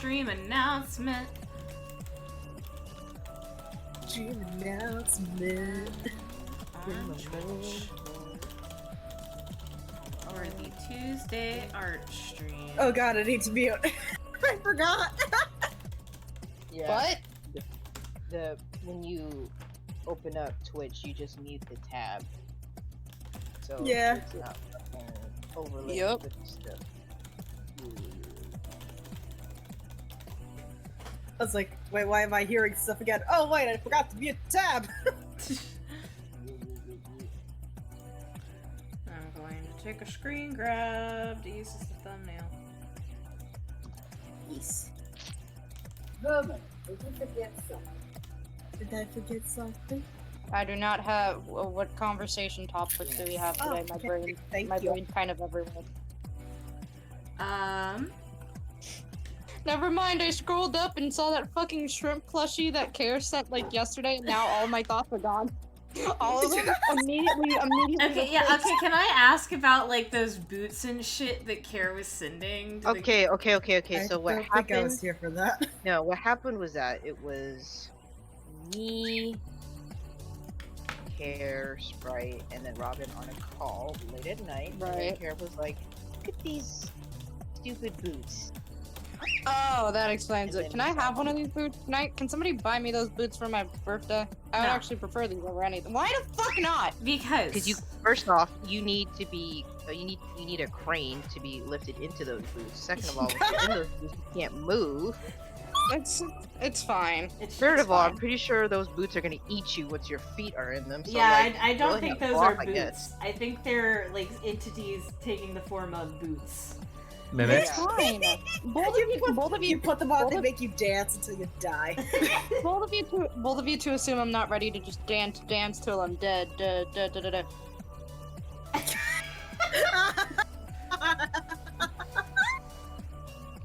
stream announcement. Stream announcement. On Twitch. Or the Tuesday art stream. Oh god, I need to mute. I forgot. Yeah. What? When you open up Twitch, you just mute the tab. So Yeah. it's not overlaid Yep. with stuff. I was like, wait, why am I hearing stuff again? Oh wait, I forgot to mute the tab. I'm going to take a screen grab to use as the thumbnail. Yes. Moment, did you forget something? Did I forget something? I do not have. What conversation topics do we have today? Oh, okay. Thank My you. brain kind of everywhere. Never mind, I scrolled up and saw that fucking shrimp plushie that Kara sent like yesterday, and now all my thoughts are gone. All of them immediately. Okay, yeah, okay, can I ask about, like, those boots and shit that Kara was sending? To Okay. So what I don't think I happened? was here for that. No, what happened was that it was me, Care, Sprite, and then Robin on a call late at night. And then Right. Care was like, "Look at these stupid boots." Oh, that explains it. Can I have one of these boots tonight? Can somebody buy me those boots for my birthday? I would No. actually prefer these over anything. Why the fuck not? Because... Because you, first off, you need to be, you need a crane to be lifted into those boots. Second of all, if you're in those boots, you can't move. It's fine. Third it's of all, fine. I'm pretty sure those boots are gonna eat you once your feet are in them. So, Yeah, like, I don't really think have those off, are I boots. guess. I think they're, like, entities taking the form of boots. Mimics? It's fine. Both of You you, put them on, both they of- make you dance until you die. both of you two assume I'm not ready to just dance till I'm dead.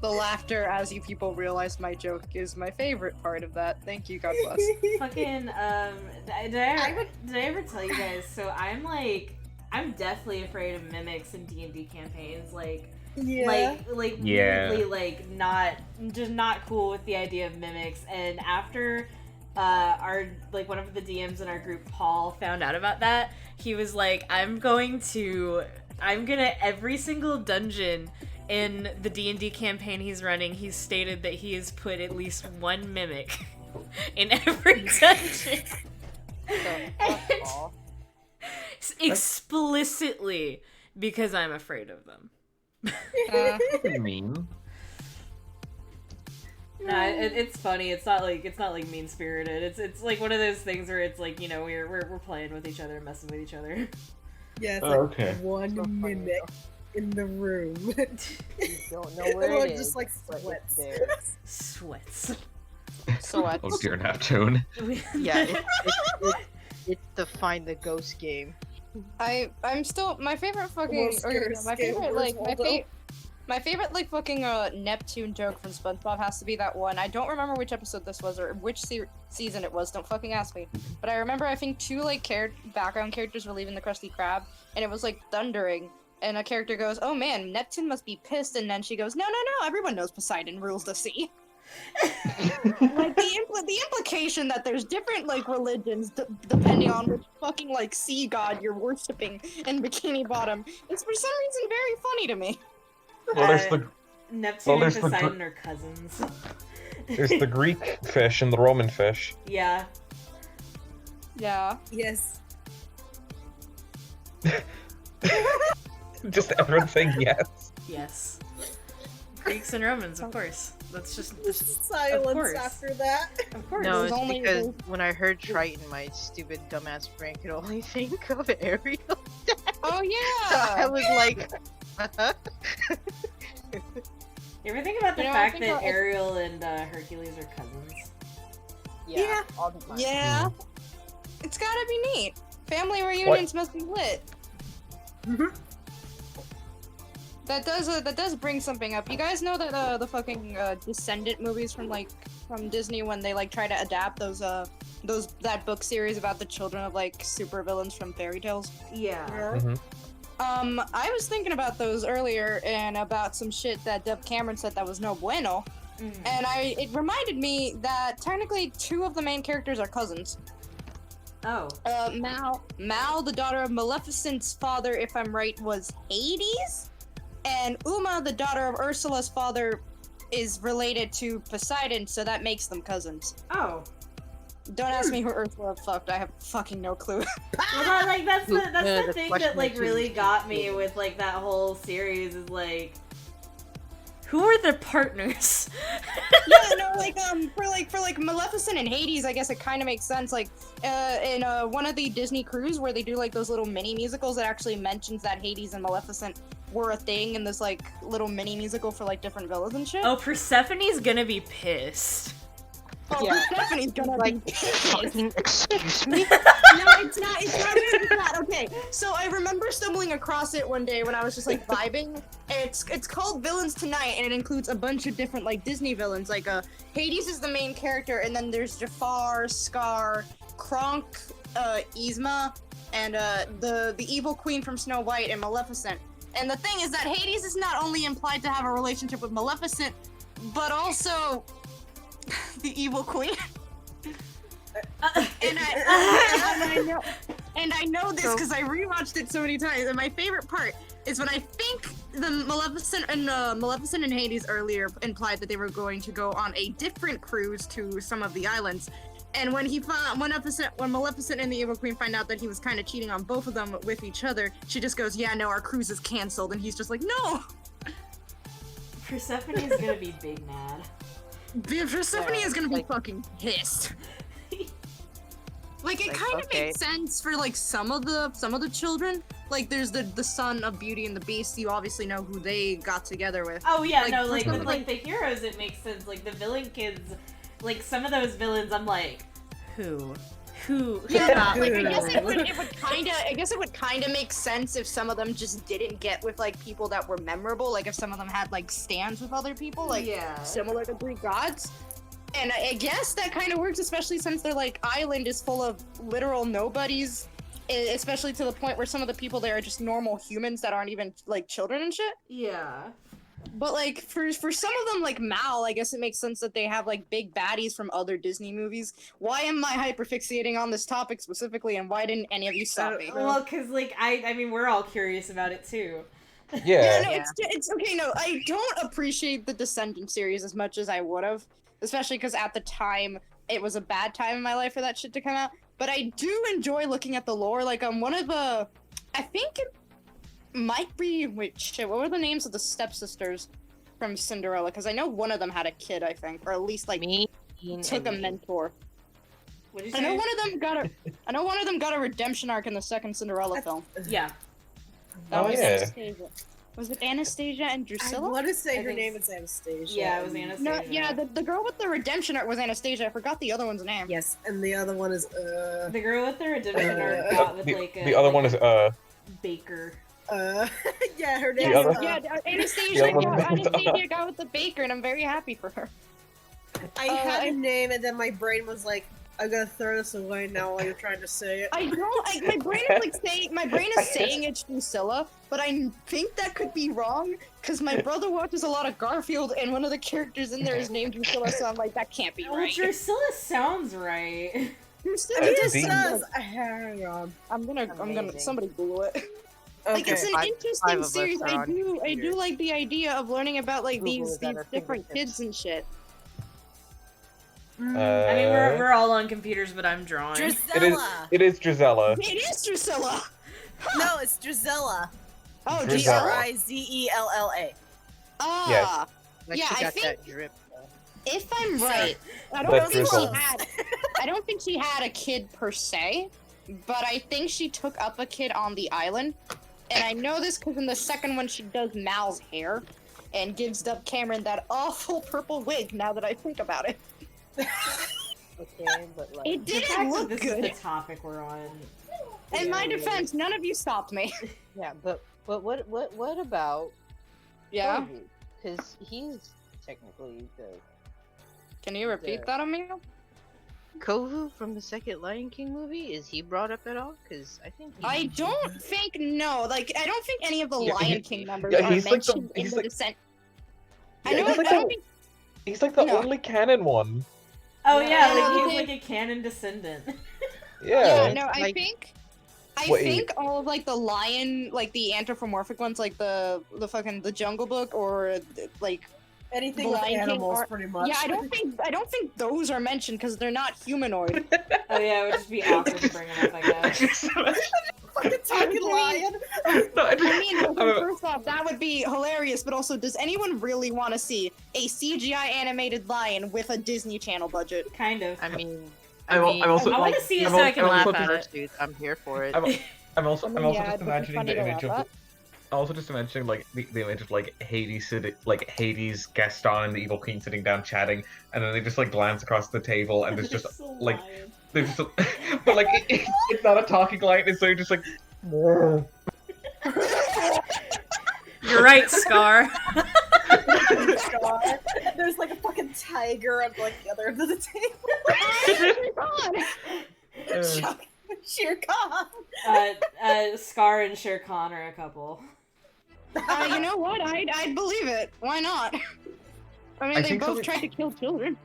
The laughter as you people realize my joke is my favorite part of that. Thank you, God bless. Fucking, did I ever tell you guys, so I'm deathly afraid of mimics in D&D campaigns, Yeah. like Yeah. weirdly, like, not cool with the idea of mimics, and after, one of the DMs in our group, Paul, found out about that, he was like, I'm gonna, every single dungeon in the D&D campaign he's running, he's stated that he has put at least one mimic in every dungeon. Aw. Explicitly because I'm afraid of them. Pretty mean. Nah, it's funny. It's not like mean spirited. It's like one of those things where it's like, you know, we're playing with each other, messing with each other. Yeah, it's Oh, like okay. one So funny, mimic in the room. You don't know where Everyone it is. just like but it's sweats. there. Sweats. Sweats. Oh dear, Neptune. Yeah, it's the find the ghost game. I'm still my favorite fucking Most or, scared my favorite skateboards, like Waldo. my favorite like fucking Neptune joke from SpongeBob has to be that one. I don't remember which episode this was or which season it was. Don't fucking ask me. But I remember I think two like background characters were leaving the Krusty Krab, and it was like thundering. And a character goes, "Oh man, Neptune must be pissed." And then she goes, "No, everyone knows Poseidon rules the sea." Like the implication that there's different like religions depending on which fucking like sea god you're worshiping in Bikini Bottom is for some reason very funny to me. Well, there's the Neptune and there's the Poseidon are cousins. there's the Greek fish and the Roman fish. Yeah. Yeah. Yes. Just everyone saying yes. Yes. Greeks and Romans, of course. That's just of Silence course. after that. Of course. No, There's it's only- because when I heard Triton, my stupid dumbass brain could only think of Ariel. Oh So I yeah. was like, You ever think about the You know, I fact think that I'll- Ariel and Hercules are cousins? Yeah. all the time. Yeah. It's gotta be neat. Family reunions must be lit. Mhm. That does bring something up. You guys know that the fucking Descendant movies from Disney when they like try to adapt that book series about the children of like supervillains from fairy tales. Yeah. Mhm. I was thinking about those earlier and about some shit that Deb Cameron said that was no bueno. and it reminded me that technically 2 of the main characters are cousins. Oh. Mal, the daughter of Maleficent's father, if I'm right, was Hades, and Uma, the daughter of Ursula's father, is related to Poseidon, so that makes them cousins. Oh. Don't ask me who Ursula fucked. I have fucking no clue. Well, that's the thing question that like too really is- got me with like that whole series is like, who are the partners? Yeah, no, like for Maleficent and Hades, I guess it kind of makes sense. Like in one of the Disney cruise where they do like those little mini musicals that actually mentions that Hades and Maleficent were a thing in this like little mini musical for like different villains and shit. Oh, Persephone's gonna be pissed. Oh, yeah. Stephanie's gonna Like, be fucking excuse me? No, it's not that. Okay, so I remember stumbling across it one day when I was just like vibing. It's called Villains Tonight, and it includes a bunch of different like Disney villains. Like Hades is the main character, and then there's Jafar, Scar, Kronk, Yzma, and the evil queen from Snow White and Maleficent. And the thing is that Hades is not only implied to have a relationship with Maleficent, but also the evil queen. And I know this because I rewatched it so many times. And my favorite part is when I think the Maleficent and Hades earlier implied that they were going to go on a different cruise to some of the islands. And when Maleficent and the Evil Queen find out that he was kind of cheating on both of them with each other, she just goes, "Yeah, no, our cruise is canceled." And he's just like, "No." Persephone's gonna be big mad. Persephone Yeah, is gonna be like- fucking pissed. Like it Like, kind of okay. makes sense for like some of the children. Like there's the son of Beauty and the Beast. You obviously know who they got together with. Oh yeah, Like, no, for like with something like the heroes, it makes sense. Like the villain kids, like some of those villains, I'm like, who Yeah, got like who? I guess it would kind of make sense if some of them just didn't get with like people that were memorable. Like if some of them had like stands with other people, like yeah. similar to Greek gods. And I guess that kind of works, especially since their like island is full of literal nobodies, especially to the point where some of the people there are just normal humans that aren't even like children and shit. Yeah. But like for some of them, like Mal, I guess it makes sense that they have like big baddies from other Disney movies. Why am I hyperfixating on this topic specifically, and why didn't any of you stop me? Well, cause like I mean we're all curious about it too. Yeah. No, it's okay. No, I don't appreciate the Descendant series as much as I would have, especially because at the time it was a bad time in my life for that shit to come out. But I do enjoy looking at the lore. Like one of the, I think it might be what were the names of the stepsisters from Cinderella? Because I know one of them had a kid, I think, or at least like Me took a and me. mentor. What did you I say? know one of them got a redemption arc in the second Cinderella film. Yeah. That Oh, was yeah. Anastasia. Was it Anastasia and I Drusilla? want to say I her think name is Anastasia. Yeah, it was Anastasia. No, yeah, the girl with the redemption arc was Anastasia. I forgot the other one's name. Yes, and the other one is The girl with the redemption arc Uh, got with the, like a the other like one is a Baker. yeah, her name The is other- Anastasia, The other one- Anastasia got with the baker, and I'm very happy for her. I had a name and then my brain was like, I'm gonna throw this away now while you're trying to say it. My brain is saying it's Drusilla, but I think that could be wrong because my brother watches a lot of Garfield, and one of the characters in there is named Drusilla, so I'm like, that can't be Well, right. Drusilla sounds right. Drusilla I mean, it does Dean. does. Hang on. I'm gonna Amazing. somebody Google it. Okay. Like it's an Five interesting of us series. are I on do computers. like the idea of learning about like Google these is at our different fingertips. kids and shit. I mean, we're all on computers, but I'm drawing. Drusilla. It is Drizella. It is Drusilla. No, it's Drusilla. Oh, Drizella. Drusilla. Drizella. Ah, Yes. Like Yeah, she I got think- that drip. though. if I'm right, I don't That's think she Drizzle. had. I don't think she had a kid per se, but I think she took up a kid on the island, and I know this because in the second one she does Mal's hair, and gives up Cameron that awful purple wig. Now that I think about it, Okay, but like. it The didn't fact that look this good. is the topic we're on. In my Yeah. defense, none of you stopped me. Yeah, but what about Yeah. Because he's technically the Can you repeat Yeah. that, Emilio? Kovu from the second Lion King movie. Is he brought up at all? Because I think I don't think Like, I don't think any of the Yeah, Lion he- King members yeah, are he's like the- mentioned in he's the like- descent. Yeah, he's like He's like the No. only canon one. Oh yeah, Yeah, like he's they- like a canon descendant. Yeah, Yeah. no, I like- think Wait. all of like the lion, like the anthropomorphic ones, like the fucking the Jungle Book or like Anything with Lion King animals, or- pretty much. yeah, I don't think those are mentioned because they're not humanoid. Oh yeah, it would just be awkward to bring him up, I guess. Fucking talking lion. I mean, I'm- first off, that would be hilarious, but also, does anyone really want to see a CGI animated lion with a Disney Channel budget? Kind of. I mean, I'm also- I want to see it I'm so I al- can I'm laugh also at it. Dude, I'm here for it. I'm also Yeah, just it'd be imagining funny the to image laugh of also just imagining like the image of like Hades like Hades, Gaston, and the Evil Queen sitting down chatting, and then they just like glance across the table and there's just like there's just but like it's not a talking lion, it's just like You're right, Scar. God. There's like a fucking tiger on like the other end of the table. Shere Khan. Scar and Shere Khan are a couple. You know what? I'd believe it. Why not? I mean, I they think both something- tried to kill children.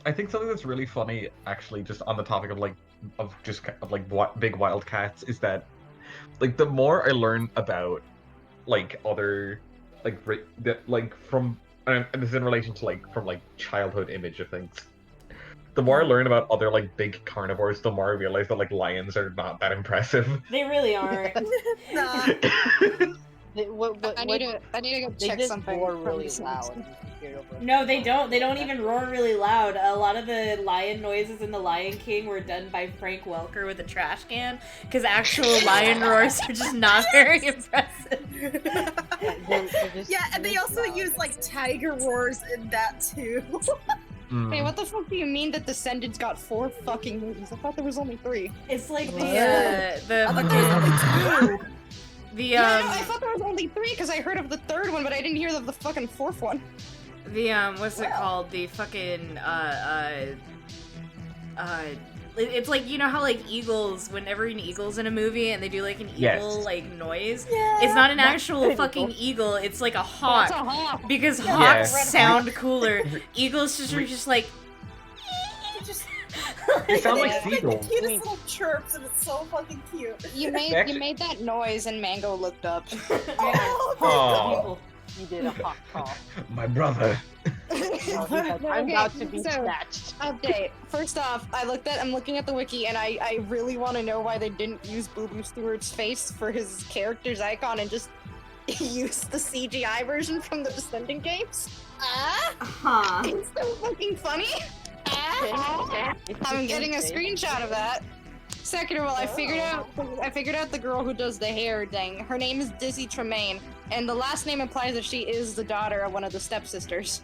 I think something that's really funny, actually, just on the topic of big wild cats, is that like the more I learn about like other from and this is in relation to from childhood image of things. The more I learn about other like big carnivores, the more I realize that like lions are not that impressive. They really aren't. Nah. I need to go They check just something. roar from really the loud. Simpsons. No, they don't. They don't even roar really loud. A lot of the lion noises in The Lion King were done by Frank Welker with a trash can, because actual lion roars are just not very impressive. Yeah, and they also use like tiger roars in that too. Mm. Hey, what the fuck do you mean that Descendants got 4 fucking movies? I thought there was only 3. It's like I thought there was the only 2. Yeah, no, I thought there was only 3 because I heard of the 3rd one, but I didn't hear of the fucking 4th one. what's it called? The fucking it's like, you know how like eagles, whenever an eagle's in a movie and they do like an eagle Yes. like noise, Yeah. it's not an actual fucking eagle, it's like a hawk. That's a hawk. Because Yeah. hawks Yeah. sound cooler. Eagles just are just like Just They sound like it's the seagulls. cutest little chirps, and it's so fucking cute. You made that noise and Mango looked up. Oh, Aw. You did a hot call. My brother. I'm about to be so- snatched. Update. First off, I'm looking at the wiki and I really want to know why they didn't use Boo Boo Stewart's face for his character's icon and just use the CGI version from the Descendant games. huh. It's so fucking funny. I'm getting a screenshot of that. Second of all, I figured out the girl who does the hair thing. Her name is Dizzy Tremaine, and the last name implies that she is the daughter of one of the stepsisters.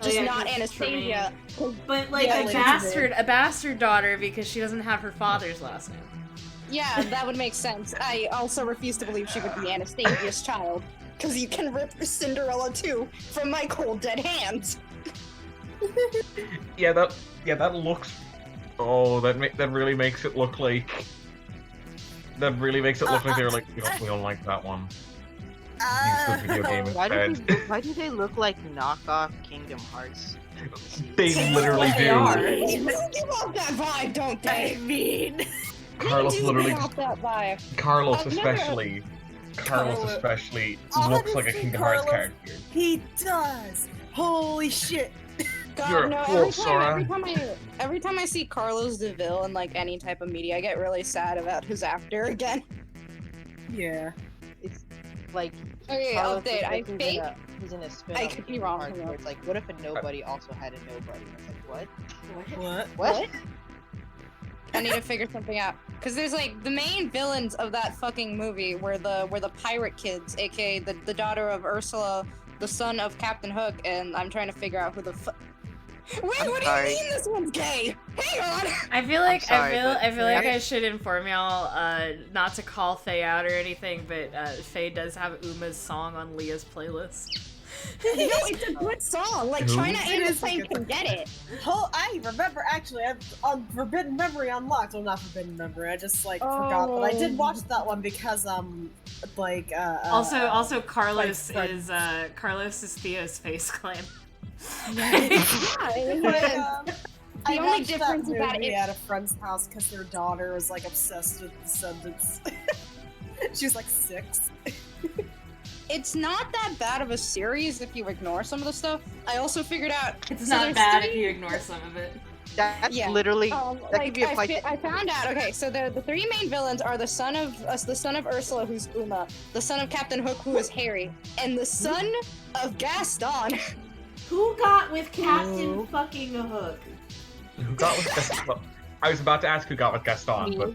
Oh, Just yeah, not 'cause it's Anastasia. But like Yeah, a like bastard daughter, because she doesn't have her father's last name. Yeah, that would make sense. I also refuse to believe she would be Anastasia's child, because you can rip Cinderella too from my cold dead hands. Yeah, that looks. Oh, that really makes it look like. That really makes it look like they were like, we don't like that one. Use the video game instead. Why do they look like knockoff Kingdom Hearts? They literally They do. are. They do give off that vibe, don't they? I mean, Carlos They do literally give just off that vibe. Carlos I've never- especially. Carlos- especially Honestly, looks like a Kingdom Hearts Carlos- character. he does. Holy shit. God, You're a no, fool, Sora. every time I see Carlos DeVille in like any type of media, I get really sad about his actor again. Yeah. It's like Okay, Carlos update. looks I like think he's in a spin. I could be wrong, hold on. Where it's like, what if a nobody also had a nobody? It's like, what? What? What? I need to figure something out. Cause there's like the main villains of that fucking movie were the pirate kids, aka the daughter of Ursula, the son of Captain Hook, and I'm trying to figure out who the fuck. Wait, I'm what sorry. do you mean this one's gay? Hang on. I feel like sorry, but- I feel like I should inform y'all not to call Faye out or anything, but Faye does have Uma's song on Leah's playlist. No, it's a good song. Like Who? China It and the is a Plane good can get it. I remember actually. I've on Forbidden Memory unlocked. Well, not Forbidden Memory. I just like forgot, but I did watch that one because Also Carlos like, is Carlos is Theo's face claim. I only watched difference that is that movie it's- at a friend's house because their daughter was like obsessed with Descendants. She was like 6. It's not that bad of a series if you ignore some of the stuff. I also figured out It's so not there's bad three- if you ignore some of it. That's Yeah. literally that could like, be applied to I found out. Okay, so the three main villains are the son of Ursula, who's Uma, the son of Captain Hook, who is Harry, and the son of Gaston. Who got with Captain fucking Hook? Who got with Gaston? I was about to ask who got with Gaston, but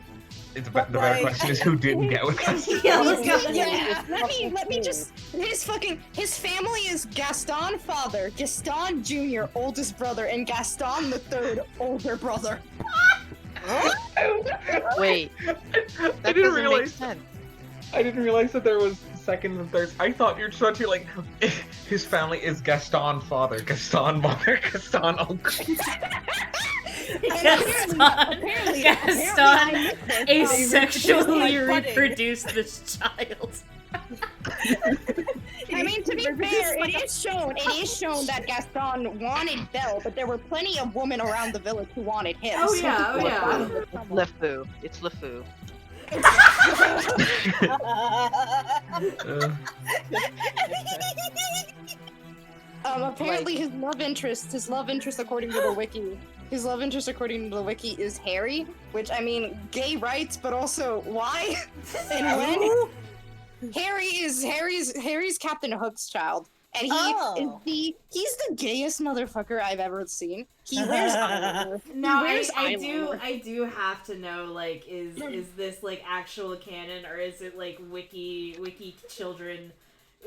the better like- question is who didn't get with Gaston. Yeah, let's go. Yeah, let me just his family is Gaston father, Gaston Jr. oldest brother, and Gaston the third older brother. Wait, I that didn't doesn't make realize. sense. I didn't realize that there was second and third. I thought you were trying to like. His family is Gaston father, Gaston mother, Gaston uncle. Gaston, apparently, Gaston asexually my pudding. reproduced this child. I mean, to be fair, it is shown that Gaston wanted Belle, but there were plenty of women around the village who wanted him. Oh so- yeah, oh yeah. LeFou. It's LeFou. Uh, Apparently his love interest according to the wiki is Harry, which I mean, gay rights, but also why and when? Harry's Captain Hook's child, and he's the gayest motherfucker I've ever seen. He wears eyeliner. Now He wears I eyeliner. do have to know, like, is this like actual canon, or is it like wiki children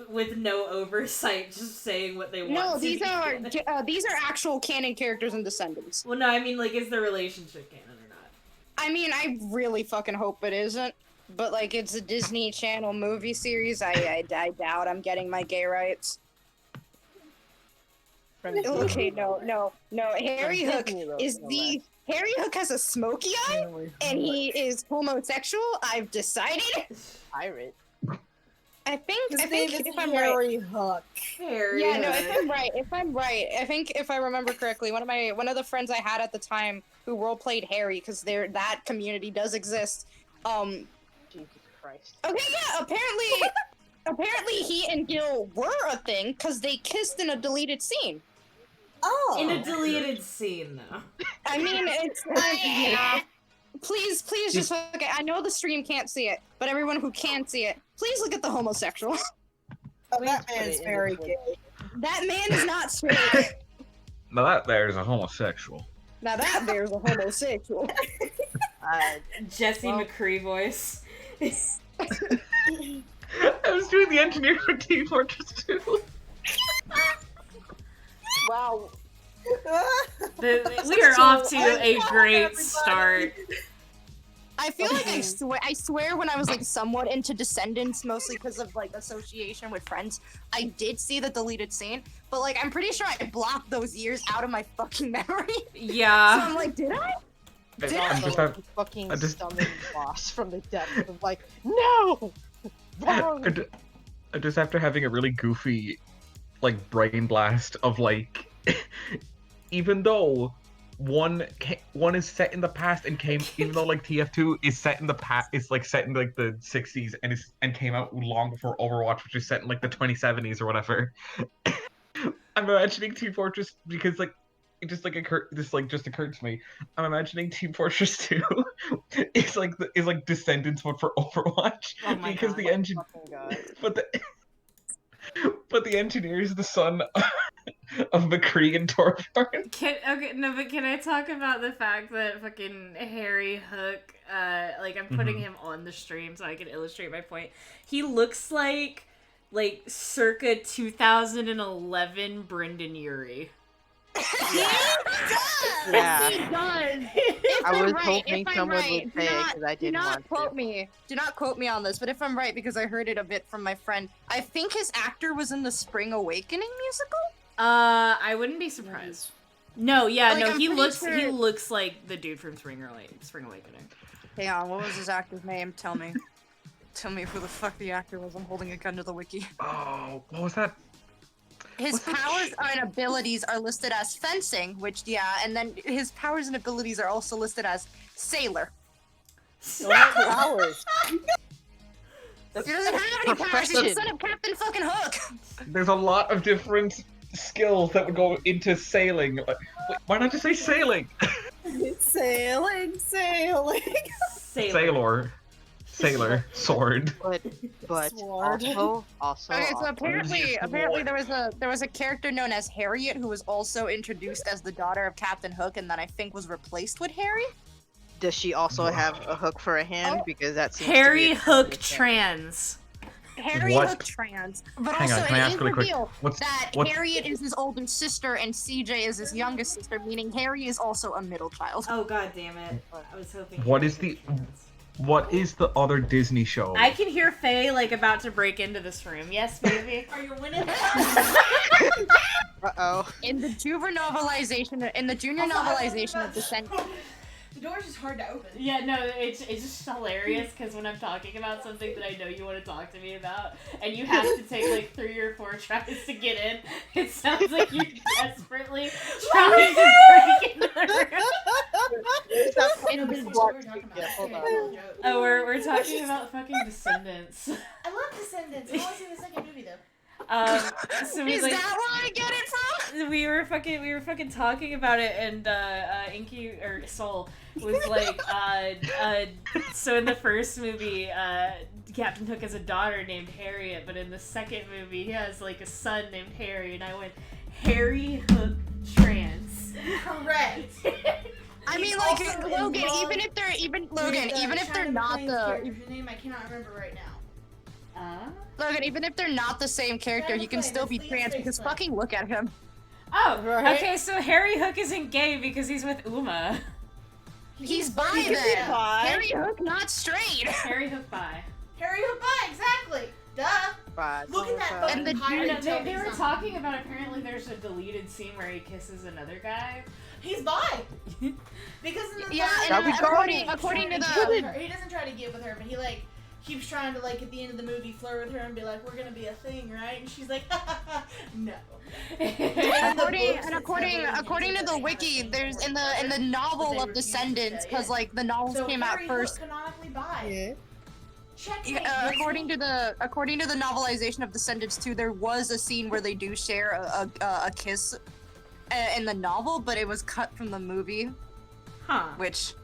with no oversight just saying what they want? No, to these be are canon? actual canon characters and Descendants. Well, no, I mean, like, is the relationship canon or not? I mean, I really fucking hope it isn't. But like, it's a Disney Channel movie series. I doubt I'm getting my gay rights. Okay, no. Harry Hook Harry Hook has a smoky eye, and he is homosexual. I've decided. Pirate. I think His name is if I'm right. Harry Hook. Harry. Yeah, no, if I'm right, I think if I remember correctly, one of the friends I had at the time who role played Harry, because that community does exist. Jesus Christ. Okay, yeah, apparently he and Gil were a thing because they kissed in a deleted scene. Oh. In a deleted scene, though. I mean, it's yeah. Please just okay. I know the stream can't see it, but everyone who can see it, please look at the homosexual. Oh, that man is very gay. That man is not straight. now that there is a homosexual. Now that there's a homosexual. Jesse Well- McCree voice. I was doing the engineer for Team Fortress 2. Wow. We are off to a great start. I feel like I swear when I was like somewhat into Descendants, mostly because of like association with friends, I did see the deleted scene, but like I'm pretty sure I blocked those years out of my fucking memory. So Yeah. I'm like, did I? I'm just have, fucking I just- summoned boss from the depths of like, no! Wrong! just after having a really goofy, like, brain blast of like, even though one is set in the past and even though like TF2 is set in the past, it's like set in like the 60s and came out long before Overwatch, which is set in like the 2070s or whatever. I'm imagining Team Fortress because like it just occurred to me. I'm imagining Team Fortress 2 is like Descendants but for Overwatch Oh my because God. the engine Fucking God. but the engineer is the son of McCree and Torbjorn. Can I talk about the fact that fucking Harry Hook, like I'm putting him on the stream so I can illustrate my point. He looks like circa 2011 Brendan Urie. Yeah. He does. I was right, hoping if I'm someone right, would say it because I didn't want to. Do not quote me on this, but if I'm right, because I heard it a bit from my friend, I think his actor was in the Spring Awakening musical. I wouldn't be surprised. No, yeah, Like, no, I'm he pretty looks sure- like the dude from Spring Awakening. Hang on, what was his actor's name? Tell me. Tell me who the fuck the actor was. I'm holding a gun to the wiki. Oh, what was that? His powers and abilities are listed as fencing, which and then his powers and abilities are also listed as sailor. Flowers. He doesn't have any powers. He's the Profession. son of Captain fucking Hook. There's a lot of different skills that would go into sailing. Wait, why not just say sailing? Sailing. Sailor, sword. But Sword. also. Okay, so apparently there was a character known as Harriet who was also introduced as the daughter of Captain Hook, and then I think was replaced with Harry. Does she also have a hook for a hand? Oh. Because that seems Harry to be Hook trans. Harry What? Hook trans, but Hang on, also can I it ask is really quick? revealed What's that what's Harriet is his older sister and CJ is his youngest sister, meaning Harry is also a middle child. Oh god damn it. I was hoping. What is the- what is the other Disney show? I can hear Faye like about to break into this room. Yes, baby. Are you winning? Uh-oh. In the junior novelization of Descent. The door's just hard to open. Yeah, no, it's just hilarious because when I'm talking about something that I know you want to talk to me about, and you have to take like 3 or 4 tries to get in, it sounds like you're desperately trying to break into the room. Hold on. Oh, we're talking about fucking Descendants. I love Descendants. I want to see the second movie though. So we Is like that where I get it from? we were fucking talking about it, and Inky or Soul was like, so in the first movie, Captain Hook has a daughter named Harriet, but in the second movie, he has like a son named Harry, and I went, Harry Hook trans. Correct. I mean, He's like also Logan, involved even if they're even with, they're Shia not McClane's the character's name I cannot remember right now. Logan, even if they're not the same character, he can McClane, still be that's trans Leah's because son. fucking look at him. Oh, Right. okay, so Harry Hook isn't gay because he's with Uma. He's bi He could be then. bi. Harry Hook not straight. Harry Hook bi. Harry Hook bi, exactly. Duh. Bye. Look at that Bye. fucking And the pirate You know, they Toby were son. talking about apparently there's a deleted scene where he kisses another guy. He's bi. Because in the Yeah, third That'd be movie, according to he the tries with her. He doesn't try to get with her, but he like keeps trying to like at the end of the movie flirt with her and be like, "We're gonna be a thing, right?" And she's like, "No." according to the wiki, there's in the novel of Descendants, because like the novels So came out Harry first. Hook canonically bi. Yeah. Checkmate. According to the novelization of Descendants 2, there was a scene where they do share a kiss in the novel, but it was cut from the movie, Huh. which,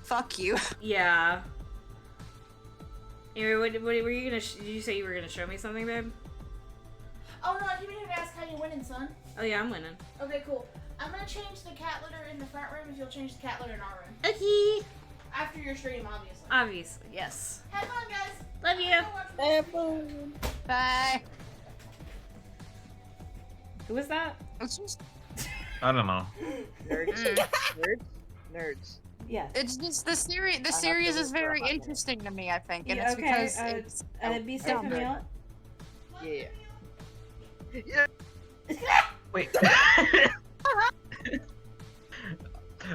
fuck you. Yeah. Anyway, what were you gonna? Did you say you were gonna show me something, babe? Oh no, I didn't even ask how you winning, son. Oh yeah, I'm winning. Okay, cool. I'm gonna change the cat litter in the front room if you'll change the cat litter in our room. Okay. After your stream, obviously. Obviously, yes. Have fun, guys. Love you. Go watch movies. Bye. Who was that? It's just, I don't know. Nerds. Yeah. it's just the series. The have series to is very look for it. interesting to me, I think, and Yeah, it's okay, because be it's safe, dumb. Emil. Yeah. Wait.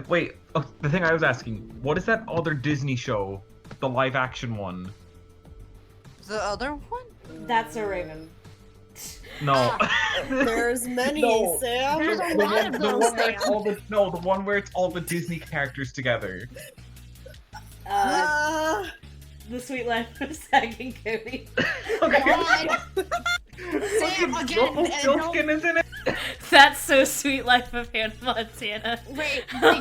Wait. Oh, the thing I was asking, what is that other Disney show? The live action one? the other one. That's a Raven. No. There's many, No. Sam. There's a The lot one, of the those. one where it's Sam. all the no, the one where it's all the Disney characters together. The Sweet Life of Zack and Cody. Okay. God. Sam, again, don't Rumpelstiltskin is in it. That's So Sweet Life of Hannah Montana. wait. You're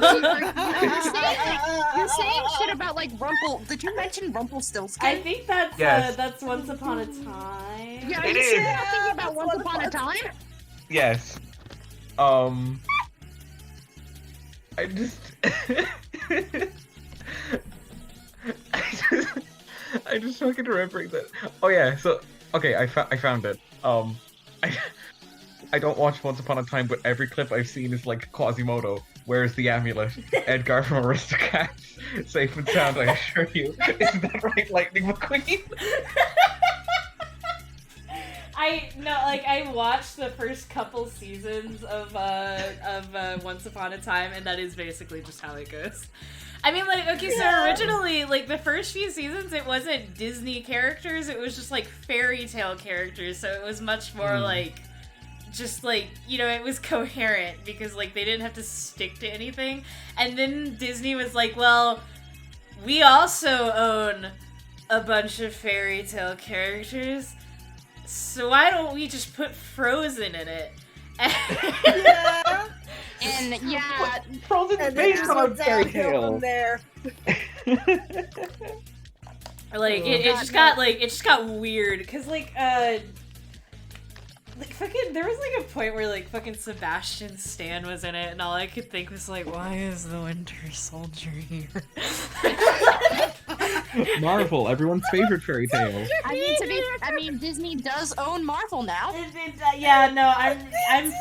saying shit about like Rumpel. Did you mention Rumpelstiltskin? I think Yes. that's Once Upon a Time. Yeah, are It you is. sure you're not thinking about Once Upon a Time? Yes. I just I just fucking remembering that. Oh yeah, so okay, I found it. I don't watch Once Upon a Time, but every clip I've seen is like Quasimodo. Where's the amulet? Edgar from Aristocats. Safe and sound, I assure you. Isn't that right, Lightning McQueen? I watched the first couple seasons of Once Upon a Time, and that is basically just how it goes. I mean, like, okay, so originally, like, the first few seasons, it wasn't Disney characters, it was just, like, fairy tale characters, so it was much more, like, just like, you know, it was coherent because like they didn't have to stick to anything. And then Disney was like, well, we also own a bunch of fairy tale characters, so why don't we just put Frozen in it? Yeah. And yeah, Frozen's And then based just on a went fairy downhill tale. from there. Like it just got weird because like fucking there was like a point where like fucking Sebastian Stan was in it and all I could think was like, why is the Winter Soldier here? Marvel, everyone's favorite fairy tale. I mean, Disney does own Marvel now. Yeah, no, I'm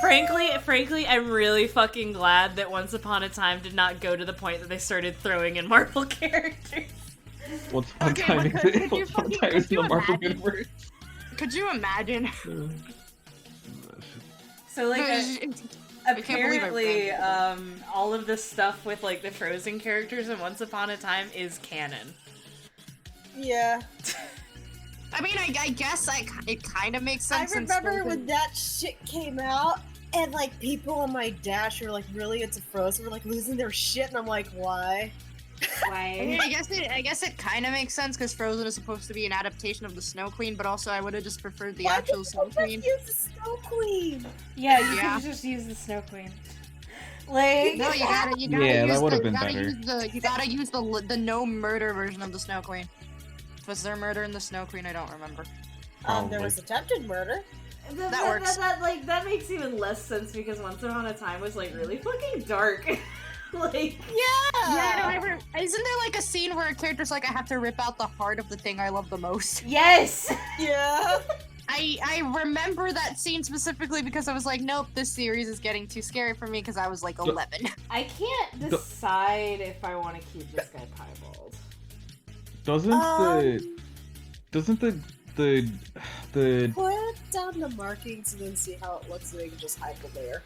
frankly, I'm really fucking glad that Once Upon a Time did not go to the point that they started throwing in Marvel characters. What's one Okay, time but could you What's one fucking- time could is in you the Marvel imagine? universe? Could you imagine? So like I can't believe I apparently, read all of this stuff with like the Frozen characters in Once Upon a Time is canon. Yeah. I mean, I guess it kind of makes I sense. since remember Frozen- when that shit came out, and like people on my dash were like really into Frozen, were like losing their shit, and I'm like, why? I mean, I guess it kind of makes sense because Frozen is supposed to be an adaptation of the Snow Queen, but also I would have just preferred the Why actual did Snow people Queen. use the Snow Queen? Yeah, you Yeah. could just use the Snow Queen. Like, No, you gotta Yeah, that use would've the, been you gotta better. use you gotta use the no murder version of the Snow Queen. Was there murder in the Snow Queen? I don't remember. There was attempted murder. That works. That makes even less sense because Once Upon a Time was like really fucking dark. Like, Yeah. Isn't there like a scene where a character's like, I have to rip out the heart of the thing I love the most? yes. Yeah. I remember that scene specifically because I was like, nope, this series is getting too scary for me because I was like 11. I can't decide if I want to keep this guy piebald. Doesn't the Put down the markings and then see how it looks, so they can just hide the layer.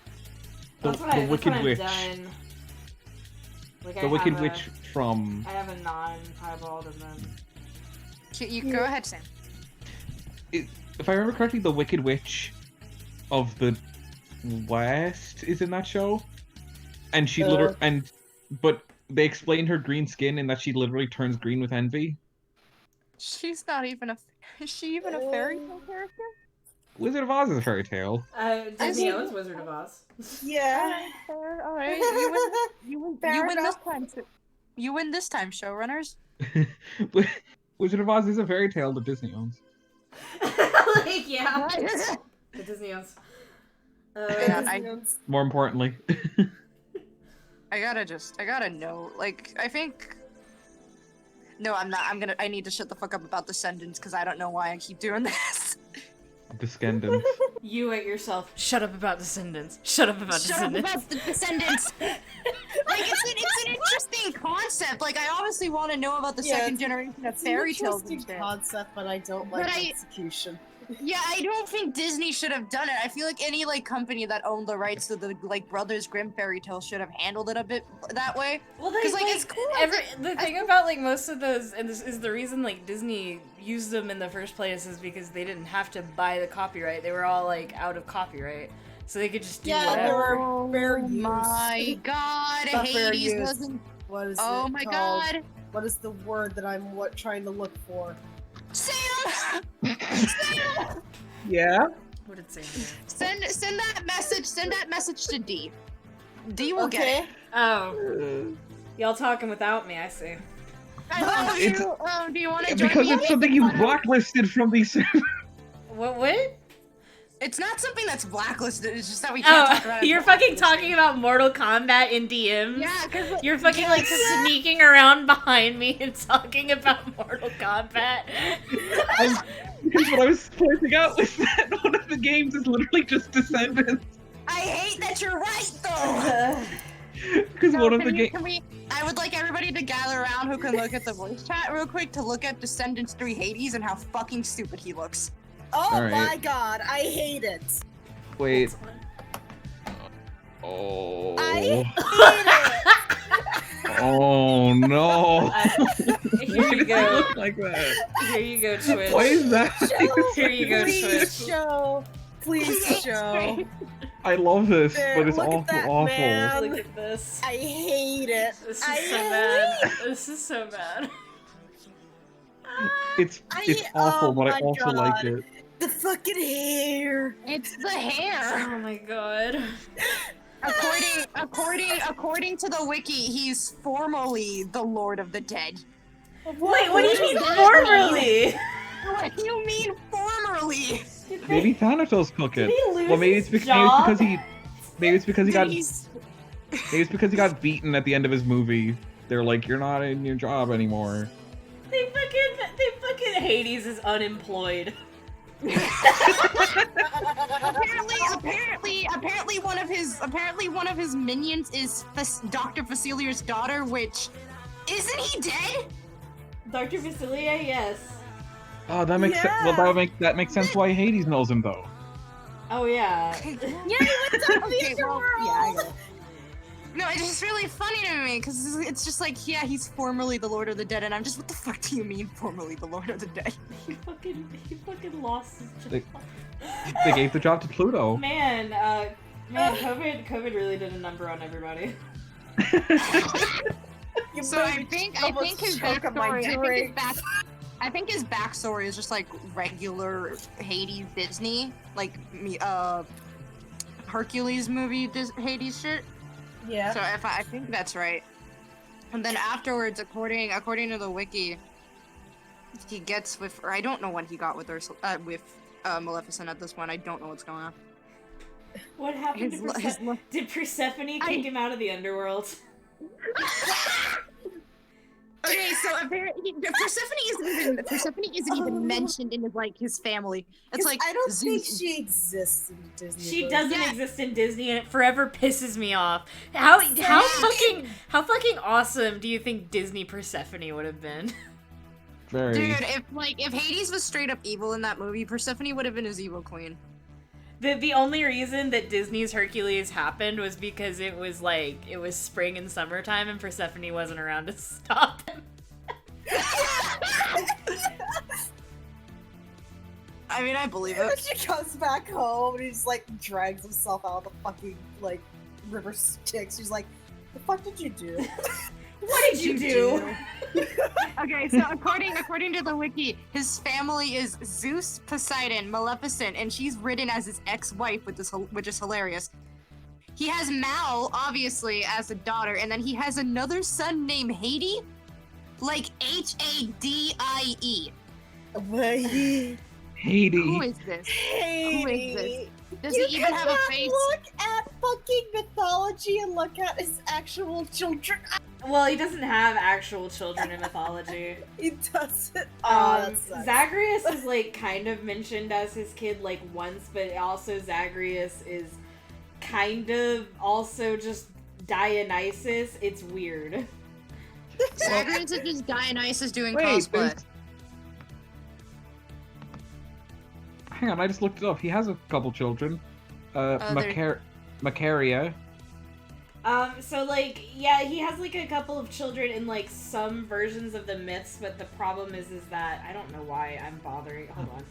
That's what I've Wicked Witch, done. Like, the Wicked Witch from I have a non-piebald and then... You go ahead, Sam. if I remember correctly, the Wicked Witch of the West is in that show, and she but they explained her green skin in that she literally turns green with envy. She's not even a. Is she even a fairy tale character? Wizard of Oz is a fairy tale. Disney I owns Wizard of Oz. Yeah. Alright, you win Fair this enough. time. You win this time, showrunners. Wizard of Oz is a fairy tale that Disney owns. Like, yeah. The Disney owns. Yeah, More importantly. I gotta know. Like, I think. No, I'm not. I need to shut the fuck up about Descendants because I don't know why I keep doing this. Descendants. You at yourself. Shut up about Descendants. Shut up about Shut up Descendants. about the Descendants. Like, it's an interesting concept. Like, I obviously want to know about the Yeah, second generation of fairy tales and Interesting shit. concept, but I don't like But I- execution. Yeah, I don't think Disney should have done it. I feel like any like company that owned the rights to the like Brothers Grimm fairy tale should have handled it a bit that way. Well, Because like it's cool. the thing about like most of those, and this is the reason like Disney used them in the first place, is because they didn't have to buy the copyright. They were all like out of copyright, so they could just do Yeah, they whatever. were fair Oh use. my god, Not fair Hades use. doesn't. What is Oh it my called? god, What is the word that I'm trying to look for? Sam! Yeah? What did Sam do? Send that message. Send that message to D. D will get it. Oh, y'all talking without me? I see. I love It's- you. Do you want to join Because me? it's something you blacklisted from these servers. What? It's not something that's blacklisted. It's just that we can't talk about Oh, it. you're fucking talking about Mortal Kombat in DMs? Yeah, because You're fucking like sneaking around behind me and talking about Mortal Kombat. Because what I was pointing out was that one of the games is literally just Descendants. I hate that you're right, though. Because one of the games. I would like everybody to gather around who can look at the voice chat real quick to look at Descendants 3 Hades and how fucking stupid he looks. Oh All right. my god, I hate it. Wait. Oh. I Oh no. Here you Why does it go. look like that? Here you go, Twitch. Why is that? Show, Here you go, please Twitch. show. Please show. I love this, There, but it's look at awful, that awful. man. Look at this. I hate it. This is I so hate bad. This is so bad. It's awful, oh but I my also God. like it. The fucking hair. It's the hair. Oh my god. According to the wiki, he's formally the Lord of the Dead. Wait, what do you mean that formerly? What do you mean formerly? Maybe Thanatos took Did it. he lose Well, maybe his it's because job? maybe it's because he got He's- maybe it's because he got beaten at the end of his movie. They're like, you're not in your job anymore. They fucking Hades is unemployed. apparently one of his minions is Dr. Facilier's daughter, which isn't he dead? Dr. Vasilia, yes. Oh, that makes sense. Well, that makes sense why Hades knows him though. Oh yeah. Yeah, he went to the Okay, well, underworld. yeah, I know. No, it's just really funny to me because it's just like, yeah, he's formerly the Lord of the Dead, and I'm just, what the fuck do you mean, formerly the Lord of the Dead? He fucking lost his job. They gave the job to Pluto. Man, COVID really did a number on everybody. You So made me I almost think his choke on my drink. I think his backstory is just like regular Hades Disney, like Hercules movie Hades shit. Yeah. So if I think that's right. And then afterwards, according to the wiki, he gets with, or I don't know when he got with Maleficent at this point. I don't know what's going on. What happened to Persephone? Did Persephone kick him out of the underworld? Okay, so apparently Persephone isn't even mentioned in his family. It's like I don't think Zeus. she exists in Disney. She movies. doesn't Yeah. exist in Disney, and it forever pisses me off. How fucking awesome do you think Disney Persephone would have been? Very. Dude, if Hades was straight up evil in that movie, Persephone would have been his evil queen. The only reason that Disney's Hercules happened was because it was spring and summertime, and Persephone wasn't around to stop him. I mean, I believe And it. she comes back home and he just like drags himself out of the fucking like river Styx. She's like, "The fuck did you do?" What did you do? Okay, so according to the wiki, his family is Zeus, Poseidon, Maleficent, and she's written as his ex-wife, which is hilarious. He has Mal, obviously, as a daughter, and then he has another son named Hades, like Hadie. Lady. Hades. Who is this? Hey. Does he even have a face? Look at fucking mythology and look at his actual children. Well, he doesn't have actual children in mythology. He doesn't. Oh, that sucks. Zagreus is like kind of mentioned as his kid like once, but also Zagreus is kind of also just Dionysus. It's weird. Zagreus is just Dionysus doing Wait, cosplay. there's- Hang on, I just looked it up. He has a couple children. Macaria. So like, yeah, he has like a couple of children in like some versions of the myths, but the problem is that I don't know why I'm bothering. Hold on,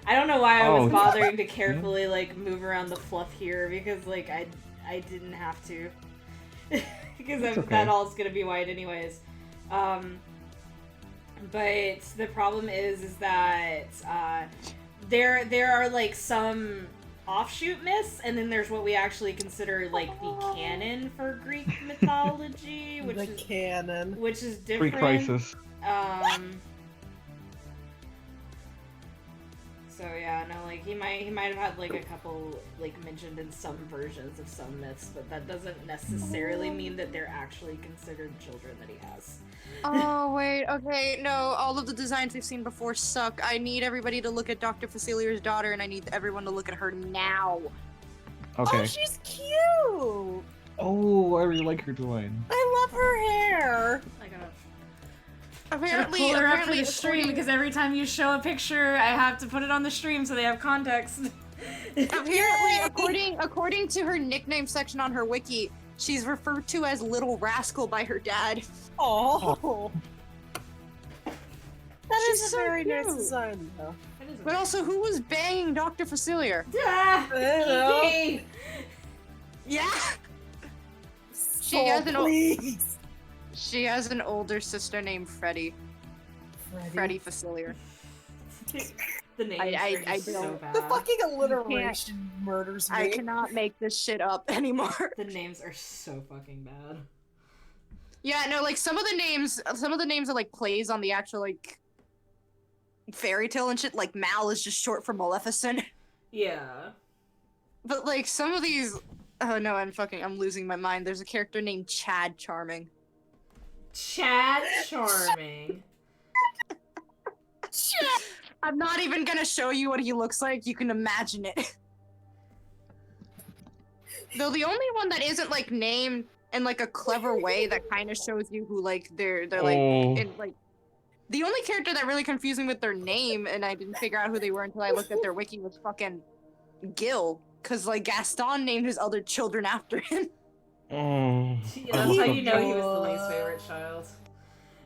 I don't know why I was Oh. bothering to carefully like move around the fluff here because like I didn't have to because It's okay. that all is gonna be white anyways. But the problem is that there are like some offshoot myths, and then there's what we actually consider like the canon for Greek mythology, which The is canon. different. Pre-crisis. So yeah, no, like he might have had like a couple like mentioned in some versions of some myths, but that doesn't necessarily mean that they're actually considered children that he has. Oh, wait, okay, no, all of the designs we've seen before suck. I need everybody to look at Dr. Facilier's daughter, and I need everyone to look at her now. Okay. Oh, she's cute. Oh, I really like her design. I love her hair. I gotta Apparently, pull her up for the apparently, stream because every time you show a picture, I have to put it on the stream so they have context. according to her nickname section on her wiki, she's referred to as Little Rascal by her dad. Oh. That She's is a so very nice cute. design, though. It is But also, who was banging Dr. Facilier? Ah, I don't know. Kiki! Yeah. So has an please. She has an older sister named Freddie. Freddie Facilier. The names I are just so don't- bad. The fucking alliteration murders me. I cannot make this shit up anymore. The names are so fucking bad. Yeah, no, like some of the names are like plays on the actual like fairy tale and shit. Like Mal is just short for Maleficent. Yeah. But like some of these, oh no, I'm losing my mind. There's a character named Chad Charming. Chad Charming. I'm not even gonna show you what he looks like. You can imagine it. Though the only one that isn't like named in like a clever way that kind of shows you who like they're like Oh. in like the only character that really confused me with their name and I didn't figure out who they were until I looked at their wiki was fucking Gil, cause like Gaston named his other children after him. Oh. Yeah, that's how you know he was the least favorite child.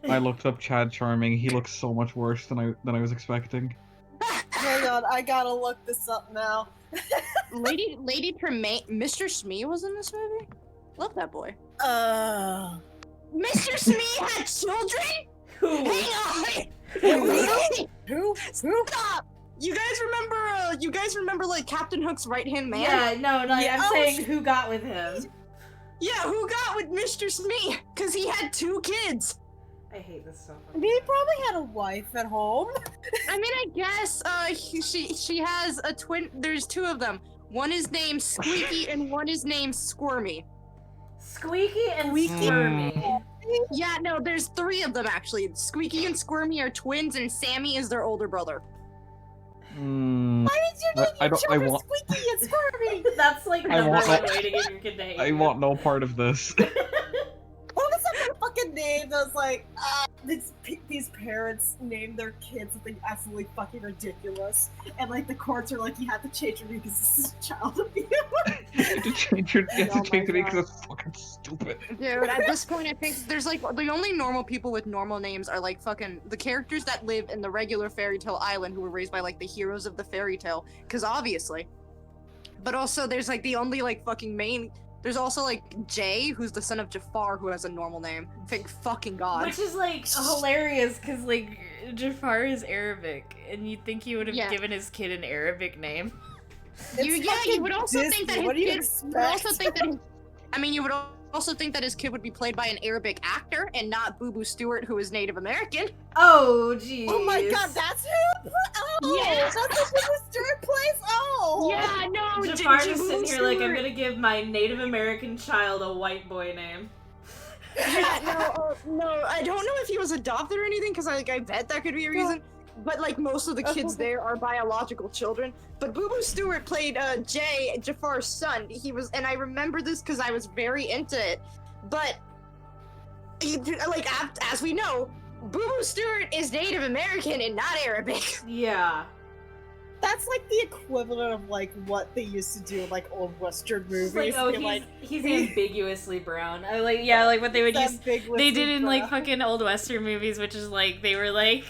I looked up Chad Charming. He looks so much worse than I was expecting. Hang on, I gotta look this up now. Lady Tremaine, Mr. Smee was in this movie. Love that boy. Mr. Smee had children. Who? Hang on. Who? Stop! You guys remember like Captain Hook's right-hand man? Yeah, no, Yeah, I'm oh, saying who got with him. Yeah, who got with Mr. Smee? Cause he had 2 kids. I hate this so I much. mean, he probably had a wife at home. I mean, I guess she has a twin. There's 2 of them. One is named Squeaky and one is named Squirmy. Squeaky and Squeaky? Squirmy. Yeah, no, there's 3 of them actually. Squeaky and Squirmy are twins, and Sammy is their older brother. Hmm. Why did you name I your don't- I children want- Squeaky and Squirmy? That's like I number want- one way to get your kid to hate I you. want no part of this. What was that fucking name that was like, these parents named their kids something absolutely fucking ridiculous, and like the courts are like, you have to change your name because this is child abuse. You have to change it Oh my because God. it's fucking stupid. Dude, at this point, I think there's like the only normal people with normal names are like fucking the characters that live in the regular fairy tale island who were raised by like the heroes of the fairy tale, because obviously. But also, there's like the only like fucking main. There's also like Jay, who's the son of Jafar, who has a normal name. Thank fucking God. Which is like hilarious because like Jafar is Arabic, and you'd think he would have Yeah. given his kid an Arabic name. It's You fucking would also think that Disney, what do you his kid. You would also expect? think that. You would also think that his kid would be played by an Arabic actor and not Boo Boo Stewart, who is Native American. Oh jeez. Oh my god, that's who? Oh, Yeah. that's who the Stewart plays? Oh! Yeah, no. Jafar just sitting here like, I'm gonna give my Native American child a white boy name. Yeah, no, I don't know if he was adopted or anything, because I bet that could be a reason. But like most of the kids there are biological children. But Boo Boo Stewart played Jay, Jafar's son. He was, and I remember this because I was very into it. But as we know, Boo Boo Stewart is Native American and not Arabic. Yeah. That's like the equivalent of like what they used to do in like old Western movies. It's like, oh, They're he's ambiguously brown. I like, yeah, like what they would that use. big They Western did in like brown. fucking old Western movies, which is like they were like.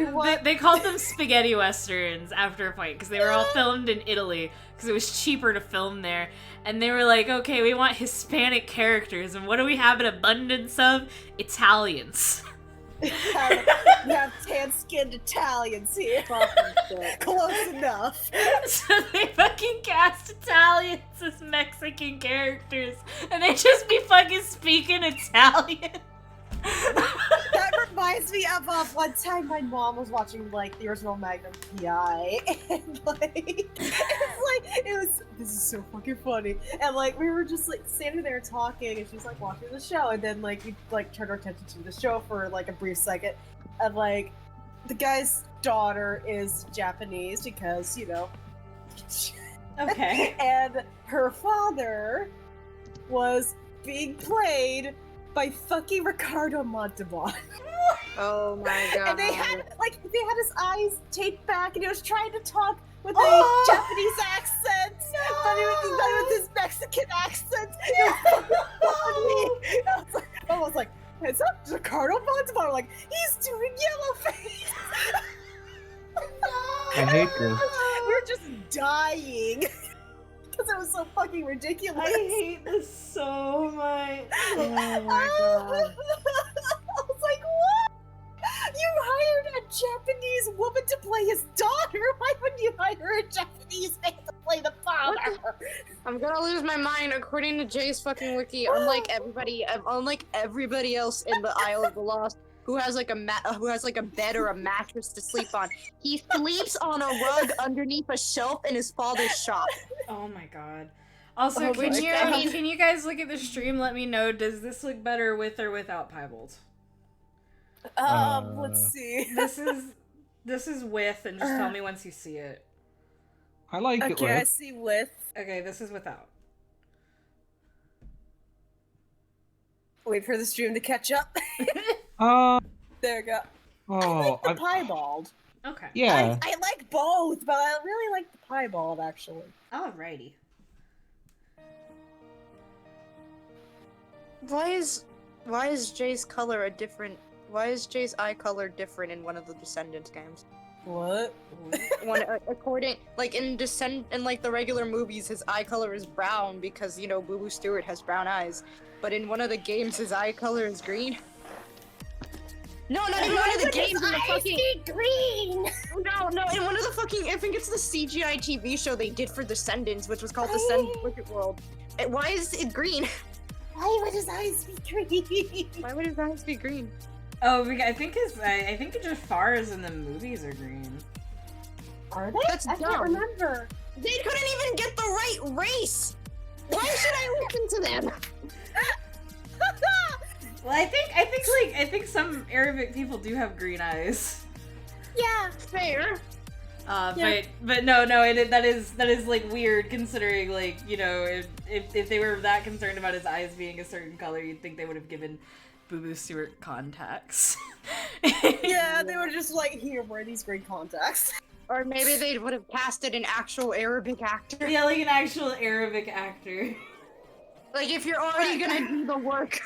What? They called them spaghetti westerns after a point because they were all filmed in Italy because it was cheaper to film there. And they were like, okay, we want Hispanic characters, and what do we have an abundance of? Italians. You have tan-skinned Italians here. Close enough. So they fucking cast Italians as Mexican characters, and they just be fucking speaking Italian. That reminds me of one time my mom was watching like the original Magnum PI, and like this is so fucking funny, and like we were just like standing there talking, and she's like watching the show, and then like we like turned our attention to the show for like a brief second, and like the guy's daughter is Japanese because Okay. and her father was being played by fucking Ricardo Montalban. Oh my god. And they had his eyes taped back, and he was trying to talk with Oh! a Japanese accent, but he was with his Mexican accent. It was so funny. I was like, is that Ricardo Montalban? Like, he's doing yellow face. hate this. We're just dying because it was so fucking ridiculous. I hate this so much. Oh my god! I was like, what? You hired a Japanese woman to play his daughter. Why wouldn't you hire a Japanese man to play the father? I'm gonna lose my mind. According to Jay's fucking wiki, unlike everybody else in the Isle of the Lost, who has like a bed or a mattress to sleep on, he sleeps on a rug underneath a shelf in his father's shop. Oh my god. Also, Oh can my God. you guys look at the stream? Let me know. Does this look better with or without Piebold? Let's see. This is with, and just tell me once you see it. I like it. Okay, I With. see with. Okay, this is without. Wait for the stream to catch up. There we go. Oh, The piebald. Okay. yeah. I like both, but I really like the piebald actually. Alrighty. Why is Jay's color a different? Why is Jay's eye color different in one of the Descendants games? What? According, like in like the regular movies, his eye color is brown because you know Boo Boo Stewart has brown eyes, but in one of the games, his eye color is green. No, not even one of the games. In the fucking green. no, in one of the fucking, I think it's the CGI TV show they did for Descendants, which was called Descendants Wicked World. Why is it green? Why would his eyes be green? Why would his eyes be green? Oh, I think I think Jafar's in the movies are green. Are they? That's I can't dumb. remember. They couldn't even get the right race. Why should I listen to them? Well, I think some Arabic people do have green eyes. Yeah. Fair. Yeah. But no, that is like weird considering like, you know, if they were that concerned about his eyes being a certain color, you'd think they would have given Boo Boo Stewart contacts. Yeah, they were just like, here, wear these green contacts. Or maybe they would have casted an actual Arabic actor. Yeah, like an actual Arabic actor. Like, if you're already gonna do the work,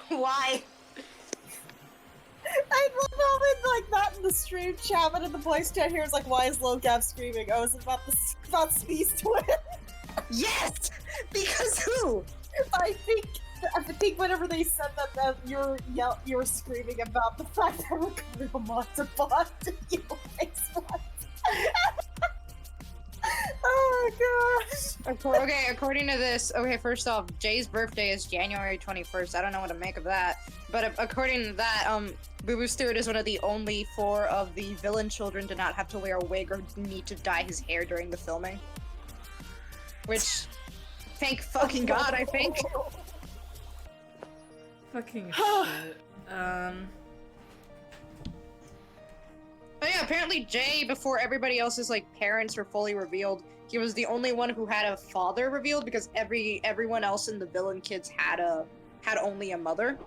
why? I love how they like that in the stream chat, but in the voice chat here is like, why is Lil Gab screaming? Oh, is it about Speed's twin? Yes! Because who? I think whenever they said that you're screaming about the fact that we're coming a bot to you Facebook. Oh gosh. Okay, according to this, okay, first off, Jay's birthday is January 21st. I don't know what to make of that. But according to that, Boo Boo Stewart is one of the only 4 of the villain children to not have to wear a wig or need to dye his hair during the filming. Which, thank fucking God, I think. Fucking shit. But yeah, apparently Jay, before everybody else's like parents were fully revealed, he was the only one who had a father revealed because everyone else in the villain kids had only a mother.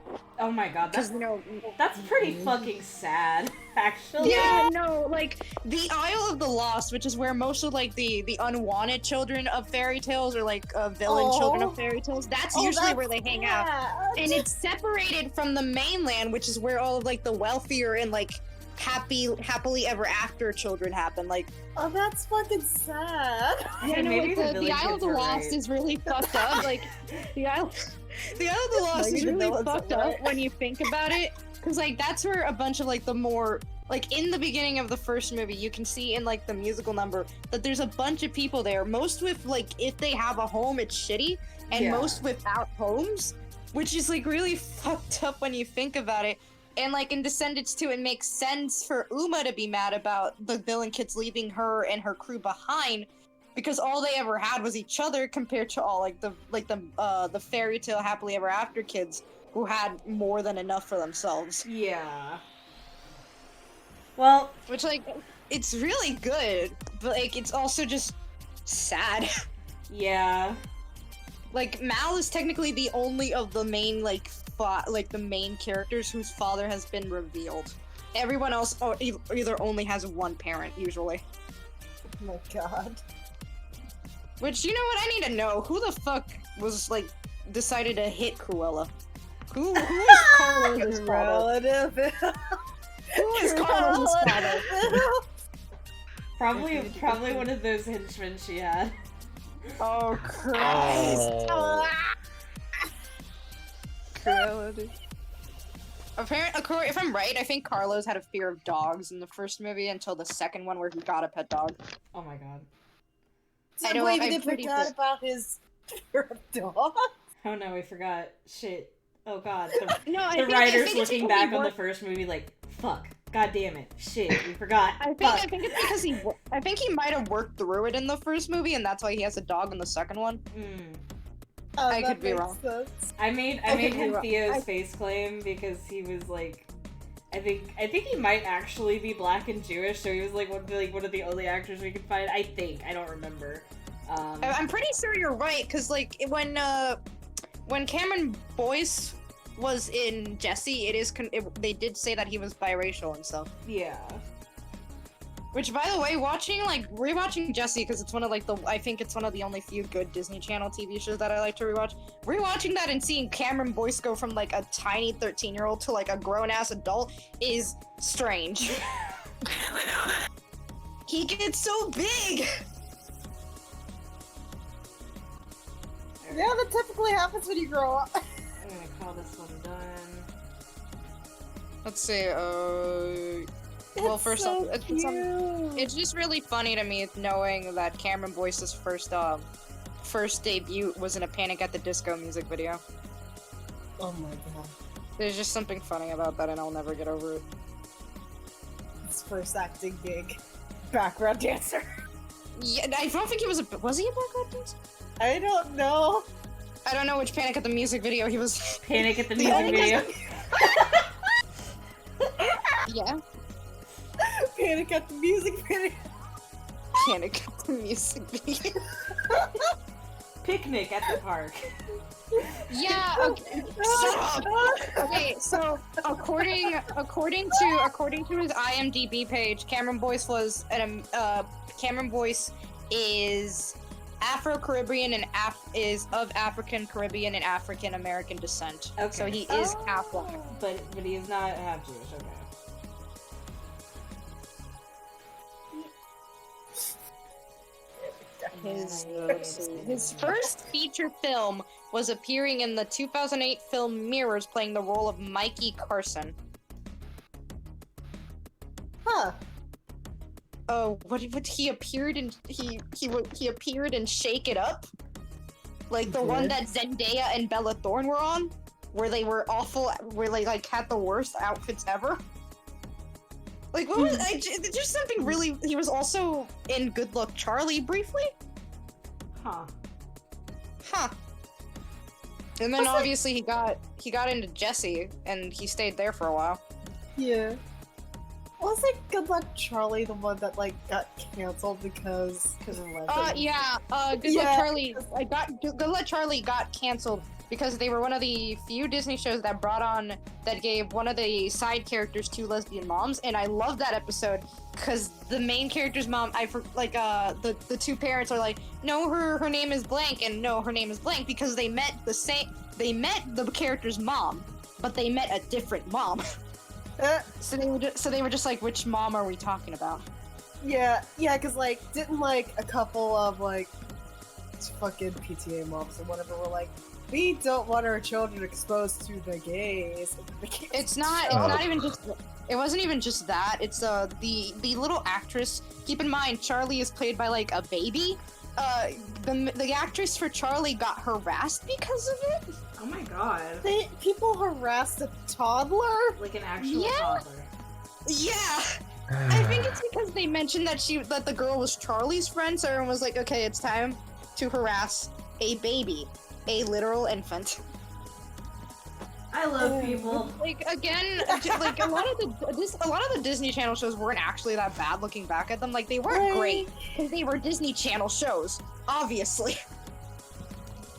Oh my god, Because you know, that's pretty fucking sad, actually. yeah, no, like the Isle of the Lost, which is where most of like the unwanted children of fairy tales or like villain children of fairy tales, that's usually where they hang out. And it's separated from the mainland, which is where all of like the wealthier and like happily ever after children happen. Like, Oh, that's fucking sad. yeah, no, maybe like, the the villain Isle of kids the are Lost right. is really fucked up. Like, the Isle of the Lost is Maybe the really villains are fucked up right. when you think about it, because like that's where a bunch of like the more like in the beginning of the first movie, you can see in like the musical number that there's a bunch of people there. Most with like if they have a home, it's shitty, and Yeah. most without homes, which is like really fucked up when you think about it. And like in Descendants 2, it makes sense for Uma to be mad about the villain kids leaving her and her crew behind, because all they ever had was each other compared to all the fairy tale happily ever after kids who had more than enough for themselves. Yeah. Well, Which like it's really good, but like it's also just sad. yeah. Like Mal is technically the only of the main the main characters whose father has been revealed. Everyone else either only has one parent usually. Oh my god. Which, you know what, I need to know who the fuck was like decided to hit Cruella. Who is Carlos' father? Relative. Who is Carlos' father? Probably one of those henchmen she had. Oh Christ! Oh. Cruella, dude. Apparently, if I'm right, I think Carlos had a fear of dogs in the first movie until the second one where he got a pet dog. Oh my god. I know, believe I'm they pretty forgot sure. about his dog. Oh no, we forgot. Shit. Oh god. No, I The think, writers it's looking because he back on the worked- first movie like, fuck. God damn it. Shit, we forgot. I Fuck. think it's because I think he might have worked through it in the first movie, and that's why he has a dog in the second one. Mm. Oh, I that could be makes wrong. sense. I made Okay, him well, Theo's face claim because he was like, I think he might actually be black and Jewish, so he was like one of the only actors we could find. I think, I don't remember. I'm pretty sure you're right, because like when Cameron Boyce was in Jesse, they did say that he was biracial and stuff. Yeah. Which, by the way, rewatching Jesse, because it's one of I think it's one of the only few good Disney Channel TV shows that I like to rewatch. Rewatching that and seeing Cameron Boyce go from like a tiny 13-year-old to like a grown-ass adult is strange. He gets so big. Yeah, that typically happens when you grow up. I'm gonna call this one done. Let's see. Well, It's first so off, cute. it's just really funny to me knowing that Cameron Boyce's first debut was in a Panic at the Disco music video. Oh my god. There's just something funny about that, and I'll never get over it. His first acting gig. Background dancer. Yeah, I don't think he was he a background dancer? I don't know. I don't know which Panic at the music video he was. Panic at the Panic music at video. Yeah, Panic at the music video. Panic at the music video. Picnic at the park. Yeah. Okay. Shut up. Okay, so according to his IMDb page, Cameron Boyce is Afro-Caribbean and is of African Caribbean and African American descent. Okay. So he is half black. But he is not half Jewish, okay. His first feature film was appearing in the 2008 film Mirrors, playing the role of Mikey Carson. Huh. Oh, what he appeared in? He appeared in Shake It Up, like the one that Zendaya and Bella Thorne were on, where they were awful, where they like had the worst outfits ever. Like what was just something really? He was also in Good Luck Charlie briefly. Huh. Huh. And then obviously he got into Jesse, and he stayed there for a while. Yeah. Wasn't Good Luck Charlie the one that like got canceled because of like? Yeah. Good Luck Charlie. Good Luck Charlie got canceled because they were one of the few Disney shows that gave one of the side characters two lesbian moms, and I love that episode because the main character's mom, the two parents are like, no, her name is blank, and no, her name is blank, because they met the character's mom, but they met a different mom. So they were just like, which mom are we talking about? Yeah, because like, didn't like a couple of like fucking PTA moms or whatever were like, we don't want our children exposed to the gays. It's not even just. It wasn't even just that. It's the little actress. Keep in mind, Charlie is played by like a baby. The actress for Charlie got harassed because of it. Oh my god. People harassed a toddler? Like an actual Yeah. toddler. Yeah. I think it's because they mentioned that the girl was Charlie's friend, so everyone was like, okay, it's time to harass a baby, a literal infant. I love people. Like again, like a lot of the Disney Channel shows weren't actually that bad. Looking back at them, like they weren't great because they were Disney Channel shows, obviously.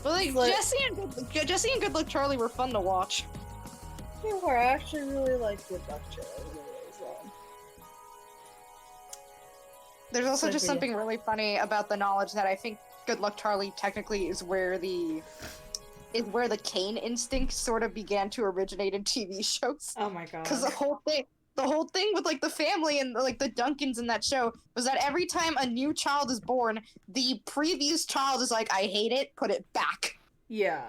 But like Jesse and Good Luck Charlie were fun to watch. They were actually really like Good Luck Charlie. There's also just something really funny about the knowledge that I think Good Luck Charlie technically is where the Cain instinct sort of began to originate in TV shows. Oh my god. Because the whole the whole thing with like the family and like the Duncans in that show was that every time a new child is born, the previous child is like, I hate it, put it back. Yeah.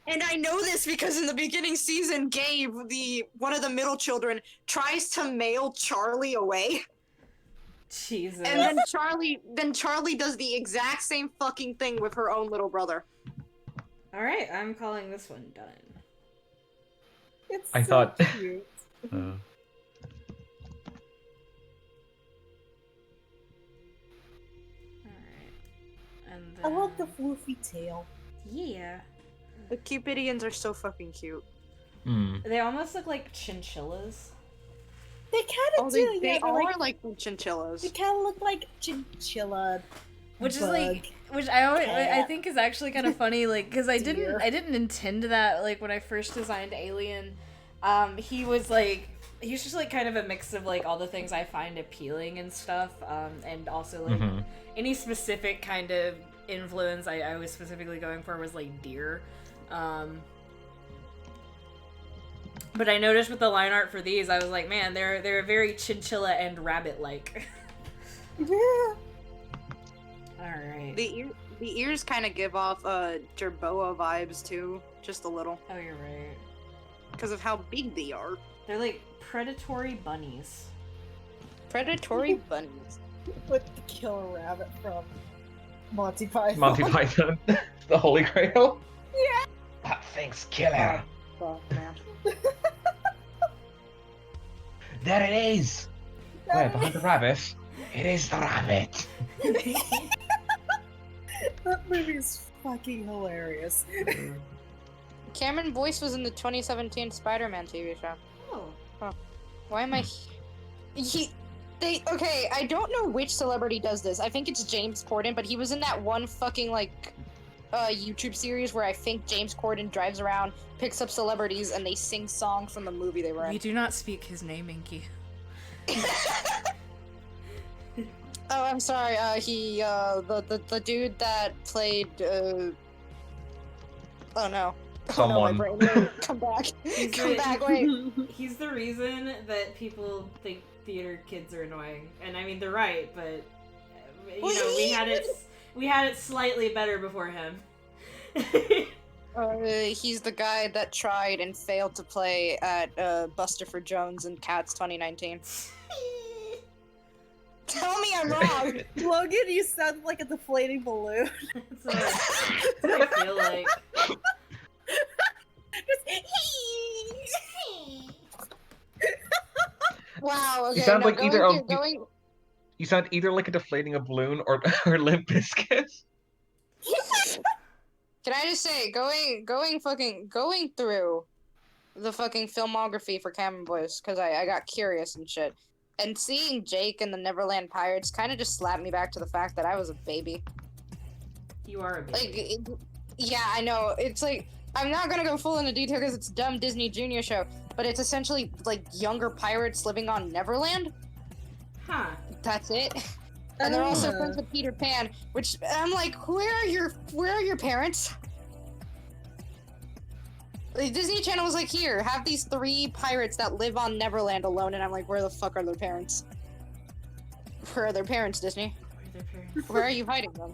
And I know this because in the beginning season, Gabe, one of the middle children, tries to mail Charlie away. Jesus. And then Charlie does the exact same fucking thing with her own little brother. All right, I'm calling this one done. It's I so thought- cute. Uh, All right. And I then... love the floofy tail. Yeah. The Cupidians are so fucking cute. hmm. They almost look like chinchillas. They kind of do. They yeah, they're are like, like chinchillas. they kind of look like chinchilla. Which is bug. like, which I cat. think is actually kind of funny, like, because I Deer. didn't intend that, like, when I first designed Alien. He was just like kind of a mix of like all the things I find appealing and stuff, and also like Mhm. any specific kind of influence I was specifically going for was like deer. But I noticed with the line art for these, I was like, man, they're very chinchilla and rabbit like. Yeah. Alright. The ears kind of give off Jerboa vibes too, just a little, Oh, you're right. because of how big they are. They're like predatory bunnies. Predatory bunnies. With the killer rabbit from Monty Python. Monty Python, the Holy Grail. Yeah. That thing's killer. Fuck, man. There it is. Where behind the rabbit? It is the rabbit. That movie is fucking hilarious. Cameron Boyce was in the 2017 Spider-Man TV show. Oh. Why am I? Okay, I don't know which celebrity does this. I think it's James Corden, but he was in that one fucking like YouTube series where I think James Corden drives around, picks up celebrities, and they sing songs from the movie they were We in. do not speak his name, Inky. Oh, I'm sorry. The dude that played oh no. Someone. Oh no, my brain. Come back. Come back. Wait. He's the reason that people think theater kids are annoying, and I mean they're right, but you know we had it slightly better before him. He's the guy that tried and failed to play at Buster for Jones in Cats 2019. Tell me I'm wrong. Logan, you sound like a deflating balloon. That's what I feel like. Wow. Okay. You sound no, like going either through- of- going. You sound either like a deflating a balloon or Limp Bizkit. Can I just say, going through the fucking filmography for Cameron Boyce, because I got curious and shit, and seeing Jake and the Neverland Pirates kind of just slapped me back to the fact that I was a baby. You are a baby. Like, yeah, I know. It's like, I'm not gonna go full into detail because it's a dumb Disney Junior show, but it's essentially like younger pirates living on Neverland. Huh. That's it. And they're also friends with Peter Pan, which I'm like, where are your parents? The Disney Channel was like, here, have these 3 pirates that live on Neverland alone, and I'm like, where the fuck are their parents? Where are their parents, Disney? Where are their parents? Where are you hiding them?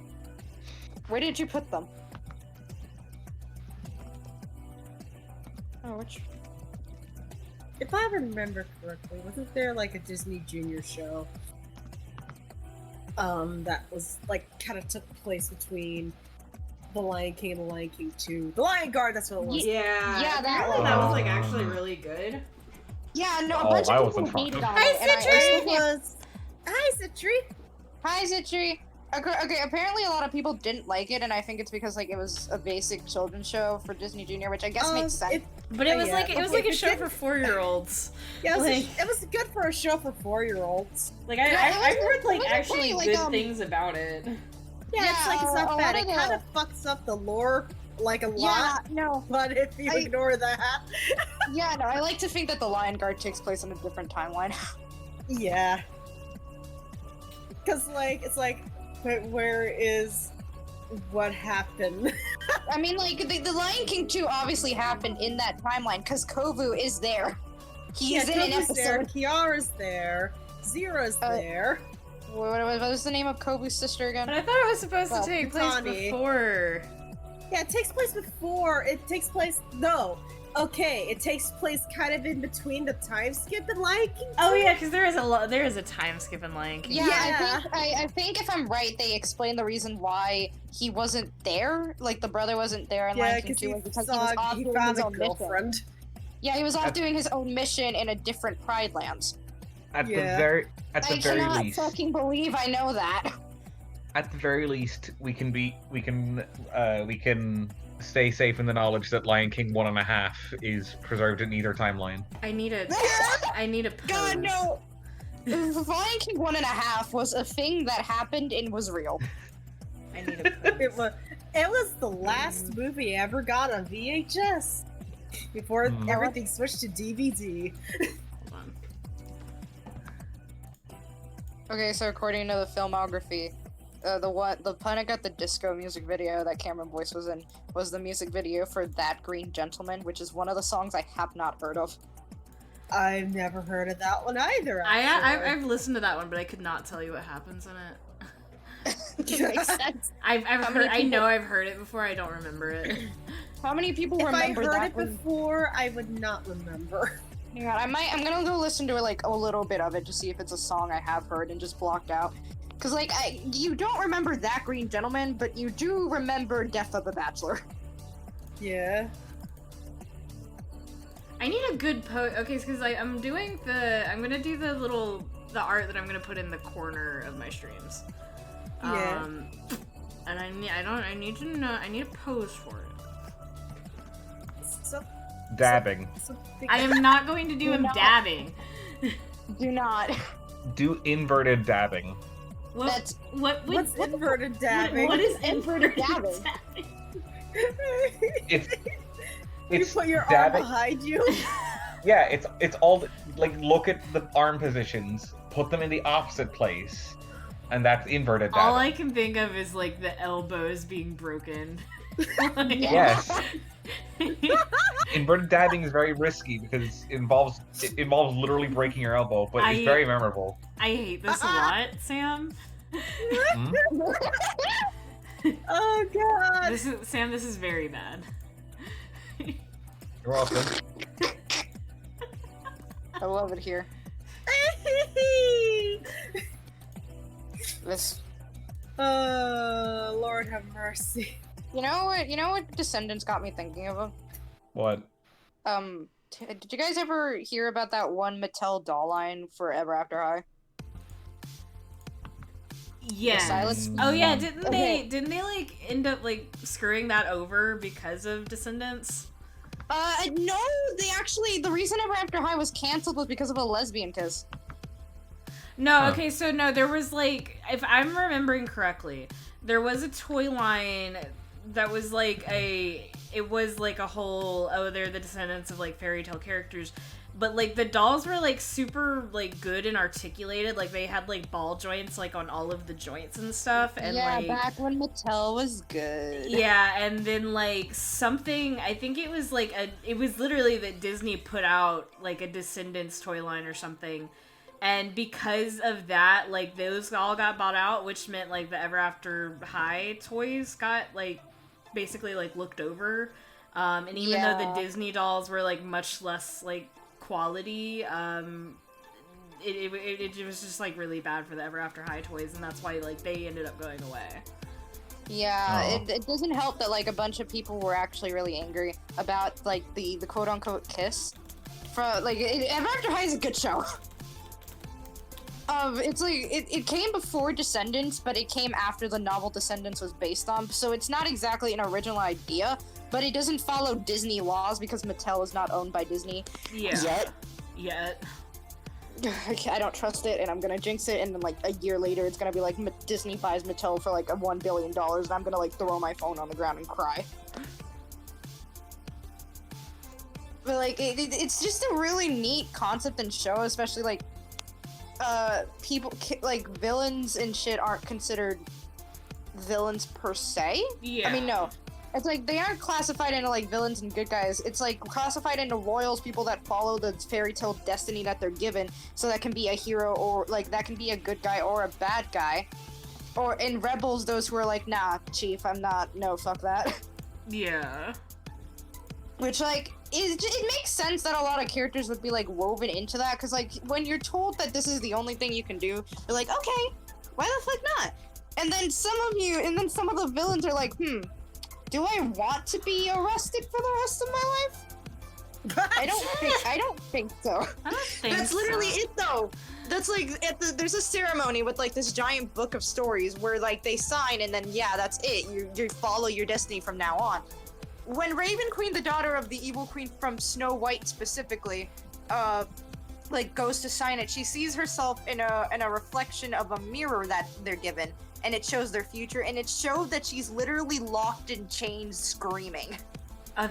Where did you put them? Oh, which? If I remember correctly, wasn't there like a Disney Junior show? That was like kind of took place between The Lion King and The Lion King 2. The Lion Guard, that's what it was. Yeah. Yeah, that apparently one. that was like actually really good. Yeah, no, a Oh, bunch I of wasn't people fond hated of on it. it. and I still It can't- was. Hi, Citri. Hi, Zitri. Okay, apparently a lot of people didn't like it, and I think it's because like it was a basic children's show for Disney Junior, which I guess makes sense. But it was Yeah, like it was okay, like a but show then- for 4-year-olds. Yeah, Like- it was good for a show for 4-year-olds. Like Yeah, I it was- heard like it was actually okay, like, good things about it. Yeah, it's like it's Yeah, not a bad. lot It of kind the- of fucks up the lore like a Yeah, lot, no. but if you I- ignore that, Yeah, no, I like to think that the Lion Guard takes place on a different timeline. yeah. Because like it's like, but where is what happened? I mean, like, the Lion King 2 obviously happened in that timeline, because Kovu is there. He's in an Kobu's there, episode. Kiara's there, Zira's there. What was the name of Kobu's sister again? But I thought it was supposed Well, to take place Kitani. before. Yeah, it takes place before. It takes place. No. Okay, it takes place kind of in between the time skip and Lion King. Oh yeah, because there is a time skip in Lion King. Yeah, Yeah. I think if I'm right, they explain the reason why he wasn't there. Like the brother wasn't there in Yeah, Lion King because 2 he, was because he saw, was off he doing found his a own mission. girlfriend. Yeah, he was off At- doing his own mission in a different Pride Lands. At Yeah. the I very cannot least, fucking believe I know that. at the very least, we can stay safe in the knowledge that Lion King 1.5 is preserved in either timeline. I need a pose. God no! Lion King 1.5 was a thing that happened and was real. I need a pose. It was the last movie I ever got on VHS before Hmm. everything switched to DVD. Hold on. Okay, so according to the filmography, the Panic at the Disco music video that Cameron Boyce was in was the music video for That Green Gentleman, which is one of the songs I have not heard of. I've never heard of that one either. Actually. I've listened to that one, but I could not tell you what happens in it. It makes sense. I've How heard. many I people- know I've heard it before. I don't remember it. How many people If I remember heard that? it before, I would not remember. Hang on, I'm gonna go listen to like a little bit of it to see if it's a song I have heard and just blocked out. Cause like you don't remember That Green Gentleman, but you do remember Death of the Bachelor. Yeah. I need a good pose. Okay, because I'm gonna do the art that I'm gonna put in the corner of my streams. Yeah. And I need to know. I need a pose for it. So, Dabbing. I am not going to do him not. dabbing. Do not. Do inverted dabbing. What? That's What's inverted dabbing? What is inverted dabbing? dabbing? It's You it's put your arm dabbing. behind you. Yeah, it's all like look at the arm positions, put them in the opposite place, and that's inverted dabbing. All I can think of is like the elbows being broken. Like- Yes. Inverted dabbing is very risky because it involves literally breaking your elbow, but it's I- very memorable. I hate this a lot, Sam. Hmm? Oh god. This is very bad. You're welcome. I love it here. This. Lord have mercy. You know what Descendants got me thinking of? What? Did you guys ever hear about that one Mattel doll line for Ever After High? Yes. Silas- Oh yeah, Okay. didn't they like end up like screwing that over because of Descendants? No, the reason Ever After High was canceled was because of a lesbian kiss. No, Huh. okay, so no, there was like, if I'm remembering correctly, there was a toy line that was like it was like a whole, oh, they're the descendants of like fairy tale characters, but like the dolls were like super like good and articulated, like they had like ball joints like on all of the joints and stuff, and yeah, like back when Mattel was good. yeah, and then like something, I think it was like it was literally that Disney put out like a Descendants toy line or something, and because of that, like those all got bought out, which meant like the Ever After High toys got like basically like looked over, and even though Yeah. the Disney dolls were like much less like quality, it was just like really bad for the Ever After High toys, and that's why like they ended up going away. Yeah, Oh. it doesn't help that like a bunch of people were actually really angry about like the quote unquote kiss. Ever After High is a good show. It's like it came before Descendants, but it came after the novel Descendants was based on, so it's not exactly an original idea, but it doesn't follow Disney laws because Mattel is not owned by Disney Yeah. yet. I don't trust it, and I'm gonna jinx it, and then like a year later, it's gonna be like Disney buys Mattel for like $1 billion, and I'm gonna like throw my phone on the ground and cry. But like, it's just a really neat concept and show, especially like, people like villains and shit aren't considered villains per se. Yeah. I mean, no, It's like they aren't classified into like villains and good guys. It's like classified into royals, people that follow the fairy tale destiny that they're given. So that can be a hero or like that can be a good guy or a bad guy. Or in rebels, those who are like, nah, chief, I'm not. No, fuck that. Yeah. Which like it makes sense that a lot of characters would be like woven into that because like when you're told that this is the only thing you can do, you're like, okay, why the fuck not? And then some of the villains are like, do I want to be arrested for the rest of my life? I don't think so. I don't think That's literally so. it though. That's like there's a ceremony with like this giant book of stories where like they sign and then yeah, that's it. You follow your destiny from now on. When Raven Queen, the daughter of the evil queen from Snow White specifically, like goes to sign it, she sees herself in a reflection of a mirror that they're given, and it shows their future, and it showed that she's literally locked in chains screaming. I'm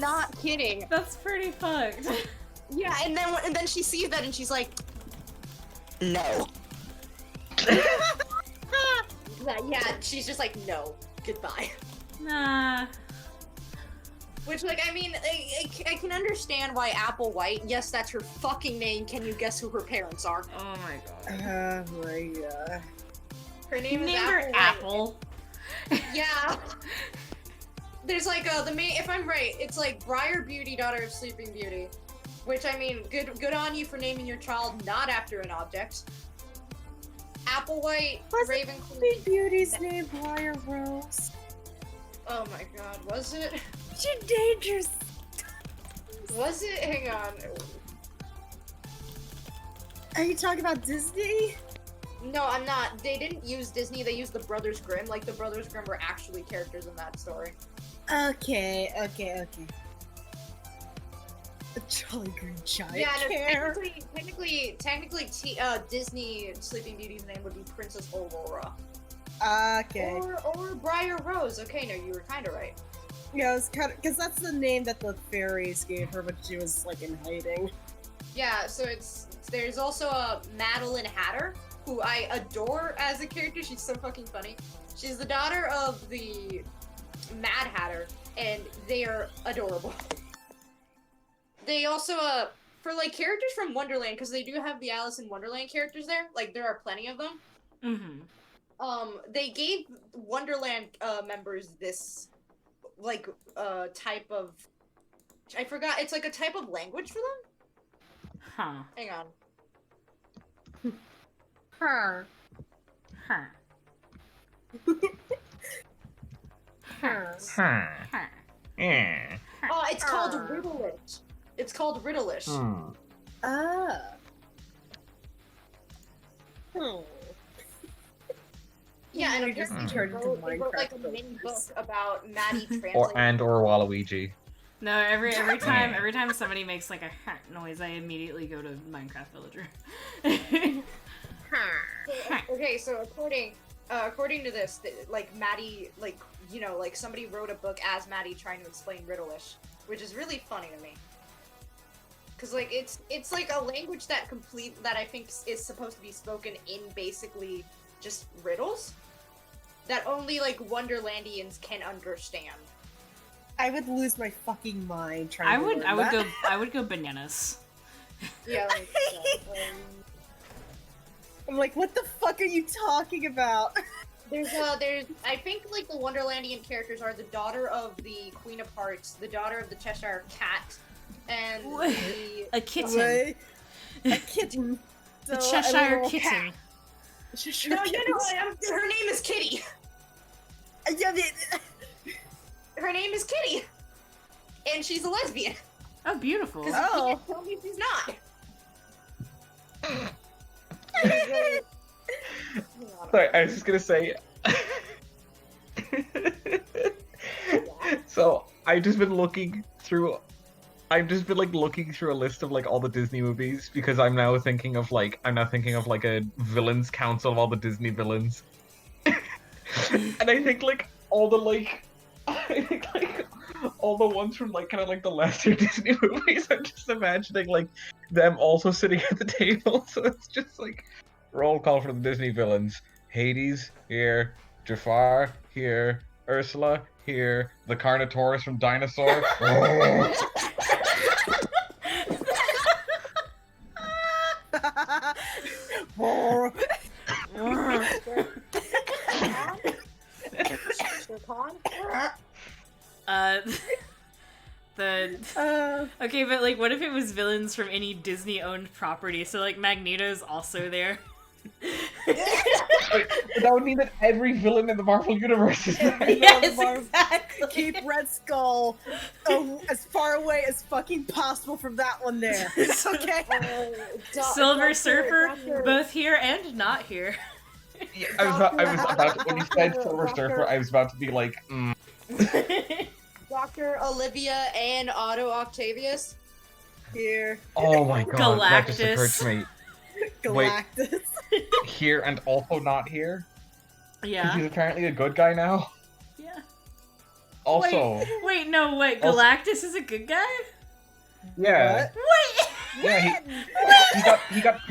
not kidding. That's pretty fucked. Yeah, and then she sees that and she's like, no. Yeah, she's just like, no, goodbye. Nah. Which, like, I mean, I can understand why Applewhite, yes, that's her fucking name. Can you guess who her parents are? Oh my god. Oh my god. Her name is Name her Applewhite. Apple. Yeah. There's like the main, if I'm right, it's like Briar Beauty, daughter of Sleeping Beauty. Which, I mean, good on you for naming your child not after an object. Applewhite, Raven Queen. Big Beauty's name Briar Rose. Oh my god, was it? You're dangerous. Was it? Hang on. Are you talking about Disney? No, I'm not. They didn't use Disney, they used the Brothers Grimm. Like, the Brothers Grimm were actually characters in that story. Okay. The Jolly Green Giant. Yeah, no, care. technically, Disney Sleeping Beauty's name would be Princess Aurora. Okay. Or Briar Rose. Okay, no, you were kind of right. Yeah, it's kind of because that's the name that the fairies gave her when she was like in hiding. Yeah, so there's also a Madeline Hatter, who I adore as a character. She's so fucking funny. She's the daughter of the Mad Hatter, and they are adorable. They also, for like characters from Wonderland, because they do have the Alice in Wonderland characters there, like there are plenty of them. Mm-hmm. They gave Wonderland members this, like, type of, I forgot, it's like a type of language for them? Huh. Hang on. Her. Huh. Her. Huh. Yeah. Oh, it's called Riddleish. It's called Riddleish. Ah. Yeah, and We just apparently turned into they wrote like a Minecraft mini book builders. about Maddie translating. Or Waluigi. No, every time somebody makes like a huh noise, I immediately go to Minecraft Villager. Okay, so according to this, like Maddie, like, you know, like somebody wrote a book as Maddie trying to explain Riddleish, which is really funny to me. Cause like it's like a language that I think is supposed to be spoken in basically just riddles that only like Wonderlandians can understand. I would lose my fucking mind trying to learn that. I would go bananas. Yeah. Like, I'm like, what the fuck are you talking about? there's I think like the Wonderlandian characters are the daughter of the Queen of Hearts, the daughter of the Cheshire Cat, and A kitten. What? A kitten. The So, Cheshire a little kitten. cat. Cheshire No, kitten. her name is Kitty. Yeah, Her name is Kitty, and she's a lesbian. Oh, beautiful. Because Oh. you can't tell me she's not. Sorry, I was just gonna say. So I've just been looking through a list of like all the Disney movies because I'm now thinking of like a villains council of all the Disney villains. And I think like all the ones from like kind of like the lesser Disney movies, I'm just imagining like them also sitting at the table. So it's just like roll call for the Disney villains. Hades here, Jafar here. Ursula, here. The Carnotaurus from Dinosaur. Uh, the okay, but like, what if it was villains from any Disney-owned property? So like, Magneto's also there. That would mean that every villain in the Marvel universe is there. Yes, Marvel. exactly. Keep Red Skull as far away as fucking possible from that one there. Okay. Silver Surfer, both here and not here. Yeah, I was about to, when you said Silver Surfer, I was about to be like, Dr. Olivia and Otto Octavius. Here. oh my god, that just occurred Galactus. to me. Galactus. Here and also not here. Yeah. He's apparently a good guy now. Yeah. Also, Wait, no, wait. Also- Galactus is a good guy? yeah, What? Wait. yeah, he got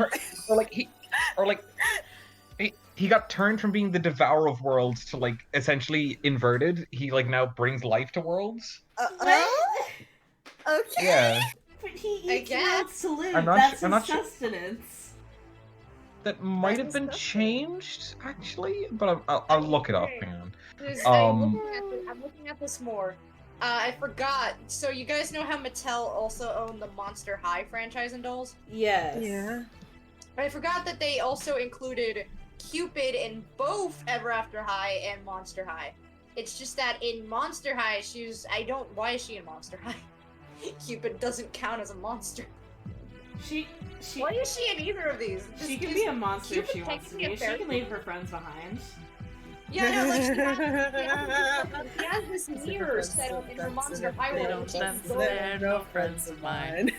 he got turned from being the devourer of worlds to like essentially inverted. He like now brings life to worlds. Okay. Yeah, But he I eats guess. worlds to live. I'm not That's su- I'm his not su- sustenance. that might have been changed actually, but I'll look it up. Hang on. I'm looking at this more. I forgot. So you guys know how Mattel also owned the Monster High franchise in dolls? Yes. Yeah. I forgot that they also included Cupid in both Ever After High and Monster High. It's just that in Monster High, why is she in Monster High? Cupid doesn't count as a monster. She Why is she in either of these? she can be a monster if Cupid she wants to technically be. a She fairy? can leave her friends behind. Yeah, no, like she has this mirror set up in her Monster High They world. don't which is dance so- there, no friends of mine.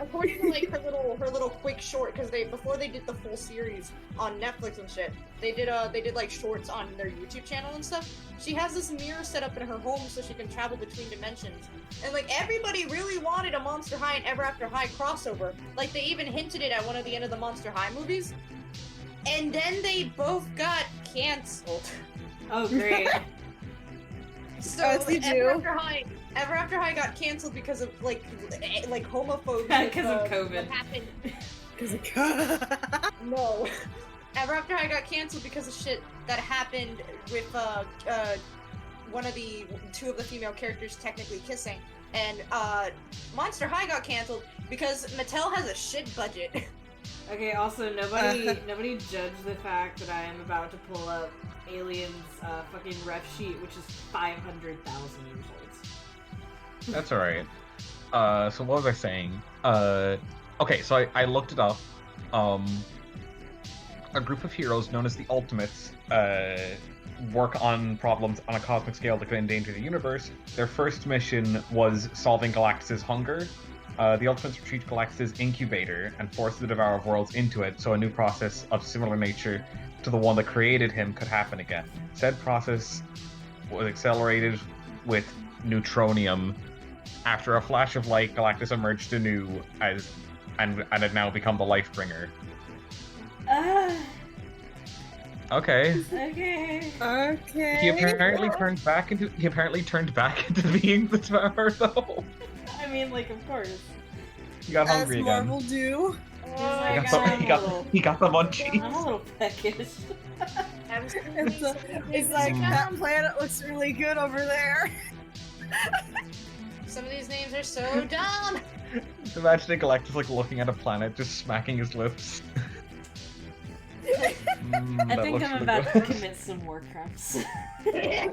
According to like her little quick short, because before they did the full series on Netflix and shit, they did like shorts on their YouTube channel and stuff. She has this mirror set up in her home so she can travel between dimensions, and like everybody really wanted a Monster High and Ever After High crossover. Like they even hinted it at one of the end of the Monster High movies, and then they both got canceled. Oh, great. So As you do. Ever After High got canceled because of like homophobia. Because of COVID. What happened? Because No. Ever After High got canceled because of shit that happened with two of the female characters technically kissing, and Monster High got canceled because Mattel has a shit budget. Okay, also, nobody judge the fact that I am about to pull up Alien's fucking ref sheet, which is 500,000 years old. That's alright. So what was I saying? Okay, so I looked it up. A group of heroes known as the Ultimates work on problems on a cosmic scale that could endanger the universe. Their first mission was solving Galactus' hunger. The Ultimates retrieved Galactus' incubator and forced the Devourer of Worlds into it, so a new process of similar nature to the one that created him could happen again. Said process was accelerated with neutronium. After a flash of light, Galactus emerged anew and had now become the Lifebringer. Okay. Okay. Okay. He apparently turned back into being the Devourer, though. I mean, like, of course. He got As hungry again. Marvel do. Like, He got the I'm munchies. a little peckish. It's like that planet looks really good over there. Some of these names are so dumb. Imagine Galactus like looking at a planet, just smacking his lips. I That think looks I'm really about good. to commit some war crimes. Time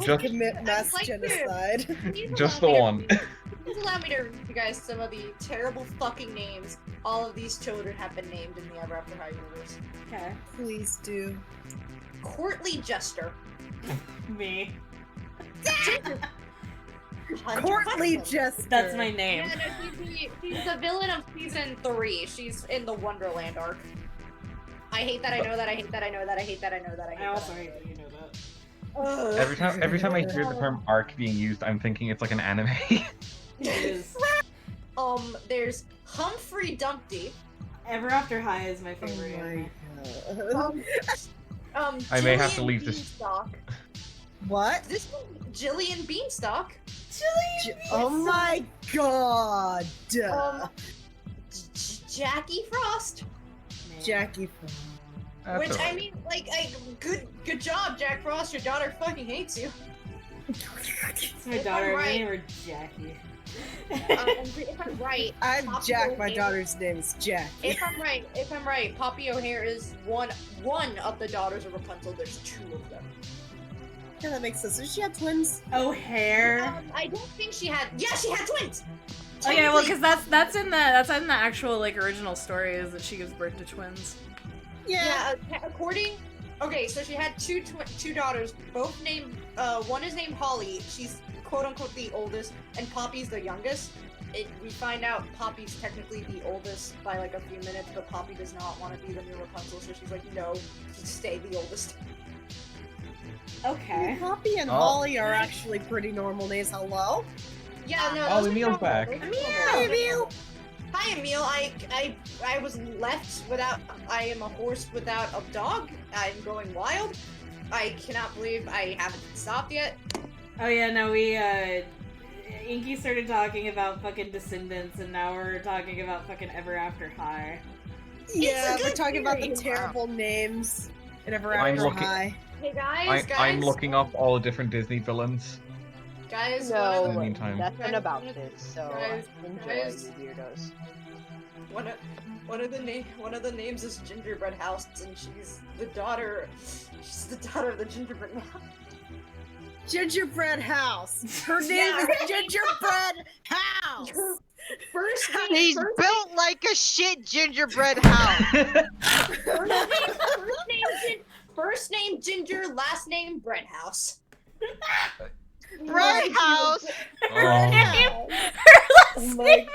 to Just- commit mass I'd like to- genocide. Please Just allow the me one. to- Please allow me to read you guys some of the terrible fucking names all of these children have been named in the Ever After High universe. Okay. Please do. Courtly Jester. Me. Courtly Jester. That's my name. Yeah, no, she's the villain of season 3. She's in the Wonderland arc. I hate that I know that, I hate that I know that, I hate that I know that, I hate I that. also hate that you know that. Every time I hear the term arc being used, I'm thinking it's like an anime. It is. There's Humphrey Dumpty. Ever After High is my Oh favorite my anime. god. I may have to Jillian leave this. Beanstalk. What? This one, Jillian Beanstalk. Oh my god! Jackie Frost. Jackie. That's Which I alright. mean, like, good job, Jack Frost. Your daughter fucking hates you. It's my If daughter. I'm My right- name is Jackie. If I'm right, I'm Poppy Jack. My O'Hare- daughter's name is Jack. If I'm right, Poppy O'Hare is one of the daughters of Rapunzel. There's 2 of them. Yeah, that makes sense. Does she have twins? O'Hare. I don't think she had. Yeah, she had twins. Oh yeah, well, Technically- because that's in the actual like original story is that she gives birth to twins. Yeah. According. Okay, so she had two daughters, both named. One is named Holly. She's quote unquote the oldest, and Poppy's the youngest. We find out Poppy's technically the oldest by like a few minutes, but Poppy does not want to be the new Rapunzel, so she's like, no, just stay the oldest. Okay. Poppy and Oh. Holly are actually pretty normal names. Hello? Yeah, no. Oh, those are Emil's normal. back. Those are Hi, normal. Emil. Hi, Emil. I was left without. I am a horse without a dog. I'm going wild. I cannot believe I haven't stopped yet. Oh yeah, no, we Inky started talking about fucking Descendants, and now we're talking about fucking Ever After High. Yeah, a we're good talking about the series. terrible names in Ever I'm After looking- High. Hey guys, I'm looking up all the different Disney villains. Guys, No, In the meantime. nothing about this. So Guys, enjoy, guys. you weirdos. one of the names is Gingerbread House, and she's the daughter. She's the daughter of the Gingerbread House. Gingerbread House. Her name Yeah. is Gingerbread House. First name, He's first, built like a shit gingerbread house. first name Ginger, last name Bread House. Bread house. Oh, Her last name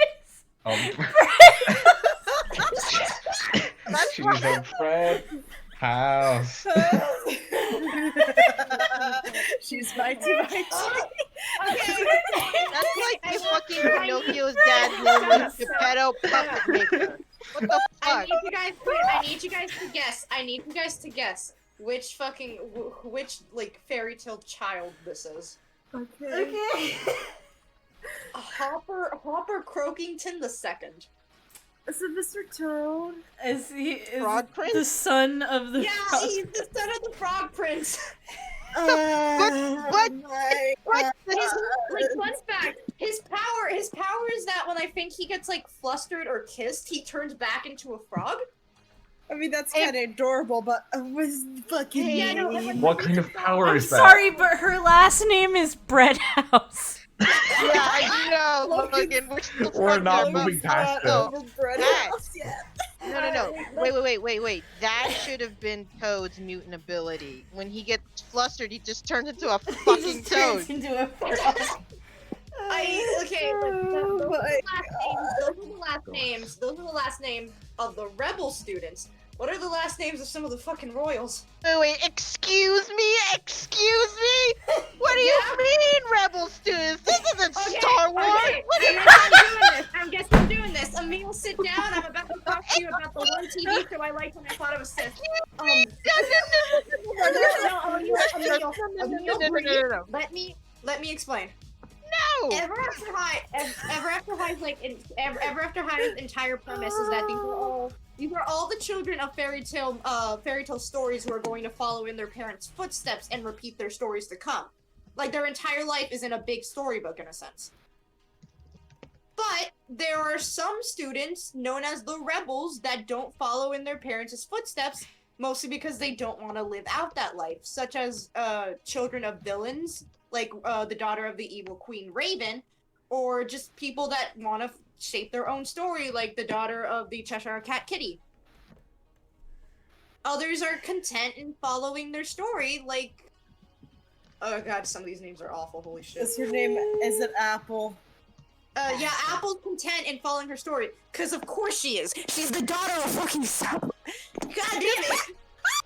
she's a Fred house. She's mighty mighty. Okay. That's like if fucking Pinocchio's dad's name was Geppetto Puppet Maker. What the I fuck? need you guys to guess which fucking which like fairy tale child this is. Okay. Okay. Hopper Croakington II. Is it Mr. Toad? Is he Frog the Prince? son of the Yeah, frog- he's the son of the Frog Prince. what? My What? His, like fun fact, his power is that when I think he gets like flustered or kissed, he turns back into a frog. I mean, that's kind of adorable, but was fucking. Yeah, no, like, What kind of power I'm is that? sorry, but her last name is Bread House. Yeah, I know. Fucking, We're not about- moving past Oh, Over Bread that. House, yeah. No. Wait. That should have been Toad's mutant ability. When he gets flustered, he just turns into a He fucking just turns toad. into a frog. Okay, but Oh my those are the last names of the rebel students. What are the last names of some of the fucking royals? Wait, excuse me? What do you mean, rebel students? This isn't Star Wars! Okay. What is I guess I'm doing this. Emil, sit down. I'm about to talk to you about the one TV show I liked when I thought it was Sith. No. Let me explain. No! Ever After High's Ever After High's entire premise is that these are all the children of fairy tale stories who are going to follow in their parents' footsteps and repeat their stories to come. Like their entire life is in a big storybook in a sense. But there are some students known as the rebels that don't follow in their parents' footsteps, mostly because they don't want to live out that life, such as children of villains, like the daughter of the evil Queen Raven, or just people that want to shape their own story, like the daughter of the Cheshire Cat Kitty. Others are content in following their story, like... Oh god, some of these names are awful, holy shit. Is her name? Is it Apple? Yeah, Apple's content in following her story, because of course she is. She's the daughter of fucking God damn it!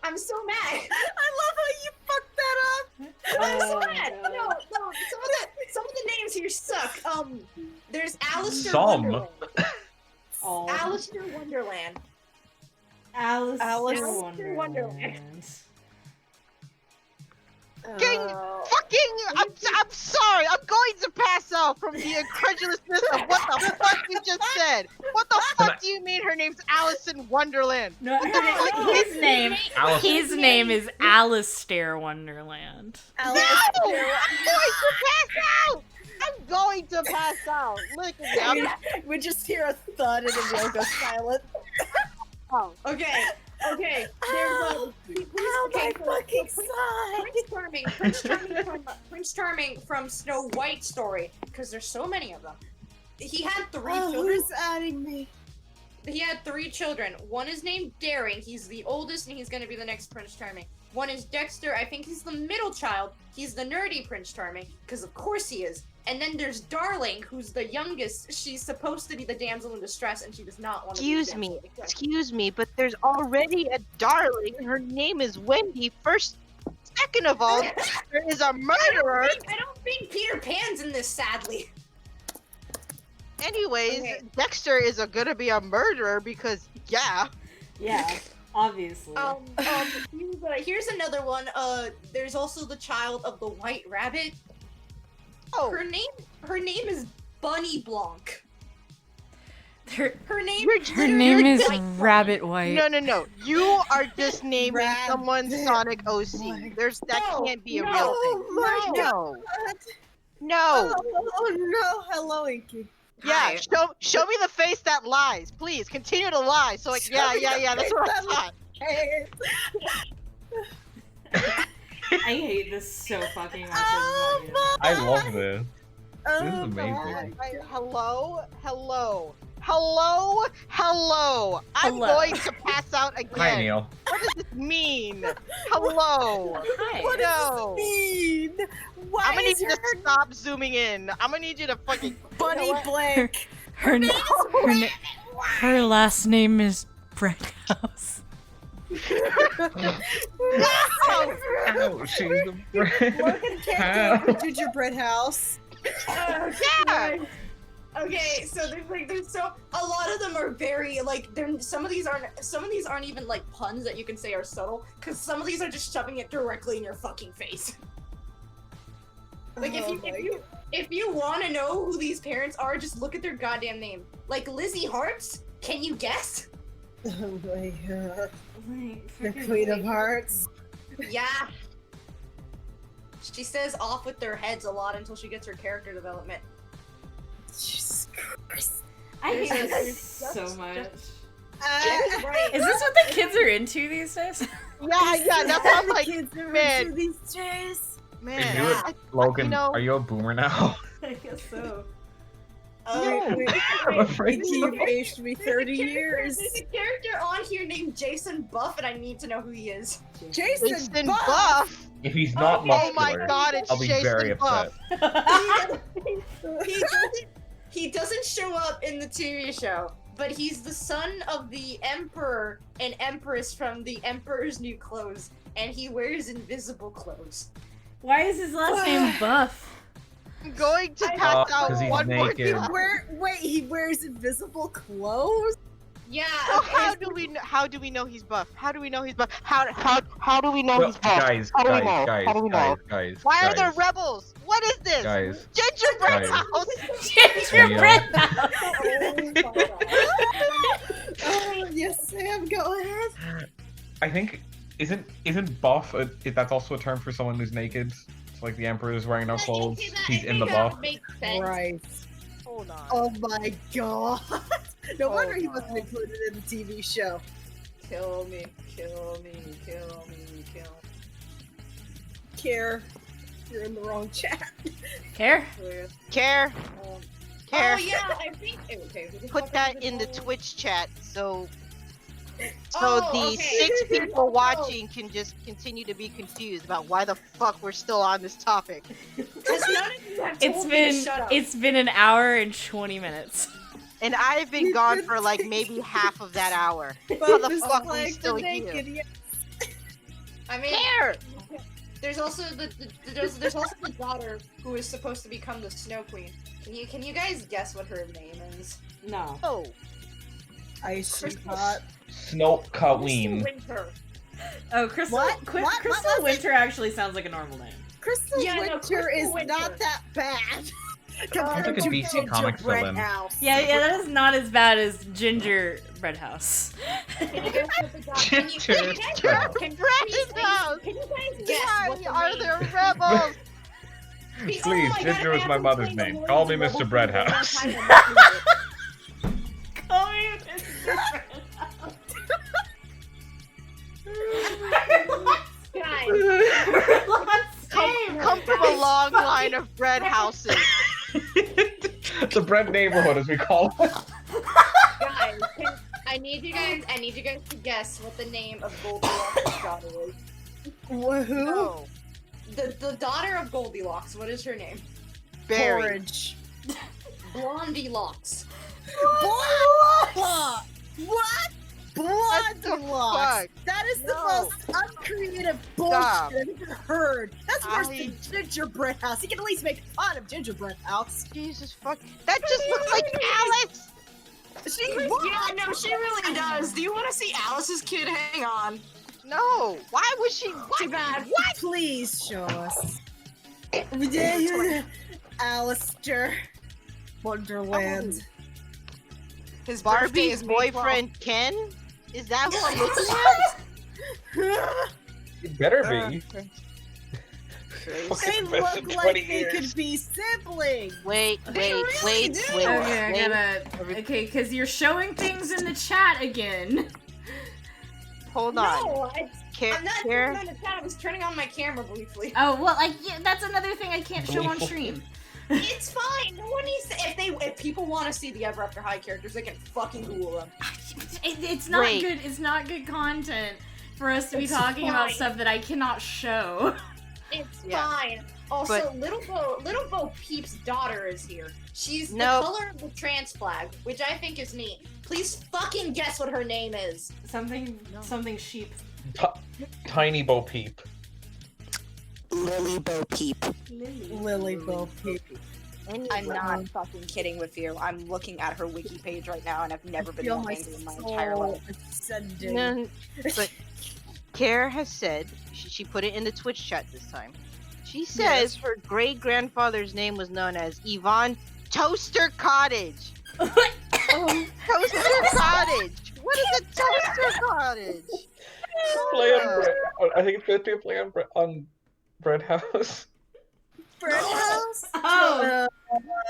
I'm so mad. I love how you fucked that up. I'm so Oh, mad. no. No, some of the names here suck. There's Alistair Some. Wonderland. Oh. Alistair Wonderland. Alice Alice Wonderland. I'm sorry. I'm going to pass out from the incredulousness of what the fuck you just said. What the fuck do you mean her name's Alice in Wonderland? No, his name. Alice. His name is Alistair Wonderland. No! I'm going to pass out! I'm going to pass out. Look at me. We just hear a thud and then Neil goes silent. Okay. There's a my fucking side. Prince Charming from Snow White story, because there's so many of them. He had three Oh, children. who's adding me? He had 3 children. One is named Daring. He's the oldest, and he's gonna be the next Prince Charming. One is Dexter. I think he's the middle child. He's the nerdy Prince Charming, because of course he is. And then there's Darling, who's the youngest. She's supposed to be the damsel in distress, and she does not want to be the damsel in distress. Excuse me, but there's already a darling. Her name is Wendy. First, second of all, there is a murderer. I don't think Peter Pan's in this, sadly. Anyways, Okay. Dexter is gonna be a murderer because, yeah. Yeah, obviously. Here's another one. There's also the child of the White Rabbit. Oh, Her name is Bunny Blanc. Her Her name. her name is White Bunny. Rabbit White. no. You are just naming Rabbit someone Sonic OC. White. That No, can't be a no. real thing. Oh my No. god. No. Oh no. Hello, Inky. Yeah, Hi. show me the face that lies. Please continue to lie. So like, yeah, that's what I thought. Hey. I hate this so fucking much. Oh, I just I love this. Oh, This is amazing. my Hello. I'm Hello. going to pass out Hi, again. Neil. What does this mean? Hello. Hi. What No. does this mean? Why I'm gonna need is you your to stop zooming in. I'm gonna need you to fucking. bunny blank? Her last name is Breadhouse. Ow, she's the bread. Logan can't go to gingerbread house. Yeah. Okay, so there's a lot of them are very like some of these aren't even like puns that you can say are subtle, because some of these are just shoving it directly in your fucking face. Like if you want to know who these parents are, just look at their goddamn name. Like Lizzie Hearts, can you guess? Oh my god. The Queen of Hearts. Yeah. She says off with their heads a lot until she gets her character development. Jesus Christ. I hate There's- this so much. Right. Is this what the kids are into these days? Yeah. That's what I'm like, Kids are man. into these days. man. Are you Logan, You know- are you a boomer now? I guess so. Wait, I'm afraid you've aged me 30 years. There's a character on here named Jason Buff, and I need to know who he is. Jason, Jason Buff. Buff. If he's not Oh muscular, my god, it's I'll be Jason very Buff. upset. He doesn't show up in the TV show, but he's the son of the Emperor and Empress from The Emperor's New Clothes, and he wears invisible clothes. Why is his last name Buff? I'm going to pass 'cause out he's one more naked. time. Wait, he wears invisible clothes? Yeah. So okay. how do we know he's buff? How do we know he's buff? How do we know Well, he's buff? guys, How do we know? guys, How do we know? guys. Why are guys, there rebels? What is this? Guys, Gingerbread Guys. house. Gingerbread house. Oh, yes, Sam, go ahead. I think isn't buff that's also a term for someone who's naked? So like the emperor is wearing no clothes. He's in the buff. Makes sense. Right. Hold on. Oh my god. No Oh wonder he my. wasn't included in the TV show. Kill me, kill me, kill me, kill me. Care. You're in the wrong chat. Care? Care. Oh Yeah. I think. Okay. Put that in the Twitch chat so Oh, the okay. 6 people watching can just continue to be confused about why the fuck we're still on this topic. Because none of you have told me to shut up. It's been an hour and 20 minutes. And I've been We've gone been for like taking- maybe half of that hour. But the this fuck we flag still the here? naked, yeah. I mean, Care. there's also there's also the daughter who is supposed to become the Snow Queen. Can you guys guess what her name is? No. Oh. Ice Crystal- hot. Snow Crystal Colleen. Winter. Oh, Crystal. What? What? Crystal What was Winter actually sounds like a normal name. Crystal Yeah, no, Winter Crystal is Winter. not that bad. Compared like a to DC Comics Gingerbread villain. House. Yeah, that is not as bad as Gingerbread House. Can you guys put the dog? Can you guys Gingerbread can you House. Can you guys guess Why what the are name? there rebels? Please, Please, Ginger was my mother's name. Call me Mr. Breadhouse. Call me Mr. Guys, Come from a long line of bread houses. The bread neighborhood, as we call it. guys, I need you guys to guess what the name of Goldilocks' daughter is. Woohoo! No. The daughter of Goldilocks, what is her name? Barry. Porridge. Blondie Locks. What? What? What the Blondie fuck? That is the No. most uncreative bullshit Stop. I've ever heard. That's worse I- than Gingerbread House. You can at least make fun of Gingerbread House. Jesus fuck. That just looks like Alex. She Yeah, no, she really does. Do you want to see Alice's kid? Hang on. No. Why would she? Too bad. Please show us. Alistair. Wonderland. His birthday Barbie's is May 12th. boyfriend Ken? Is that who I'm looking at? It better be. They Fucking look best in like 20 they years. could be siblings. Wait, They wait, really wait, do. wait. Okay, I wait. gotta. Okay, because you're showing things in the chat again. Hold on. No, Care, I'm not care. turning on the chat. I was turning on my camera briefly. Oh well, that's another thing I can't show on stream. It's fine. No one needs to. If people want to see the Ever After High characters, they can fucking Google them. It's not Wait. good. It's not good content for us to be It's talking about fine. stuff that I cannot show. It's Yeah. fine. Also, Little Bo Peep's daughter is here. She's the Nope. color of the trans flag, which I think is neat. Please fucking guess what her name is. Something sheep. Tiny Bo Peep. Lily Bo Peep. Lily Bo Peep. I'm not fucking kidding with you. I'm looking at her wiki page right now, and I've never been Feel more my angry in my entire soul life. ascending. No, but Care has said she put it in the Twitch chat this time. She says her great grandfather's name was known as Yvonne Toaster Cottage. Toaster Cottage. What is a toaster cottage? Play on Bread. I think it's good to play on Bread House. Bread House? Oh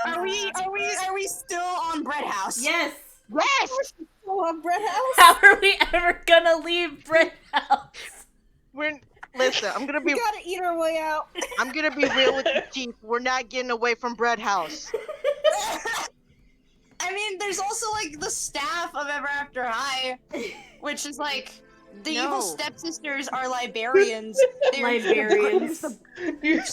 Are we still on Bread House? yes. Yes. Still on Bread House? How are we ever gonna leave Bread House? Listen. I'm gonna We be gotta eat our way out. real with the chief. We're not getting away from Bread House. I mean, there's also like the staff of Ever After High, which is like the No. evil stepsisters are librarians. They're- Librarians.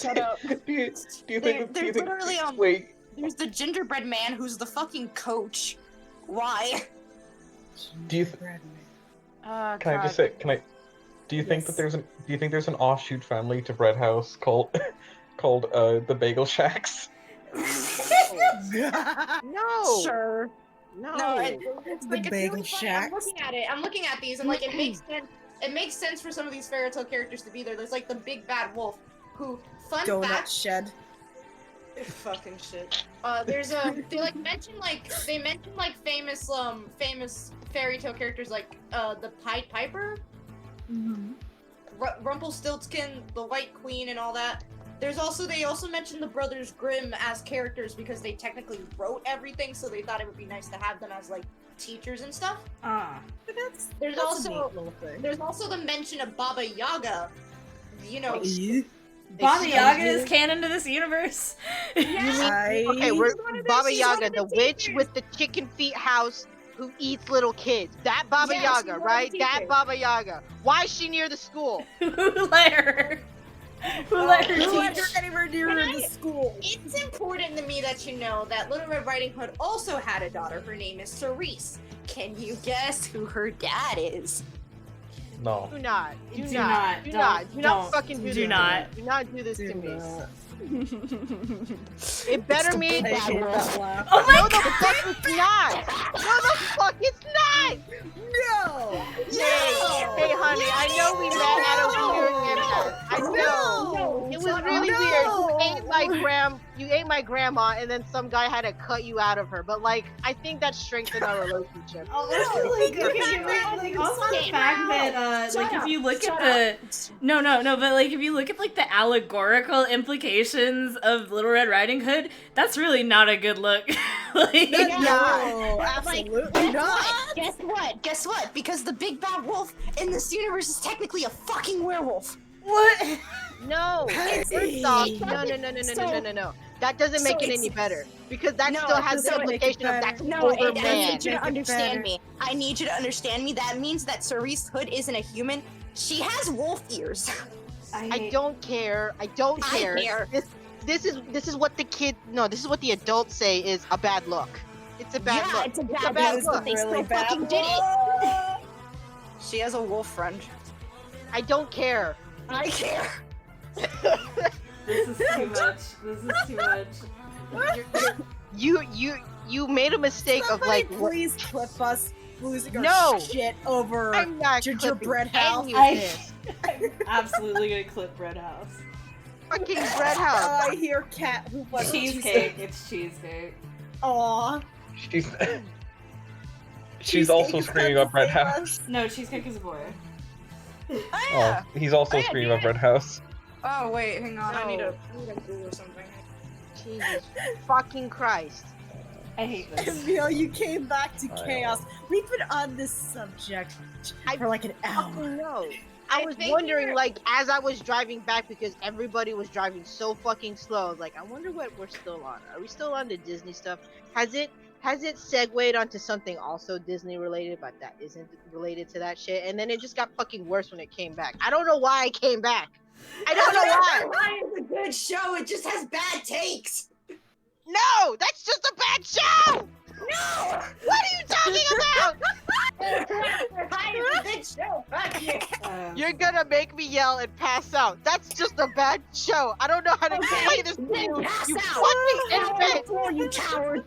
Shut up. Do you think? There's literally Wait. there's the gingerbread man who's the fucking coach. Why? Do you? Oh, Can I just say? Can I? Do you think that Yes. Do you think there's an offshoot family to Bread House called the Bagel Shacks? No. Sure. No. No, it's The like it's Bagel really funny. Shacks. I'm looking at it. I'm looking at these, and like it makes sense. It makes sense for some of these fairy tale characters to be there. There's like the big bad wolf, who fun Donut fact. shed. Fucking shit. There's a they mention famous fairy tale characters like the Pied Piper, Rumpelstiltskin, the White Queen, and all that. They also mentioned the Brothers Grimm as characters because they technically wrote everything, so they thought it would be nice to have them as like teachers and stuff. Ah. But that's There's a also neat little thing. there's also the mention of Baba Yaga. You know, Baba Yaga is canon to this universe. Okay, we're Baba Yaga, the witch with the chicken feet house who eats little kids. That Baba Yes, Yaga, she's one of right? the That teachers. Baba Yaga. Why is she near the school? Who let her? Who let her Who let teach? her anywhere near Can the I- school? it's important to me that you know that Little Red Riding Hood also had a daughter. Her name is Cerise. Can you guess who her dad is? No. Do not. Do Do not. not. Do Don't. not. Do not Don't. fucking do Do this. to not. me. Do not do this Do to me. not. It better mean I hate that laugh. Oh my No, the fuck it's not. No, the fuck it's not. No! Hey, honey, I know we met at a weird impact. I know. It was really weird. You ate my grandma, and then some guy had to cut you out of her. But like, I think that strengthened our relationship. Also, like, also the fact that, like, if you look at the no, but like, if you look at like the allegorical implications of Little Red Riding Hood, that's really not a good look. Like, No, absolutely not. Guess what? Because the big bad wolf in this universe is technically a fucking werewolf. what? No, first off, no. That doesn't make it any better because that still has the implication of that's older I man. need you to understand me. I need you to understand me. That means that Cerise Hood isn't a human. She has wolf ears. I don't care. I don't care. I care. This is what the adults say is a bad look. It's a bad look. It's a bad look. They still fucking did it. She has a wolf friend. I don't care. I care. This is too much. You made a mistake Somebody of like please clip us losing No. our shit over I'm not gingerbread clipping house. any of this. I'm absolutely gonna clip Bread House. Fucking bread house. I hear cat who was Cheesecake. It's cheesecake. Aw. She's also screaming up Red House. No, cheesecake is a boy. Oh, he's also screaming up Red House. Oh wait, hang on. I need No. to Google something. Jesus fucking Christ. I hate this. Emil, you came back to I know. chaos. We've been on this subject for like an hour. No. I was think wondering, you're- like, as I was driving back because everybody was driving so fucking slow. I was like, I wonder what we're still on. Are we still on the Disney stuff? Has it segued onto something also Disney related, but that isn't related to that shit? And then it just got fucking worse when it came back. I don't know why I came back. I don't know why. Why is a good show? It just has bad takes. No, that's just a bad show. No. What are you talking about? Why is a good show? Fuck you. You're gonna make me yell and pass out. That's just a bad show. I don't know how to explain this to you. Pass You out. fucking infant. You coward.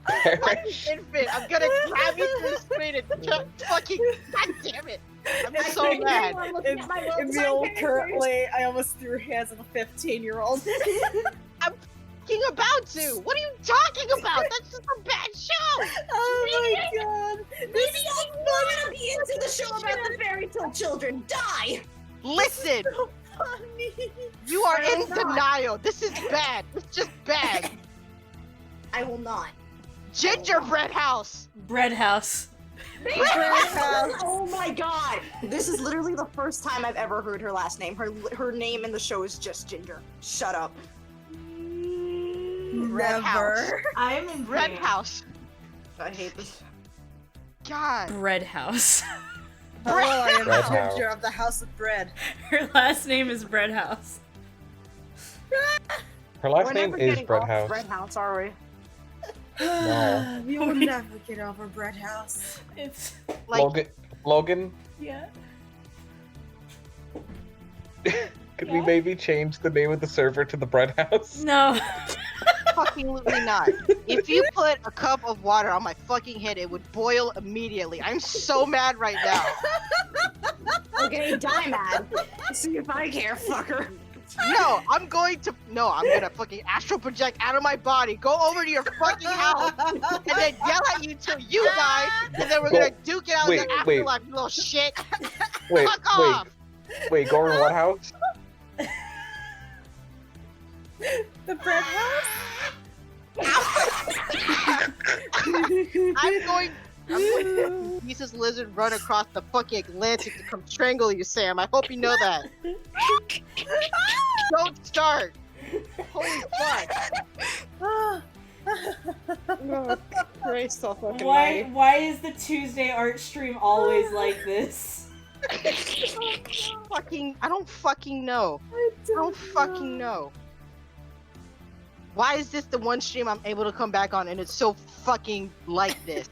Fucking infant. I'm gonna grab you through the screen and fucking. God damn it. I'm so mad. Emil, currently, I almost threw hands at a 15-year-old. Fucking about to. What are you talking about? That's just a bad show. Oh my god. Maybe I'm not gonna be into the show about the fairy tale children. Die. Listen, Funny. you are I'm in not. denial. This is bad. It's just bad. I will not. Gingerbread house. Bread House. Oh my god! This is literally the first time I've ever heard her last name. Her name in the show is just Ginger. Shut up. Red house. Never. I am in Red pain. house. I hate this. God. Bread House. Hello, I am Bread Ginger house. of the House of Bread. Her last name is Bread House. Her last We're name never is getting Bread off House. Bread House, are we? No. We will never get over Bread House. It's Like, Logan, yeah. could we maybe change the name of the server to the Bread House? No. fucking not. If you put a cup of water on my fucking head, it would boil immediately. I'm so mad right now. Okay, die mad. See if I care, fucker. No, I'm gonna fucking astral project out of my body, go over to your fucking house, and then yell at you till you die, and then we're gonna duke it out in the Wait. afterlife, you little shit. Wait, Fuck off! wait, go over what house? The Bread House? I'm going to use this lizard run across the fucking Atlantic to come strangle you, Sam. I hope you know that. Don't start. Holy fuck. Christ, so fucking Why is the Tuesday art stream always like this? I don't fucking know. I don't fucking know. Why is this the one stream I'm able to come back on and it's so fucking like this?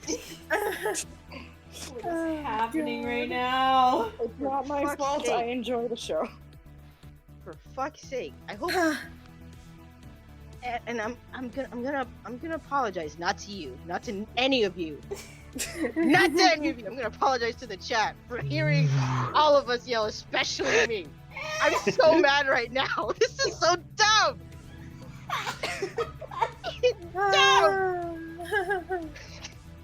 What is happening right now? It's not my fuck's fault. sake. I enjoy the show. For fuck's sake. I hope and I'm gonna apologize, not to you, not to any of you, not to any of you. I'm gonna apologize to the chat for hearing all of us yell, especially me. I'm so mad right now. This is so dumb. Dumb.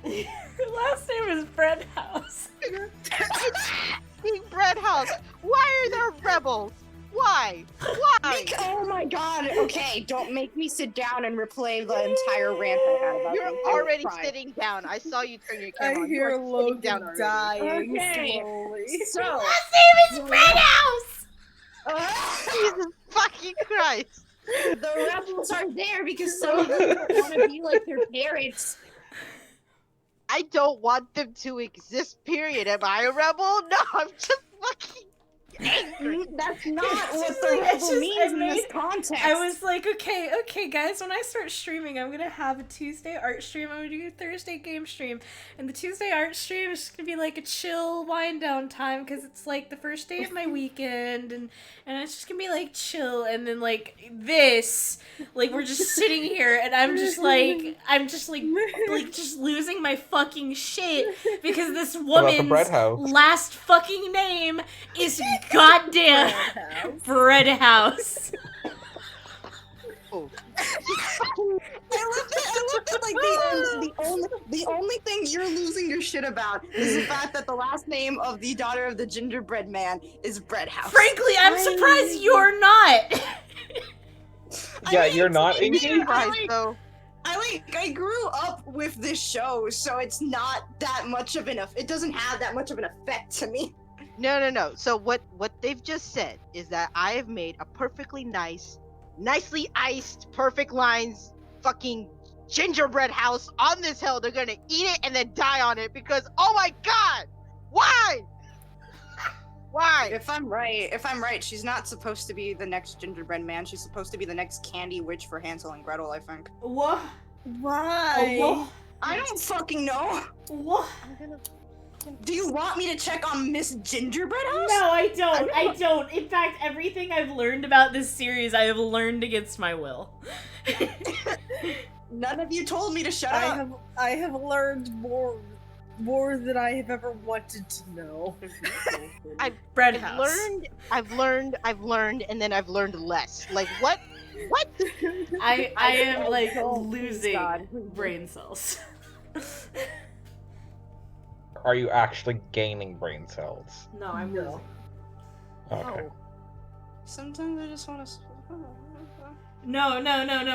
Her last name is Bread House. It's Bread House. Why are there rebels? Why? Why? Oh my god, okay, don't make me sit down and replay the entire rant I had about You're this. I will already cry. sitting down. I saw you turn your I camera on. hear You are sitting down Logan already. dying Okay. slowly. So, Last name is Bread House. Jesus fucking Christ. the rebels are there because some of them don't want to be like their parents. I don't want them to exist, period. Am I a rebel? No, I'm just fucking angry. That's not It's what just the like- it's rebel just- means I in this made- context. I was like, okay, guys, when I start streaming, I'm gonna have a Tuesday art stream, I'm gonna do a Thursday game stream, and the Tuesday art stream is just gonna be like a chill wind down time, because it's like the first day of my weekend, and it's just gonna be like chill, and then like this, like we're just sitting here, and I'm just like just losing my fucking shit, because this About the woman's Bread House. last fucking name is goddamn Bread House. Oh. I looked at like the only thing you're losing your shit about is the fact that the last name of the daughter of the gingerbread man is Bread House. Frankly, I'm surprised you're not. Yeah, you're not it's Inky? Christ, though. I grew up with this show, so it's not that much of it doesn't have that much of an effect to me. No. So what they've just said is that I have made a perfectly nice, nicely iced, perfect lines, fucking gingerbread house on this hill. They're gonna eat it and then die on it because, oh my god, why? Why? If I'm right, she's not supposed to be the next gingerbread man. She's supposed to be the next candy witch for Hansel and Gretel, I think. What? Why? I don't fucking know. What? I'm gonna. Do you want me to check on Miss Gingerbread House? No, I don't. I don't. In fact, everything I've learned about this series, I have learned against my will. None of you told me to shut up. I have learned more than I have ever wanted to know. Bread I've House. I've learned, and then I've learned less. Like what? What? I am like Oh, losing God. brain cells. Are you actually gaining brain cells? No, I'm No. losing. Okay. Oh. Sometimes I just want to. No,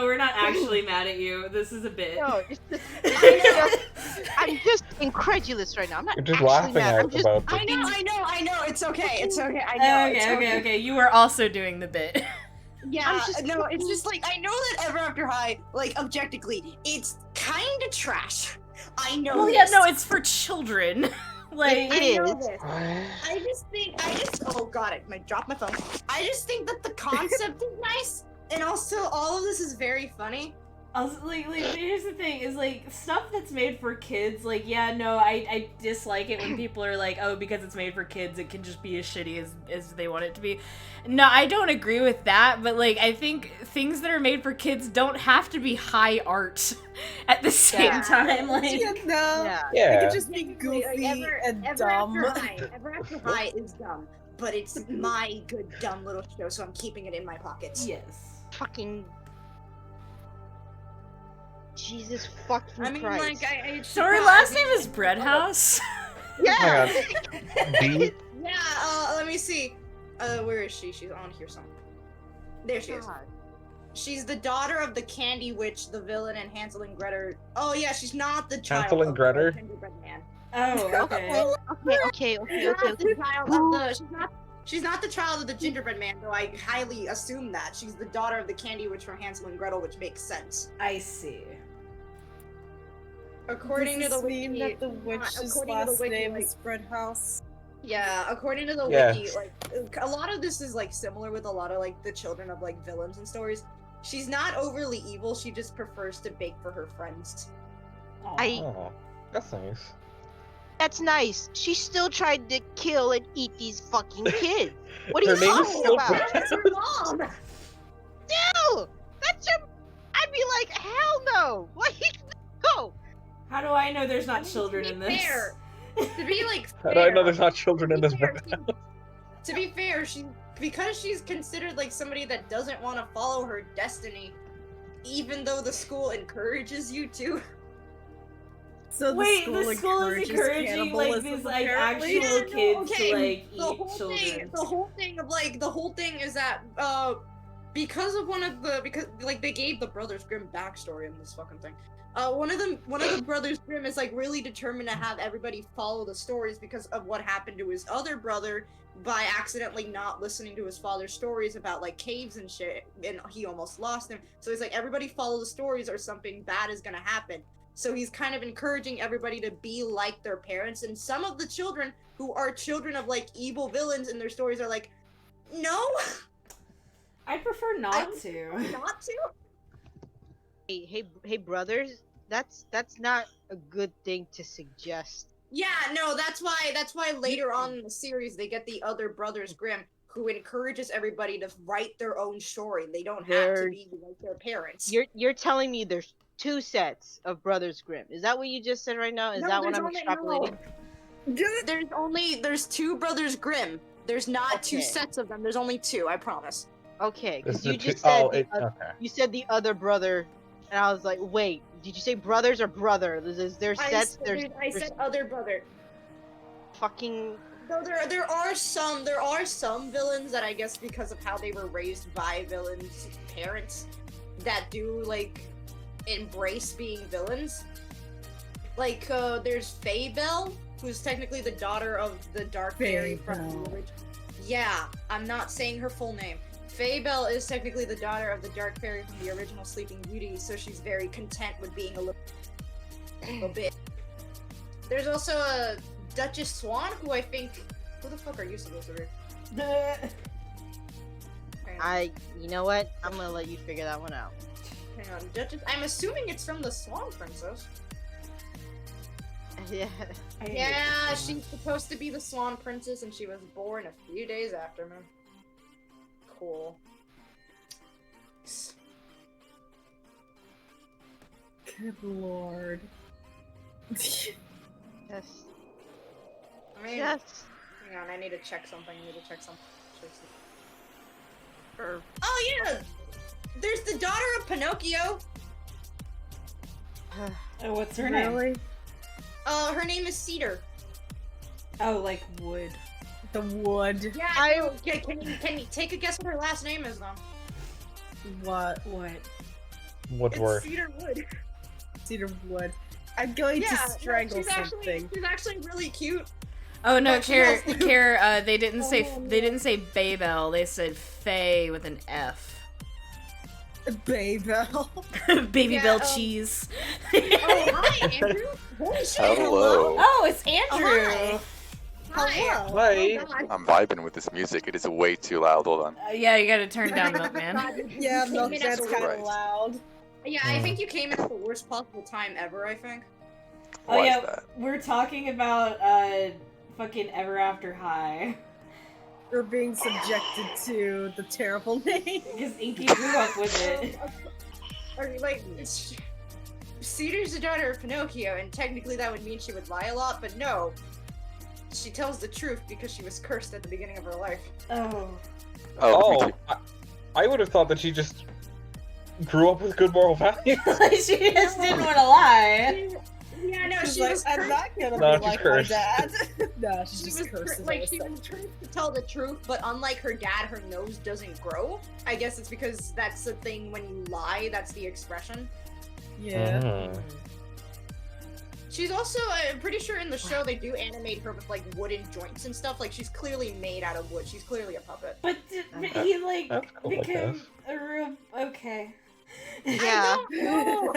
we're not actually mad at you. This is a bit. No, it's just, I'm just incredulous right now. I'm not You're just actually laughing mad. I'm out just about I know. It's okay. It's okay. I know. it's Okay. You were also doing the bit. Yeah, I'm just- no, it's just like I know that Ever After High, like objectively, it's kind of trash. I know. Well, yeah, this. no, it's for children. Like, It I know is. this. I just oh god, I might drop my phone. I just think that the concept is nice, and also all of this is very funny. also, like, here's the thing: is like stuff that's made for kids. Like, yeah, no, I dislike it when people are like, oh, because it's made for kids, it can just be as shitty as they want it to be. No, I don't agree with that. But like, I think things that are made for kids don't have to be high art at the same Yeah. time. Like, Yeah, no. Yeah. It Yeah. could just be goofy and Ever dumb. After High, Ever After High is dumb, but it's my good dumb little show, so I'm keeping it in my pockets. yes. Fucking. Jesus fucking I mean, Christ. like, I So her last name is Bread House. yeah. Hang B? Yeah, let me see. Where is she? She's on here somewhere. There she is. God. She's the daughter of the Candy Witch, the villain in Hansel and Gretel. Oh yeah, she's not the child Hansel and of Gretel? the Gingerbread Man. Oh, okay. Okay. She's not the child of the. She's not the child of the Gingerbread Man, though I highly assume that. She's the daughter of the Candy Witch from Hansel and Gretel, which makes sense. I see. According Does to the this mean wiki, that the witch's according to the last wiki, name like- is Bread House? yeah, according to the Yeah. wiki, like a lot of this is like similar with a lot of like the children of like villains and stories. She's not overly evil. She just prefers to bake for her friends. I. Oh, that's nice. That's nice. She still tried to kill and eat these fucking kids. What are Her you name is talking still about? That's her mom. Still, that's your. no. Why no? How do I know there's not children in this? Fair. To be like How do I know fair, there's not children in this fair, world? to be fair, because she's considered like somebody that doesn't want to follow her destiny, even though the school encourages you to. So Wait, the school is encourages encouraging like cannibalism, these like apparently? actual Yeah, no, kids okay, to like the eat whole children. the whole thing is that because of because like they gave the Brothers Grimm backstory in this fucking thing. One of the Brothers Grimm is like really determined to have everybody follow the stories because of what happened to his other brother by accidentally not listening to his father's stories about like caves and shit, and he almost lost him. So he's like, everybody follow the stories or something bad is gonna happen. So he's kind of encouraging everybody to be like their parents, and some of the children who are children of like evil villains in their stories are like, no, I'd prefer not to. not to. Hey, brothers. That's not a good thing to suggest. Yeah, no, that's why later on in the series they get the other Brothers Grimm who encourages everybody to write their own story. They don't have to be like their parents. You're telling me there's 2 sets of Brothers Grimm. Is that what you just said right now? Is No, that what there's I'm only- extrapolating? There's 2 Brothers Grimm. There's not 2 Okay. sets of them. There's only 2, I promise. Okay, This because is you a just two- said okay. you said the other brother, and I was like, wait, did you say brothers or brother? Is there sets? I said other brother. fucking. So there are some villains that I guess because of how they were raised by villains' parents that do like embrace being villains. Like there's Faybell, who's technically the daughter of the Dark Fairy from the Faybell. original. Yeah, I'm not saying her full name. Faybell is technically the daughter of the Dark Fairy from the original Sleeping Beauty, so she's very content with being a little bit. There's also a Duchess Swan, who I think. Who the fuck are you supposed to be? Hang on. You know what? I'm gonna let you figure that one out. Hang on, Duchess. I'm assuming it's from the Swan Princess. Yeah. Yeah, she's supposed to be the Swan Princess, and she was born a few days after me. Cool. Good lord. Yes. I mean, Yes. hang on, I need to check something. Oh yeah, there's the daughter of Pinocchio. Oh, what's her name? Really? Her name is Cedar. Oh, like wood. The wood. Yeah, can you take a guess what her last name is though? What? What? Woodworth. It's Cedar Wood. Cedar wood. I'm going to strangle she's something. she's actually really cute. Oh no, But she has- Care. They didn't say Baybell. They said Faye with an F. Babel. Baby Yeah, Bell cheese. Oh, hi, Andrew. Holy shit. Hello. Oh, it's Andrew. Hi. Hello. Hi. Oh, God. I'm vibing with this music. It is way too loud. Hold on. Yeah, you gotta turn down Milkman. Yeah, You milk came in that's at the kind of Right. loud. Yeah, I think you came in at the worst possible time ever, I think. Oh Why yeah, is that? we're talking about fucking Ever After High. We're being subjected to the terrible name. Because Inky grew up with it. Or, like, Cedar's the daughter of Pinocchio, and technically that would mean she would lie a lot, but no. She tells the truth because she was cursed at the beginning of her life. Oh. Oh, me Oh, too. I would have thought that she just grew up with good moral values. She just didn't want to lie. Yeah, no, She's she like, was I'm cursed. not gonna No, be she's like my cursed. dad. No, she's She just was cursed. like she was trying to tell the truth, but unlike her dad, her nose doesn't grow. I guess it's because that's the thing when you lie. That's the expression. Yeah. Mm. She's also, I'm pretty sure in the show they do animate her with like wooden joints and stuff. Like she's clearly made out of wood. She's clearly a puppet. But he like That's cool, I became guess. a real okay. Yeah. No.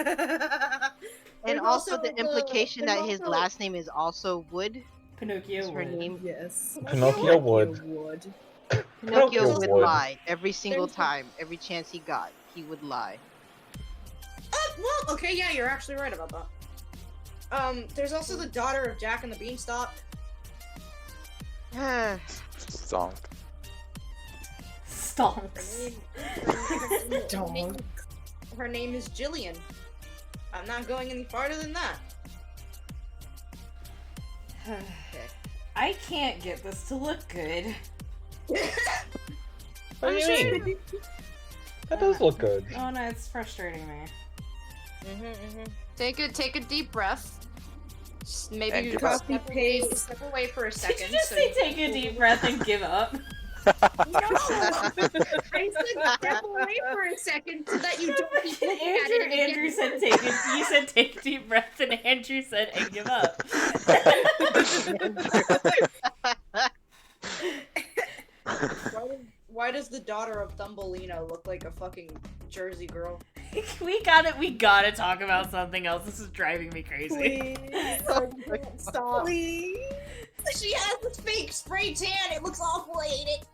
And There's also also the the- implication there's that his also- last name is also Wood. Pinocchio Is her would. name. Yes. Pinocchio would. Wood. Pinocchio Pinocchio would would. lie every single There's- time, every chance he got, he would lie. Oh, well, okay, yeah, you're actually right about that. There's also the daughter of Jack and the Beanstalk. Zonk. Stonks. Dog. Her name is Jillian. I'm not going any farther than that. I can't get this to look good. What do you mean? That does look good. Oh no, it's frustrating me. Take a deep breath. Just maybe And you give just up. step away for a Did second. you just so say you- take a deep breath and give up? No! I said step away for a second so that you don't keep looking at it. and Andrew get said take it. You said take a deep breath, and Andrew said and give up. Why does the daughter of Thumbelina look like a fucking Jersey girl? We gotta talk about something else. This is driving me crazy. Please. Stop. Please. She has this fake spray tan. It looks awful. I hate it.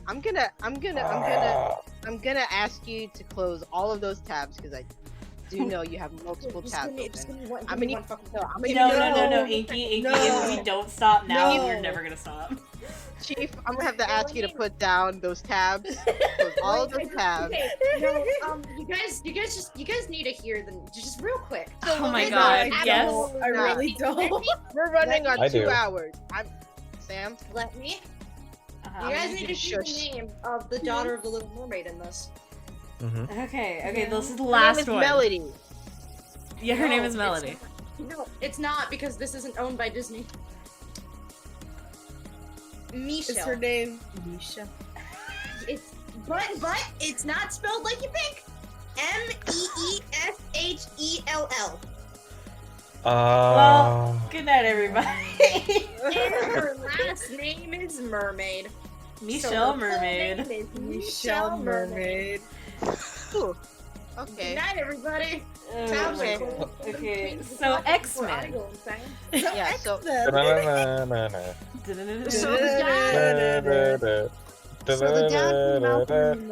I'm gonna ask you to close all of those tabs because I do know you have multiple tabs open. I'm gonna need No, Inky, No. if we don't stop now, No. you're never gonna stop. Chief, I'm gonna have to ask you to put down those tabs. Close all of those tabs. Okay, no, you guys need to hear them just real quick. Oh my No, god, I yes. don't. I really don't. We're running on I 2 do. hours. Sam. Let me. Uh-huh. You guys need to hear the Shush. name of the daughter of the Little Mermaid in this. Okay, this is the Her last name is one. Melody. Yeah, her name No, is Melody. No, it's not because this isn't owned by Disney. Is her Michelle. name Misha? But it's not spelled like you think. MEESHELL. Well, good night, everybody. And her last name is Mermaid. Michelle So her full Mermaid. name is Michelle Mermaid. Ooh. Okay. Good night, everybody. Oh my God. Okay, so X-Men. Yeah. So Da-na-na-na-na-na. So the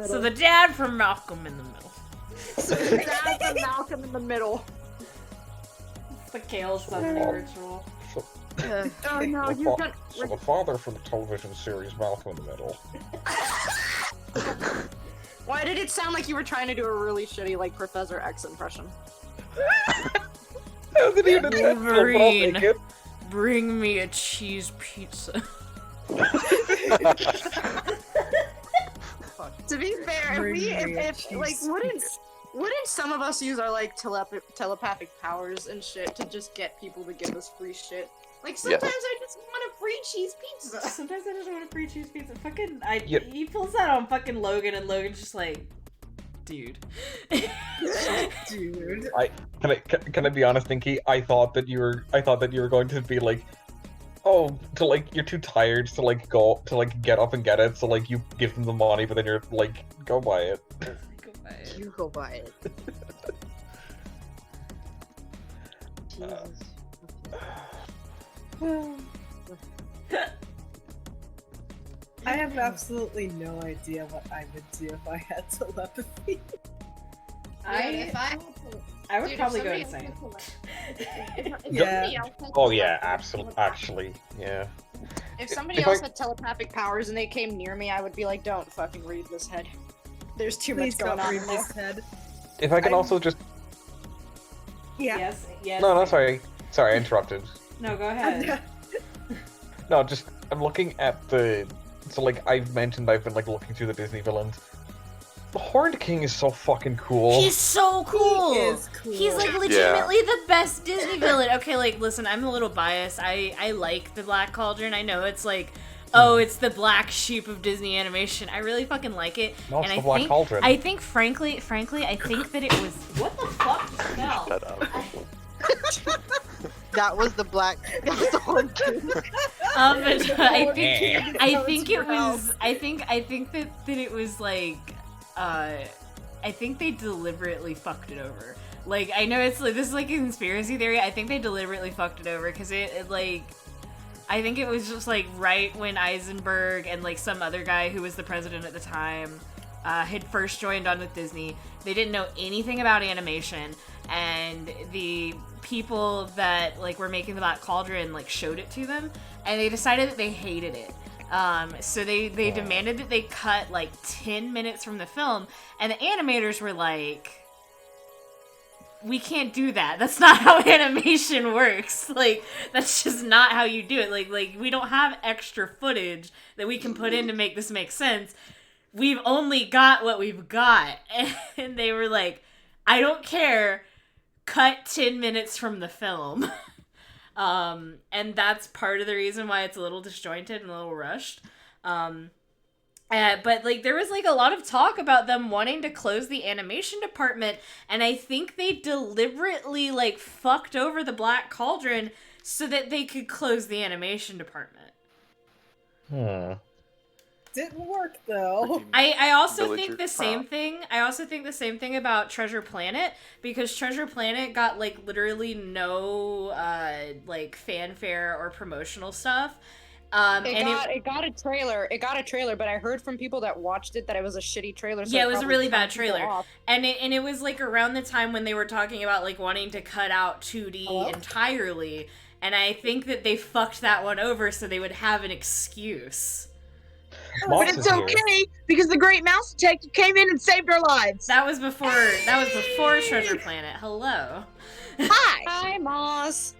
So the dad from Malcolm in the Middle. That's a Malcolm in the Middle. It's the Kale Sunday ritual. Oh no, The you fa- got. So the father for the television series Malcolm in the Middle. Why did it sound like you were trying to do a really shitty like Professor X impression? Hasn't even attempted, but I'll Wolverine. take it. Bring me a cheese pizza. To be fair, Bring me a if like cheese wouldn't some of us use our like telepathic powers and shit to just get people to give us free shit? Like sometimes I just want a free cheese pizza. Sometimes I just want a free cheese pizza. Yep. He pulls that on fucking Logan, and Logan's just like, dude. Dude. Can I be honest, Inky? I thought that you were going to be like, oh, you're too tired to get up and get it, so like you give them the money, but then you're like, go buy it. you go buy it. Jesus. I have absolutely no idea what I would do if I had telepathy. I would probably go insane. Yeah. Oh yeah, absolutely. Actually, yeah. If somebody If else I- had telepathic powers and they came near me, I would be like, don't fucking read this head. There's too Please much going don't on read in there. this head. If I can I'm- also just Yeah. Yes. no, sorry, I interrupted. No, go ahead. No, just I'm looking at the. So like I've mentioned, I've been like looking through the Disney villains. The Horned King is so fucking cool. He's so cool. He is cool. He's like legitimately the best Disney villain. Okay, like listen, I'm a little biased. I like the Black Cauldron. I know it's like, oh, it's the black sheep of Disney animation. I really fucking like it. No, it's and the Black Cauldron. I think frankly, I think that it was what the fuck the hell? Shut up. That was the black. That was the Horned King. But I think it was. I think that it was like. I think they deliberately fucked it over. Like, I know it's like this is like a conspiracy theory. I think they deliberately fucked it over because it like. I think it was just like right when Eisenberg and like some other guy who was the president at the time had first joined on with Disney. They didn't know anything about animation, and the people that like were making the Black Cauldron like showed it to them, and they decided that they hated it. So they demanded that they cut like 10 minutes from the film, and the animators were like, we can't do that. That's not how animation works. Like, that's just not how you do it. Like we don't have extra footage that we can put in to make this make sense. We've only got what we've got. And they were like, I don't care. Cut 10 minutes from the film. And that's part of the reason why it's a little disjointed and a little rushed. But like there was like a lot of talk about them wanting to close the animation department, and I think they deliberately like fucked over the Black Cauldron so that they could close the animation department. Didn't work though. I also Villager think the same thing. I also think the same thing about Treasure Planet, because Treasure Planet got like literally no like fanfare or promotional stuff. It got a trailer. It got a trailer, but I heard from people that watched it that it was a shitty trailer. So yeah, it was a probably really bad turned people trailer. off. And it was like around the time when they were talking about like wanting to cut out 2D entirely. And I think that they fucked that one over so they would have an excuse. But it's okay because the Great Mouse Detective came in and saved our lives. That was before Treasure Planet. Hello. Hi, Hi, Moss.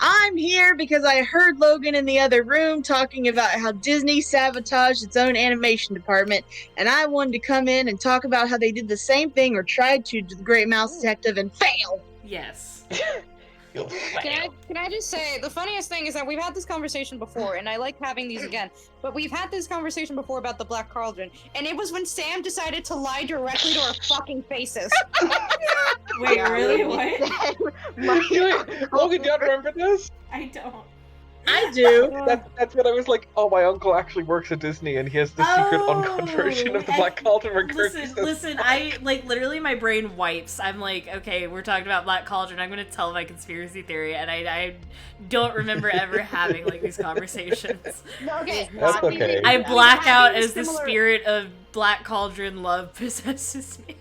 I'm here because I heard Logan in the other room talking about how Disney sabotaged its own animation department, and I wanted to come in and talk about how they did the same thing or tried to the Great Mouse Detective and failed. Yes. Can I just say, the funniest thing is that we've had this conversation before, and I like having these again, but we've had this conversation before about the Black Cauldron, and it was when Sam decided to lie directly to our fucking faces. Wait, really? What? Logan, do you remember this? I don't. I do. That's when I was like, oh, my uncle actually works at Disney and he has the secret uncut version of the Black Cauldron where Kirsty says, Listen, I, like, literally my brain wipes. I'm like, okay, we're talking about Black Cauldron. I'm gonna tell my conspiracy theory, and I don't remember ever having, like, these conversations. Okay. That's okay. I black out having as the similar- spirit of Black Cauldron love possesses me.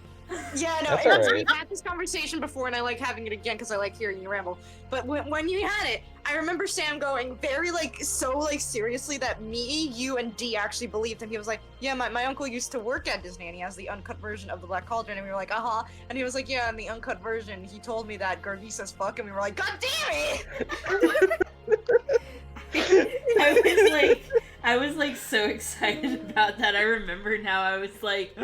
Yeah, no, That's it's, alright. we've had this conversation before, and I like having it again because I like hearing you ramble. But when you had it, I remember Sam going very so seriously that me, you, and Dee actually believed him. He was like, "Yeah, my uncle used to work at Disney, and he has the uncut version of the Black Cauldron." And we were like, "Uh huh." And he was like, "Yeah, in the uncut version, he told me that Gargi says fuck," and we were like, "God damn it!" I was like so excited about that. I remember now. I was like,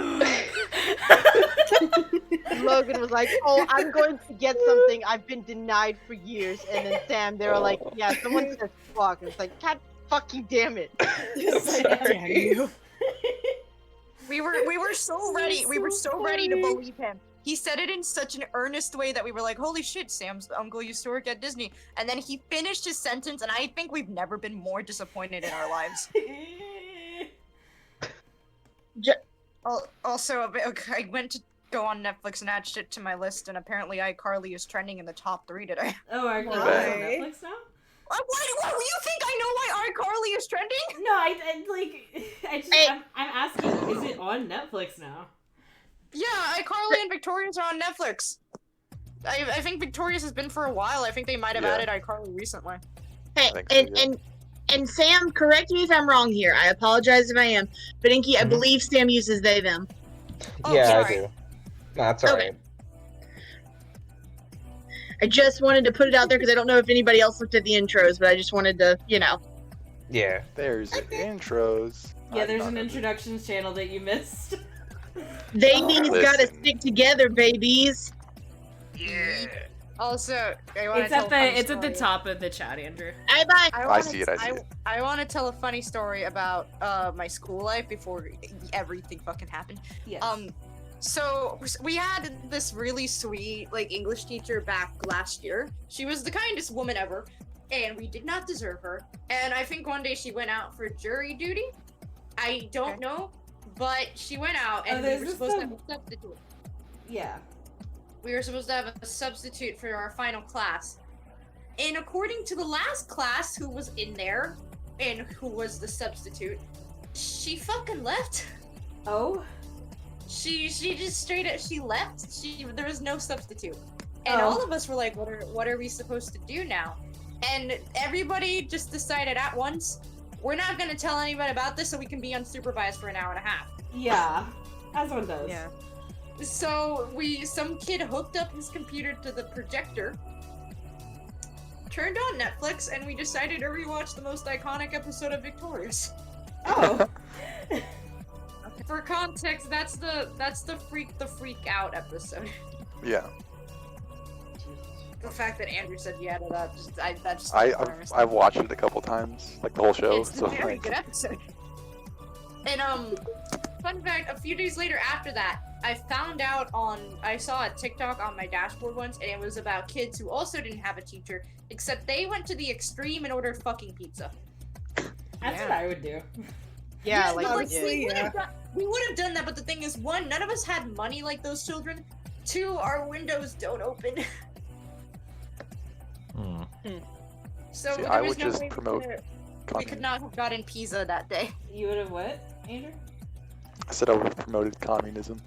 Logan was like, "Oh, I'm going to get something I've been denied for years," and then Sam, they were like, "Yeah, someone says fuck." And it's like, God fucking damn it! sorry. We were so ready. We were so ready to believe him. He said it in such an earnest way that we were like, holy shit, Sam's uncle used to work at Disney. And then he finished his sentence, and I think we've never been more disappointed in our lives. Also, I went to go on Netflix and add shit to my list, and apparently iCarly is trending in the top 3 today. oh, are you on Why? Netflix now? What? You think I know why iCarly is trending? No, I just, Hey. I'm asking, is it on Netflix now? Yeah, iCarly and Victorious are on Netflix. I think Victorious has been for a while. I think they might have Yeah. added iCarly recently. Hey, I think so, and Sam, correct me if I'm wrong here. I apologize if I am, but Inky, I Mhm. believe Sam uses they them. Oh, Yeah, sorry. I do. That's Okay. alright. I just wanted to put it out there because I don't know if anybody else looked at the intros, but I just wanted to, Yeah. There's intros. Yeah, I'm there's not an a- introductions channel that you missed. Babies gotta Listen. stick together, babies. Also, I want to It's tell at a funny the story. top of the chat, Andrew. Bye. I see it, I see it. I want to tell a funny story about my school life before everything fucking happened. Yes. So we had this really sweet English teacher back last year. She was the kindest woman ever, and we did not deserve her. And I think one day she went out for jury duty. I don't know, but she went out, and we there's were this supposed to stuff- have a substitute. Yeah. We were supposed to have a substitute for our final class. And according to the last class who was in there and who was the substitute, she fucking left. Oh? She just straight up she left. There was no substitute. And Oh. all of us were like, what are we supposed to do now? And everybody just decided at once, we're not gonna tell anybody about this so we can be unsupervised for an hour and a half. Yeah. As one does. Yeah. So some kid hooked up his computer to the projector, turned on Netflix, and we decided to rewatch the most iconic episode of Victorious. Oh. For context, that's the freak out episode. Yeah. The fact that Andrew said yeah to that, I've watched it a couple times, like the whole show. It's So a very like, good episode. And fun fact, a few days later after that, I saw a TikTok on my dashboard once, and it was about kids who also didn't have a teacher, except they went to the extreme and ordered fucking pizza. That's what I would do. Yeah, but, honestly, we would have done that, but the thing is, one, none of us had money like those children. Two, our windows don't open. So See, there I was would no just way promote we could communism. not have gotten pizza that day. You would have what, Andrew? I said I would have promoted communism.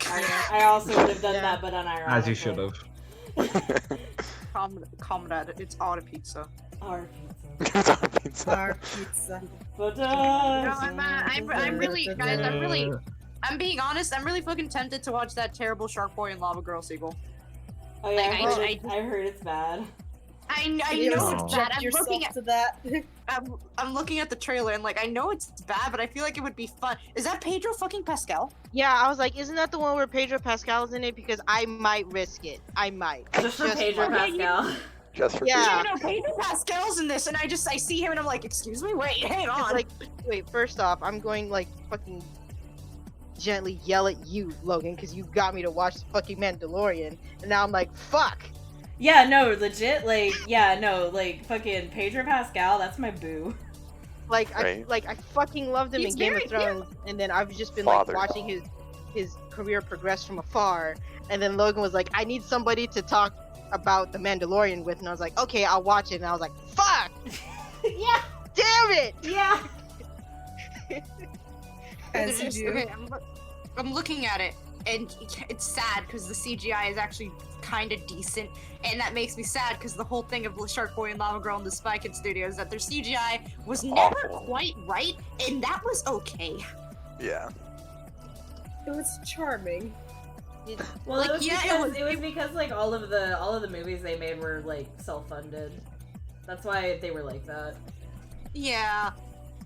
I also would have done Yeah. that, but unironically. As you should have. Comrade, it's our pizza. Our It's our pizza. Our pizza. pizza. I'm really, guys, I'm being honest, I'm really fucking tempted to watch that terrible Shark Boy and Lava Girl sequel. Oh yeah, Like, I heard it's bad. I You know don't it's bad. subject I'm yourself looking at to that. I'm looking at the trailer and like I know it's bad, but I feel like it would be fun. Is that Pedro fucking Pascal? Yeah, I was like, isn't that the one where Pedro Pascal's in it? Because I might risk it. I might. Just for Pedro might. Pascal. Just for Yeah. No, Pedro Pascal's in this, and I see him and I'm like, excuse me, wait, hang on. Like, wait, first off, I'm going like fucking gently yell at you, Logan, because you got me to watch the fucking Mandalorian, and now I'm like, fuck. Yeah, no, legit, like, yeah, no, like, fucking Pedro Pascal, that's my boo. Like, Right. I fucking loved him He's in Game of very Thrones, and then I've just been Father. like watching his career progress from afar, and then Logan was like, I need somebody to talk about the Mandalorian with, and I was like, okay, I'll watch it, and I was like, fuck, Yeah, damn it. yeah. As you do. Okay, I'm looking at it, and it's sad because the CGI is actually kind of decent, and that makes me sad because the whole thing of Shark Boy and Lava Girl and the Spy Kids studio is that their CGI was never Awful. quite right, and that was okay. Yeah. It was charming. Well, Like, it was yeah, because, it was because like all of the movies they made were like self-funded. That's why they were like that. Yeah,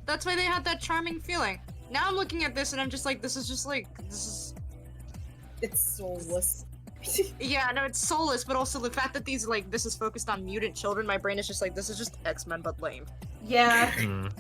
that's why they had that charming feeling. Now I'm looking at this and I'm just like, this is. It's soulless. Yeah, no, it's soulless, but also the fact that this is focused on mutant children, my brain is just like, this is just X-Men but lame. Yeah, Mm.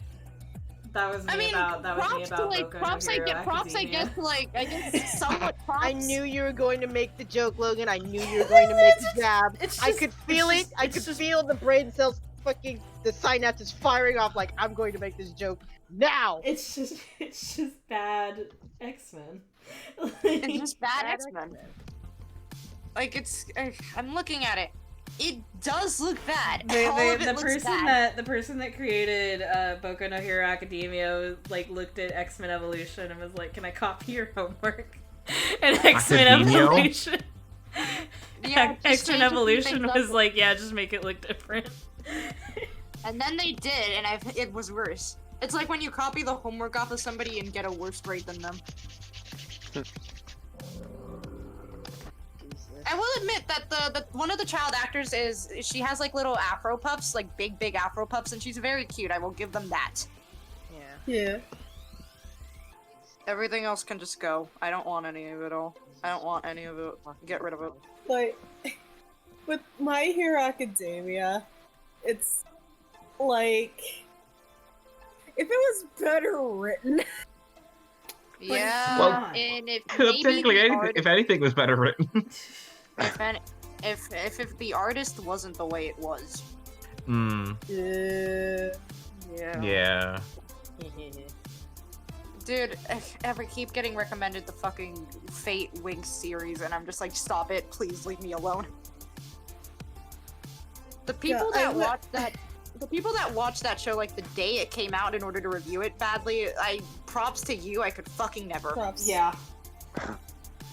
that was me I mean, about props to like, Boku no props I Hero get, props I Academia. guess to like, I guess somewhat props. I knew you were going to make the joke, Logan. I knew you were going to make the jab. It's I just- could feel it's it. just- I it's could just- feel the brain cells fucking, the synapses firing off like, I'm going to make this joke now. It's just bad X-Men. It's just bad X-Men. Like, I'm looking at it. It does look bad. All of it looks bad. The person that created Boku no Hero Academia like looked at X-Men Evolution and was like, "Can I copy your homework?" And X-Men Academia? Evolution. Yeah, just X-Men change a few Evolution things was up. like, "Yeah, just make it look different." And then they did, and it was worse. It's like when you copy the homework off of somebody and get a worse grade than them. I will admit that the one of the child actors she has like little afro puffs, like big afro puffs, and she's very cute. I will give them that. Yeah. Yeah. Everything else can just go. I don't want any of it all. I don't want any of it. Get rid of it. Like, with My Hero Academia, it's like, if it was better written, Yeah. Well, and if Technically, maybe anything, if anything was better written. if the artist wasn't the way it was. Mm, yeah. yeah. Dude, I keep getting recommended the fucking Fate Winx series, and I'm just like, stop it, please leave me alone. The people Yeah, the people that watched that show like the day it came out in order to review it badly, props to you, I could fucking never. Props. Yeah.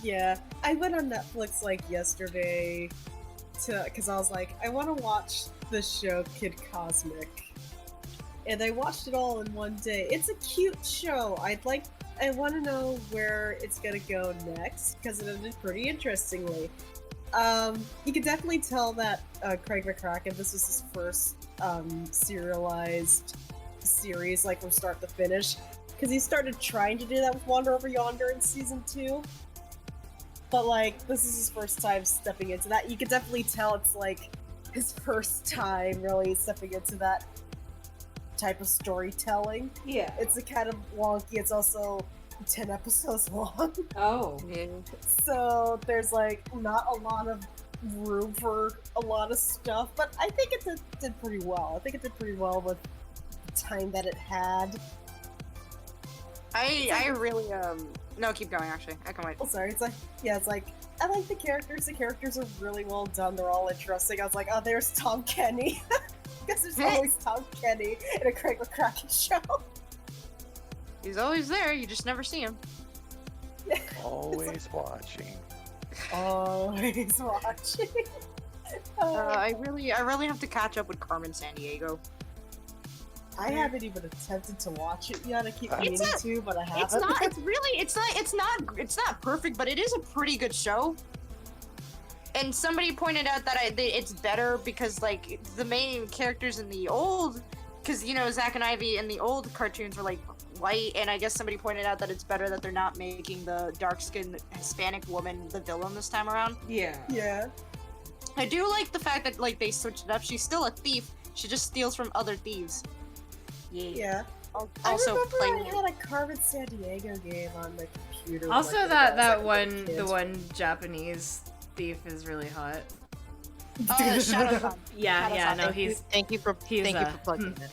Yeah. I went on Netflix like yesterday because I was like, I want to watch the show Kid Cosmic. And I watched it all in one day. It's a cute show. I'd like I want to know where it's gonna go next because it ended pretty interestingly. You can definitely tell that Craig McCracken, this was his first serialized series, like from start to finish, because he started trying to do that with Wander Over Yonder in season 2. But like, this is his first time stepping into that. You can definitely tell it's like his first time really stepping into that type of storytelling. Yeah. It's a kind of wonky. It's also 10 episodes long. Oh. So there's like not a lot of room for a lot of stuff, but I think it did pretty well. I think it did pretty well with the time that it had. I really no, keep going. Actually, I can wait. Oh, sorry. It's like, yeah, it's like I like the characters. The characters are really well done. They're all interesting. I was like, oh, there's Tom Kenny. Because there's always Tom Kenny in a Craig McCracken show. He's always there. You just never see him. Always watching. Always watching. I really have to catch up with Carmen Sandiego. I haven't even attempted to watch it yet. I keep It's meaning a- to, but I haven't. It's not. It's not perfect, but it is a pretty good show. And somebody pointed out that it's better because like the main characters in the old, because you know Zack and Ivy in the old cartoons were like white, and I guess somebody pointed out that it's better that they're not making the dark-skinned Hispanic woman the villain this time around. Yeah. Yeah. I do like the fact that like they switched it up. She's still a thief. She just steals from other thieves. Yeah. Also I playing. remember I had a Carmen Sandiego game on the computer. Also, like, that when I was, like, a the kid. one Japanese thief is really hot. Shadowson. Yeah, yeah, no, he's Thank you for plugging that.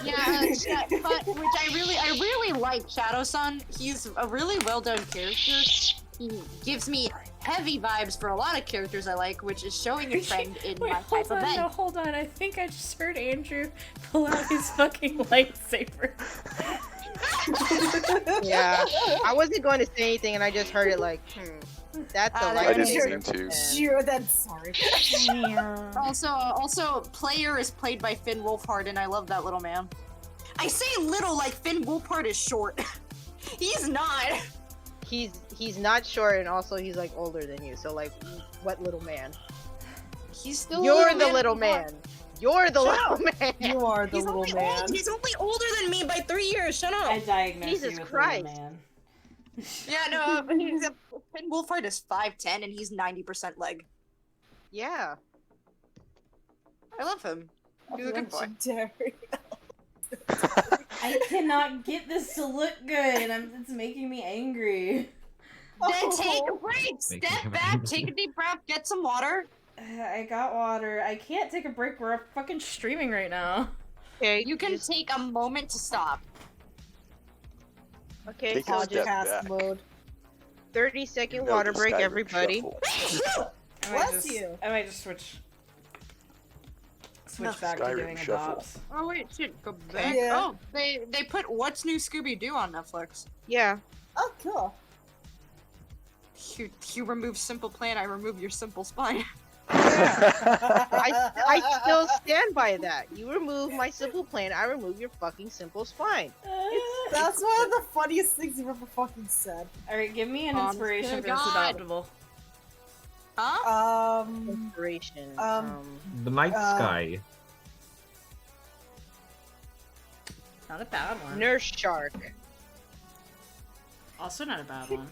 Yeah, but which I really like Shadowson. He's a really well done character. He gives me heavy vibes for a lot of characters I like, which is showing a trend in my type of men. hold on. I think I just heard Andrew pull out his fucking lightsaber. Yeah, I wasn't going to say anything, and I just heard it like, that's a I I didn't lightsaber. mean to. Sure, then sorry. Also, Player is played by Finn Wolfhard, and I love that little man. I say little like Finn Wolfhard is short. He's not. He's not short, and also he's like older than you. So like, what little man? He's still. You're the little man. You're the little man. You are the He's little only man. old. He's only older than me by 3 years. Shut up. I diagnosed Jesus you with Christ. Little Man. Yeah, no. Finn Wolfhard is 5'10", and he's 90% leg. Yeah. I love him. He's a good boy. Legendary. I cannot get this to look good, and it's making me angry. Then take a break. Make Step him back. angry. Take a deep breath. Get some water. I got water. I can't take a break. We're fucking streaming right now. Okay. You can take a moment to stop. Okay. Take a step Podcast back. mode. 30-second You know water the break, Skyrim everybody. Shuffle. I might Bless just, you. I might just switch back to Skyrim doing Shuffle. adopts. Oh wait, shit. Go back. Yeah. Oh, they put What's New Scooby-Doo on Netflix. Yeah. Oh, cool. You remove Simple Plan. I remove your simple spine. I still stand by that. You remove my simple plan, I remove your fucking simple spine. That's one of the funniest things you've ever fucking said. Alright, give me an Honest inspiration to for this God. adoptable. Huh? Inspiration. The Night Sky. Not a bad one. Nurse Shark. Also not a bad one.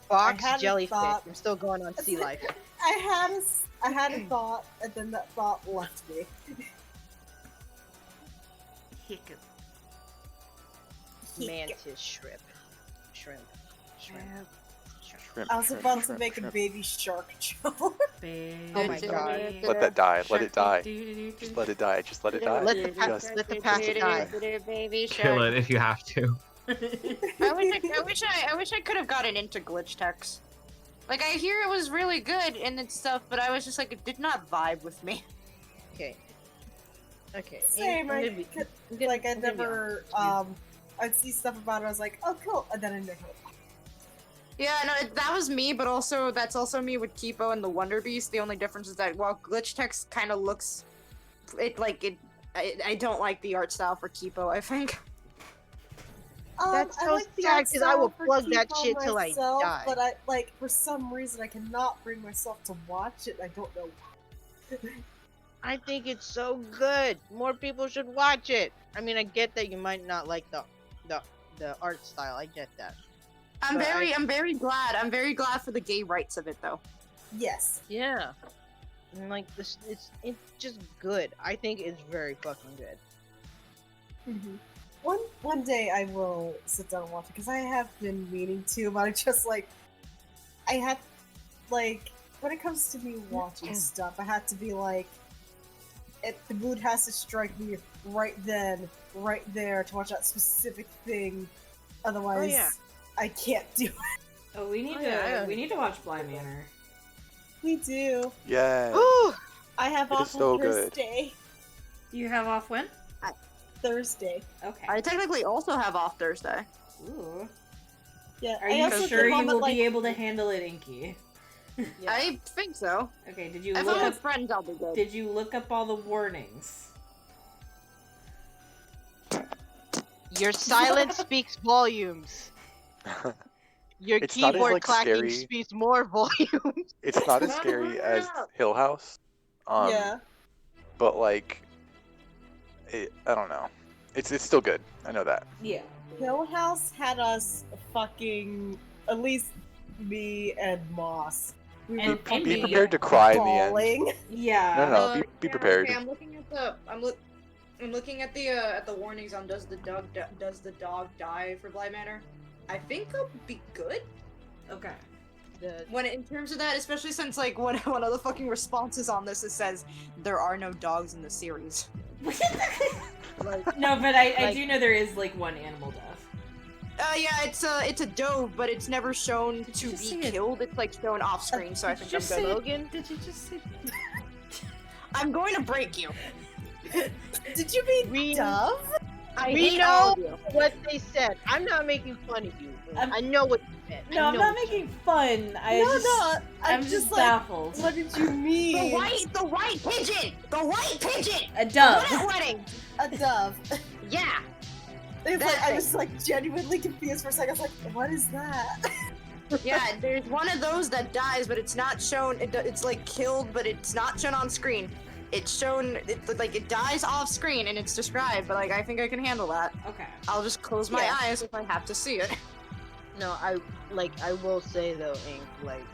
Box had a jellyfish. thought. I'm still going on sea life. I had a thought, and then that thought left me. Hiccup. Mantis shrimp. Shrimp. Shrimp, I was shrimp, about to shrimp, make a shrimp. baby shark joke. Oh my God. Let that die. Let it die. Just let it die. Just let it die. Let the Just let the past die. Baby Kill shark. it if you have to. I wish I could have gotten into glitch text. Like I hear it was really good and it's stuff, but I was just like it did not vibe with me. Okay. Okay. Same, I'm I gonna be- could- I'm gonna- like I I'm gonna be never honest with you. I'd see stuff about it, I was like, oh cool, and then I never Yeah, no, that was me, but also that's also me with Kipo and the Wonder Beast. The only difference is that while Glitch Text kind of looks, I don't like the art style for Kipo. I think. That's I so like the sad, art 'cause I will style for plug that Kipo shit till I myself, die. But I like for some reason I cannot bring myself to watch it. I don't know why. I think it's so good. More people should watch it. I mean, I get that you might not like the art style. I get that. I'm But very glad. I'm very glad for the gay rights of it, though. Yes. Yeah. And like this, it's just good. I think it's very fucking good. Mm-hmm. One day I will sit down and watch it because I have been meaning to, but I just like I have like when it comes to me watching stuff, I have to be like the mood has to strike me right then, right there to watch that specific thing. Otherwise, I can't do it. Oh, we need we need to watch Bly Manor. We do. Yeah. I have It off is so on good. Thursday. You have off when? Thursday. Okay. I technically also have off Thursday. Ooh. Yeah. Are I you also sure did you one that, will like, be able to handle it, Inky? I think so. Okay. Did you If look I'm up? with friends, I'll be good. Did you look up all the warnings? Your silence speaks volumes. Your It's not as, keyboard like, clacking scary. speaks more volumes. It's not as scary as Hill House. yeah. But like, I don't know. It's still good. I know that. Yeah. Hill House had us fucking, at least me and Moss. We And were Be fucking Be prepared to cry in the end. bawling. Yeah. No, be Yeah, prepared. Okay, I'm looking at the I'm looking at the warnings on does the dog die for Bly Manor. I think I'll be good. Okay. When in terms of that, especially since like one of the fucking responses on this, it says there are no dogs in the series. No, but I Like- do know there is like one animal death. Yeah, it's a dove, but it's never shown to you be say it? killed. It's like shown off screen, so I think I'm Just say good. it. Logan? Did you just say? I'm going to break you. Did you mean We- Dove? I We hate all know of you. what they said. I'm not making fun of you. I know what you meant. I No, I'm know not what you making fun. I'm just like, baffled. what did you mean? The white pigeon, the white pigeon. A dove. What wedding? A dove. Yeah. It's That like, I thing. was like genuinely confused for a second. I was like, what is that? Yeah, there's one of those that dies, but it's not shown. It's like killed, but it's not shown on screen. It's shown, like it dies off screen and it's described, but like I think I can handle that. Okay. I'll just close my Yeah. eyes if I have to see it. No, I will say though, Ink, like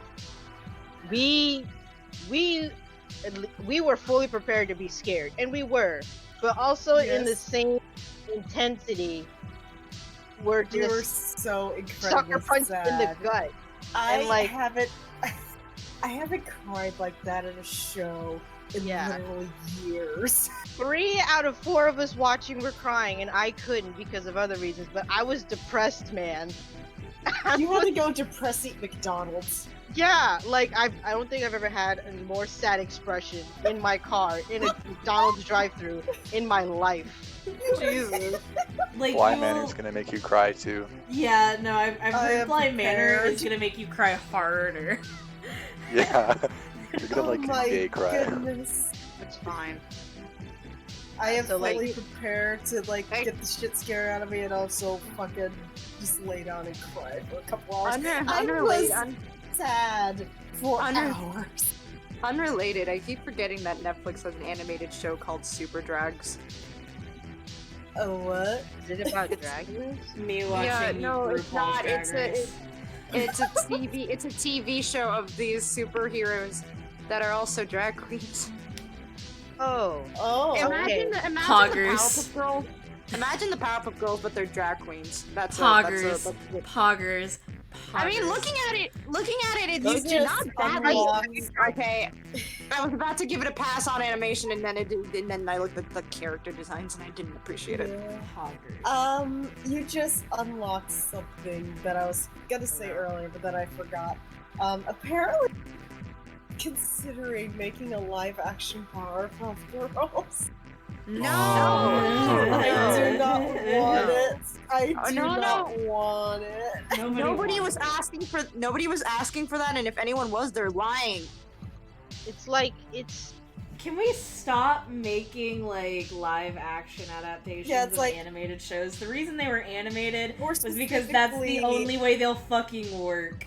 we were fully prepared to be scared, and we were, but also in the Yes. same intensity, we're We were just so incredibly sucker punched sad. in the gut. I and, like- haven't, I haven't cried like that in a show in Yeah. literally years. 3 out of 4 of us watching were crying, and I couldn't because of other reasons. But I was depressed, man. You had to go depressed eat McDonald's. Yeah, like I don't think I've ever had a more sad expression in my car in a McDonald's drive-through in my life. Jesus. Like Bly you will- Manor's gonna make you cry too. Yeah, no, I've I heard am Bly Manor prepared. is gonna make you cry harder. Yeah. You're gonna Oh like my gay cry. goodness. It's fine. I am So, like- fully prepared to like Hey. get the shit scared out of me and also fucking just lay down and cry for a couple hours. Unrelated. I was sad for Under- hours. Unrelated. I keep forgetting that Netflix has an animated show called Super Drags. Oh what? Is it about dragons? Me watching Yeah, no, it's RuPaul's not. Drag It's Race. It's a TV. It's a TV show of these superheroes that are also drag queens. Oh. Oh. Imagine the Poggers. Powerpuff Girls. Imagine the Powerpuff Girls, but they're drag queens. That's Poggers. that's Poggers. I mean, Poggers. looking at it, You it's just not bad. unlocked- Okay, I was about to give it a pass on animation, and then I looked at the character designs, and I didn't appreciate it. Yeah. Poggers. You just unlocked something that I was gonna say earlier, but then I forgot. Apparently, considering making a live-action Powerpuff Girls. No. I do not want No. it. I Oh, do no, not want it. Nobody was asking for that, and if anyone was, they're lying. It's like it's Can we stop making like live action adaptations Yeah, it's of like- animated shows? The reason they were animated More was because that's the specifically- only way they'll fucking work.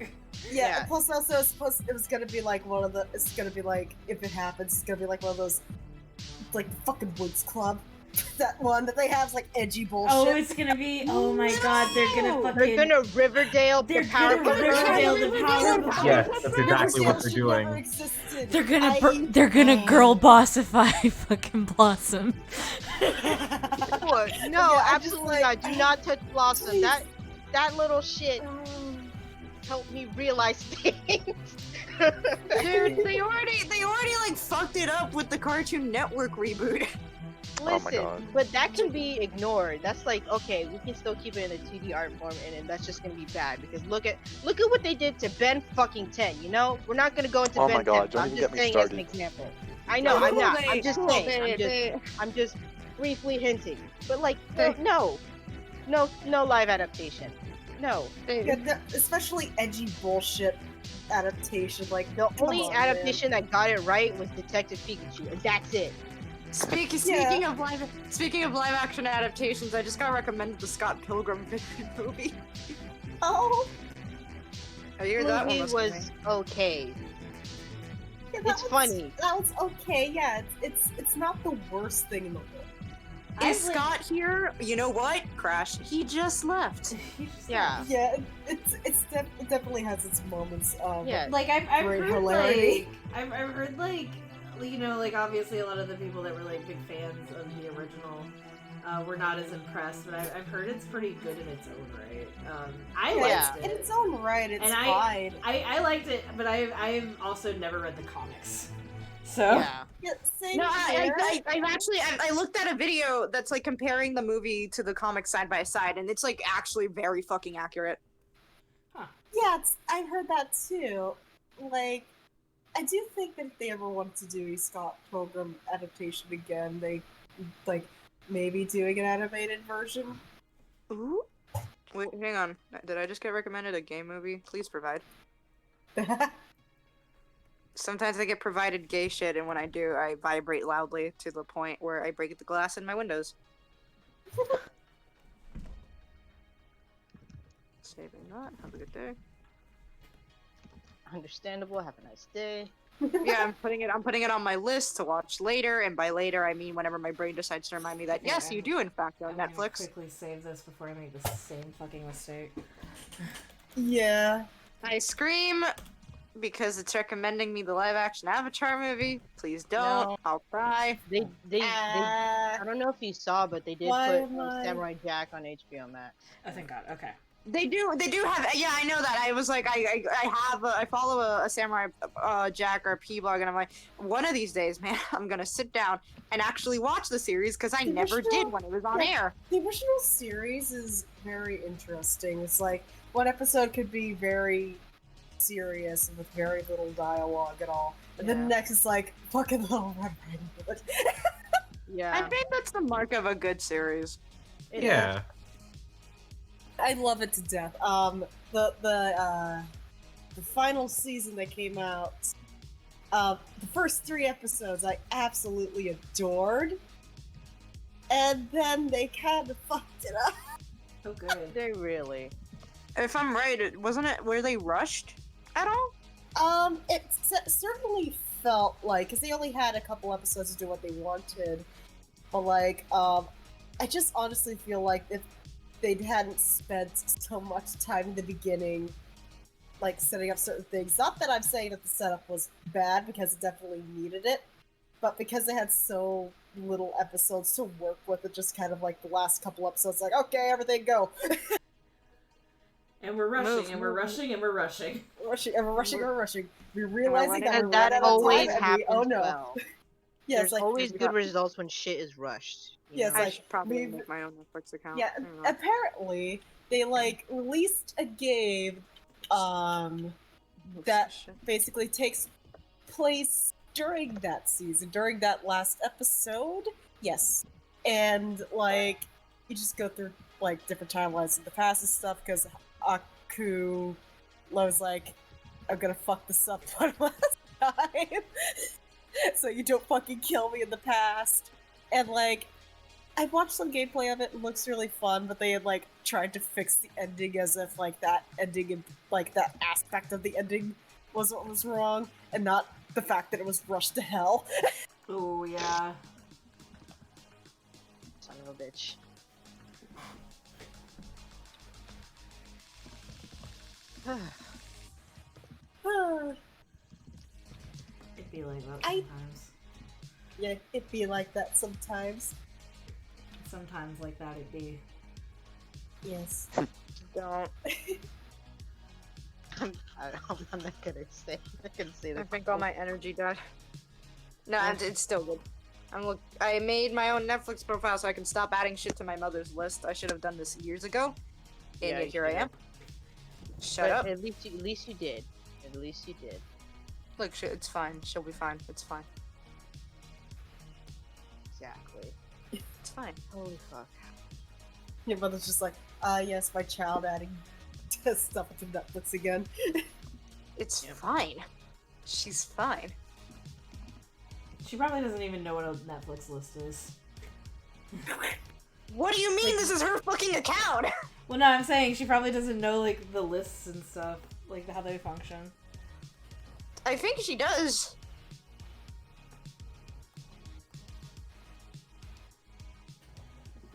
Yeah, Yeah. plus also it was gonna be like one of the, it's gonna be like, if it happens, it's gonna be like one of those, like fucking Woods Club. That one that they have is like edgy bullshit. Oh, it's gonna be. Oh my god, they're gonna fucking. they're gonna Riverdale They're the power gonna Riverdale the Powerpuff Yes, that's exactly what they're doing. They're they're gonna girl bossify fucking Blossom. What? No, Yeah, I'm just absolutely like, not. Do not touch Blossom. please. That little shit helped me realize things. Dude, they already like fucked it up with the Cartoon Network reboot. my Listen, God. but that can be ignored. That's like, okay, we can still keep it in a 2D art form, and that's just gonna be bad because look at what they did to Ben fucking 10. You know, we're not gonna go into Oh Ben my God, 10. don't I'm even just get me saying as an started. example. I know, I'm not. I'm just saying. I'm just briefly hinting. But like, no live adaptation. No. Yeah, especially edgy bullshit adaptation. Like The come only on, adaptation that got it right was Detective Pikachu, and that's it. Speaking of live action adaptations, I just got recommended the Scott Pilgrim movie. Man. Oh, I hear that one Movie was was okay. yeah, that It's was- funny. That was okay. Yeah, it's not the worst thing in the world. Is Scott here? You know what? Crash. He just left. Yeah. Yeah, it definitely has its moments. Yeah. Like I've Great heard hilarity. like I've heard like you know like obviously a lot of the people that were like big fans of the original were not as impressed, but I've heard it's pretty good in its own right. I Yeah. liked In it. its own right, it's And fine. I liked it, but I've also never read the comics, so Yeah. Yeah, same No, here. I've actually I looked at a video that's like comparing the movie to the comic side by side, and it's like actually very fucking accurate. Yeah, I've heard that too. Like, I do think that if they ever wanted to do a Scott Pilgrim adaptation again, they like maybe doing an animated version. Ooh. Wait, hang on. Did I just get recommended a gay movie? Please provide. Sometimes I get provided gay shit, and when I do, I vibrate loudly to the point where I break the glass in my windows. Saving that. Have a good day. Understandable. Have a nice day. Yeah, I'm putting it on my list to watch later, and by later I mean whenever my brain decides to remind me that yes, Yeah. you do in fact own I'm gonna Netflix. quickly save this before I make the same fucking mistake. Yeah. I scream because it's recommending me the live action Avatar movie. Please don't. No. I'll cry. They I don't know if you saw, but they did Why put am I- Samurai Jack on HBO Max. Oh thank God. Okay. They do have. Yeah, I know that. I was like, I follow a Samurai Jack RP blog, and I'm like, one of these days, man, I'm gonna sit down and actually watch the series because I The never original- did when it was on yeah. air. The original series is very interesting. It's like one episode could be very serious and with very little dialogue at all, and then the Yeah. next is like fucking Little Red Riding Hood. Yeah. I think that's the mark of a good series. Yeah. I love it to death. The final season that came out, the first 3 episodes I absolutely adored, and then they kind of fucked it up. Oh good. They really. If I'm right, were they rushed at all? It certainly felt like, because they only had a couple episodes to do what they wanted, but like, I just honestly feel like if they hadn't spent so much time in the beginning, like setting up certain things. Not that I'm saying that the setup was bad, because it definitely needed it, but because they had so little episodes to work with, it just kind of like the last couple episodes, like, okay, everything go. And we're rushing, Move, and we're move. rushing, and we're rushing. We're rushing. We're realizing that we're And that right out of always time, and happens oh no. well. Yeah, There's it's like, always good results when shit is rushed. you Yeah, it's know? I like, should probably we've- make my own Netflix account. yeah, Hang on. apparently they like released a game that basically takes place during that season, during that last episode. Yes. And like you just go through like different timelines in the past and stuff because Aku was like, I'm gonna fuck this up one last time. So you don't fucking kill me in the past. And like, I watched some gameplay of it, it looks really fun, but they had like tried to fix the ending as if like that ending and like that aspect of the ending was what was wrong, and not the fact that it was rushed to hell. Oh yeah. Son of a bitch. It'd be like that I- sometimes. Yeah, it'd be like that sometimes. Sometimes like that it'd be. Yes. Don't. I'm not gonna say. I'm not gonna say I that. think all my energy died. No, Yeah. it's still good. I made my own Netflix profile so I can stop adding shit to my mother's list. I should have done this years ago. And Yeah, yet you here I should've. am. Shut But up. At least you did. At least you did. Look, it's fine. She'll be fine. It's fine. Exactly. It's fine. Holy fuck. Your mother's just like, yes, my child adding stuff to Netflix again. It's Yep. fine. She's fine. She probably doesn't even know what a Netflix list is. What do you mean this is her fucking account? Well, no, I'm saying she probably doesn't know like the lists and stuff, like how they function. I think she does.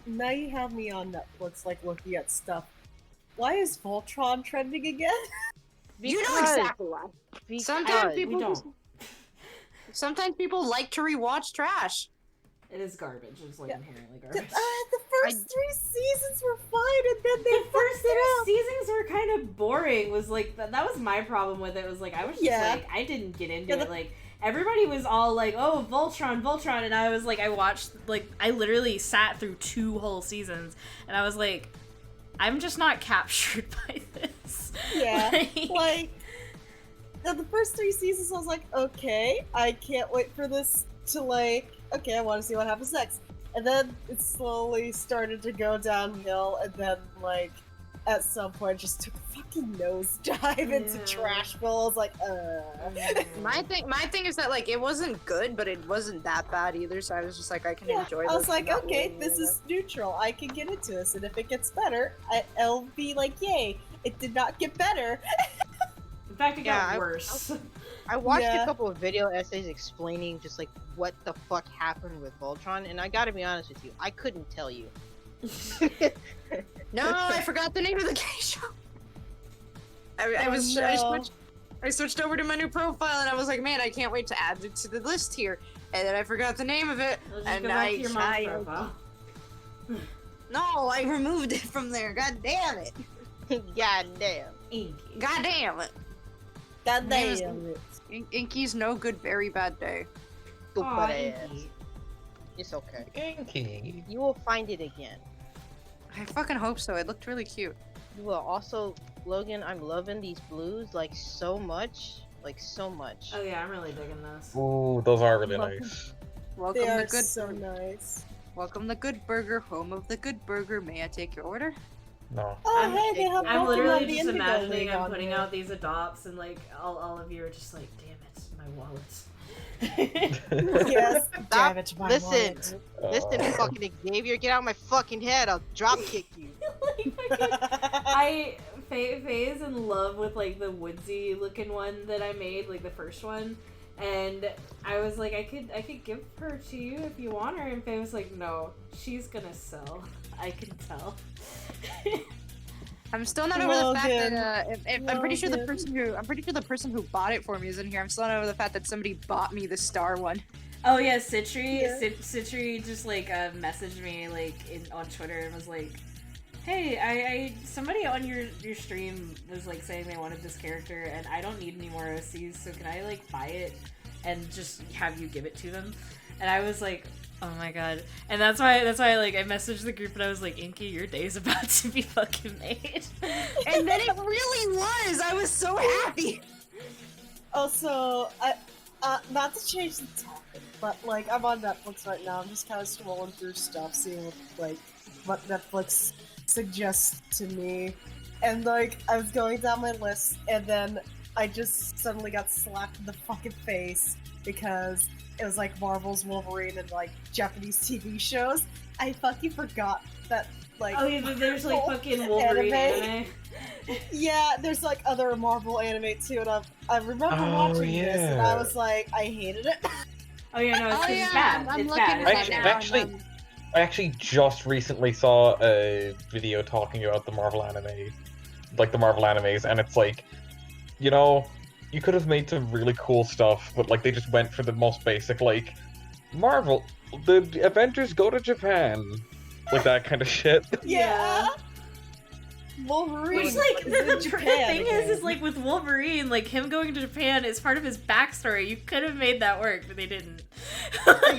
Now you have me on Netflix, like, looking at stuff. Why is Voltron trending again? You know Because- exactly why. because- Sometimes We people don't. Sometimes people like to rewatch trash. It is garbage. It's like Yeah. inherently The, garbage. the first 3 seasons were fine, and then they The first fucked it up. seasons were kind of boring. Was like that was my problem with it. Was like I was just Yeah. like I didn't get into Yeah, it. Like everybody was all like, "Oh, Voltron," and I was like, I watched like I literally sat through 2 whole seasons, and I was like, I'm just not captured by this. Yeah, Like- like the first 3 seasons, I was like, okay, I can't wait for this to like, okay, I want to see what happens next. And then it slowly started to go downhill, and then like at some point just took a fucking nosedive into Yeah. Trashville. I was like, My thing is that like it wasn't good, but it wasn't that bad either. So I was just like, I can yeah. enjoy. I was this like, without okay, worrying this about is neutral. I can get into this, and if it gets better, I'll be like, yay! It did not get better. In fact, it Yeah, got worse. I watched Yeah. a couple of video essays explaining just like what the fuck happened with Voltron, and I gotta be honest with you, I couldn't tell you. No, I forgot the name of the game show. I no. switched over to my new profile and I was like, man, I can't wait to add it to the list here. And then I forgot the name of it. Let's just And go back to your mom's I profile. no, I removed it from there. God damn it. God damn. Inky. God damn it. God Name is- damn it. Inky's no good, very bad day. Stupid Aw, ass. Inky. It's okay. Inky. You will find it again. I fucking hope so. It looked really cute. You will also, Logan, I'm loving these blues like so much. Like so much. Oh yeah, I'm really digging this. Ooh, those are really Welcome. nice. Welcome They the are good so nice. Welcome the Good Burger, home of the Good Burger. May I take your order? No. Oh, I'm- hey, they have I'm Pokemon literally the just Indigo imagining League I'm on putting here. out these adopts and like all of you are just like, damn it, my wallet. Yes, Stop. damn it, my Listen. wallet. Listen, fucking Xavier, get out of my fucking head. I'll drop kick you. Faye's in love with like the woodsy looking one that I made, like the first one. And I was like, I could give her to you if you want her. And Faye was like, no, she's gonna sell. I can tell. I'm still not over the fact Logan. that I'm pretty sure the Logan. person who bought it for me is in here. I'm still not over the fact that somebody bought me the star one. Oh yeah, Citri. Yeah. Citri just like messaged me like on Twitter and was like, "Hey, I somebody on your stream was like saying they wanted this character and I don't need any more OCs, so can I like buy it and just have you give it to them?" And I was like, "Oh my god!" And that's why like I messaged the group and I was like, "Inky, your day's about to be fucking made." And then it really was. I was so happy. Also, not to change the topic, but like I'm on Netflix right now. I'm just kind of scrolling through stuff, seeing what like what Netflix suggests to me. And like I was going down my list, and then I just suddenly got slapped in the fucking face because it was like Marvel's Wolverine and like Japanese TV shows. I fucking forgot that like Oh yeah, there's like fucking Wolverine anime. yeah, there's like other Marvel anime too, and I remember Oh, watching this, and I yeah. was like, I hated it. Oh yeah, no, it's, Oh, 'cause yeah, it's bad. I'm It's looking bad. at It's that bad. now. Actually, I actually just recently saw a video talking about the Marvel anime, like the Marvel animes, and it's like, you know, you could have made some really cool stuff, but like they just went for the most basic, like, Marvel, the Avengers go to Japan, like that kind of shit. Yeah. Wolverine. Which, like, is the in Japan thing is again. like with Wolverine, like him going to Japan is part of his backstory. You could have made that work, but they didn't.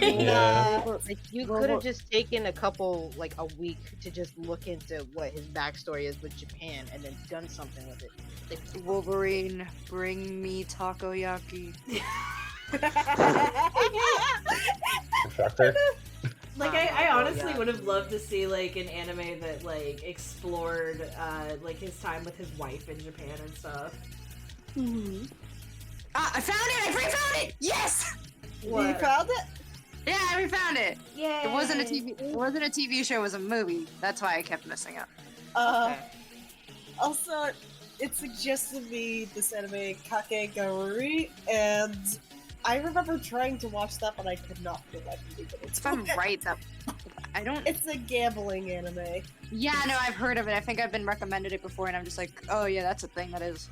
Yeah. Like you could have just taken a couple, like a week, to just look into what his backstory is with Japan, and then done something with it. Like, Wolverine, bring me takoyaki. Factor. Like I Oh, honestly yeah. would have loved to see like an anime that like explored like his time with his wife in Japan and stuff. Ah, I found it! I refound it! Yes! You found it? Yeah, I refound it. Yeah. It wasn't a TV. It wasn't a TV show. It was a movie. That's why I kept missing it. Also, it suggested me this anime Kakegurui, and I remember trying to watch that, but I could not feel like it. If I'm right, that I don't. It's a gambling anime. Yeah, no, I've heard of it. I think I've been recommended it before, and I'm just like, oh yeah, that's a thing. That is.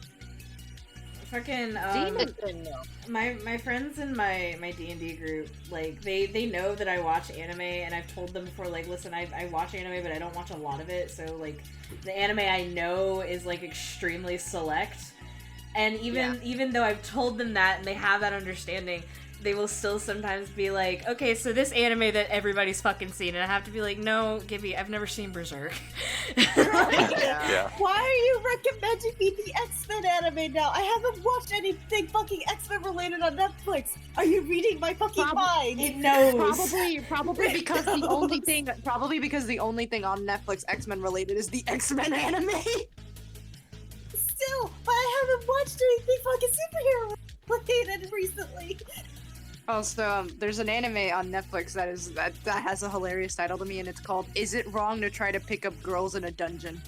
Fucking Demon didn't know. my friends in my D&D group, like they know that I watch anime, and I've told them before, like, listen, I watch anime, but I don't watch a lot of it, so like the anime I know is like extremely select. And even though I've told them that and they have that understanding, they will still sometimes be like, okay, so this anime that everybody's fucking seen, and I have to be like, no, Gibby, I've never seen Berserk. Yeah. Why are you recommending me the X-Men anime now? I haven't watched anything fucking X-Men related on Netflix. Are you reading my fucking mind? It knows. Probably because the only thing. Probably because the only thing on Netflix X-Men related is the X-Men anime. Still, but I haven't watched anything fucking superhero related recently. Also, there's an anime on Netflix that has a hilarious title to me, and it's called "Is It Wrong to Try to Pick Up Girls in a Dungeon?"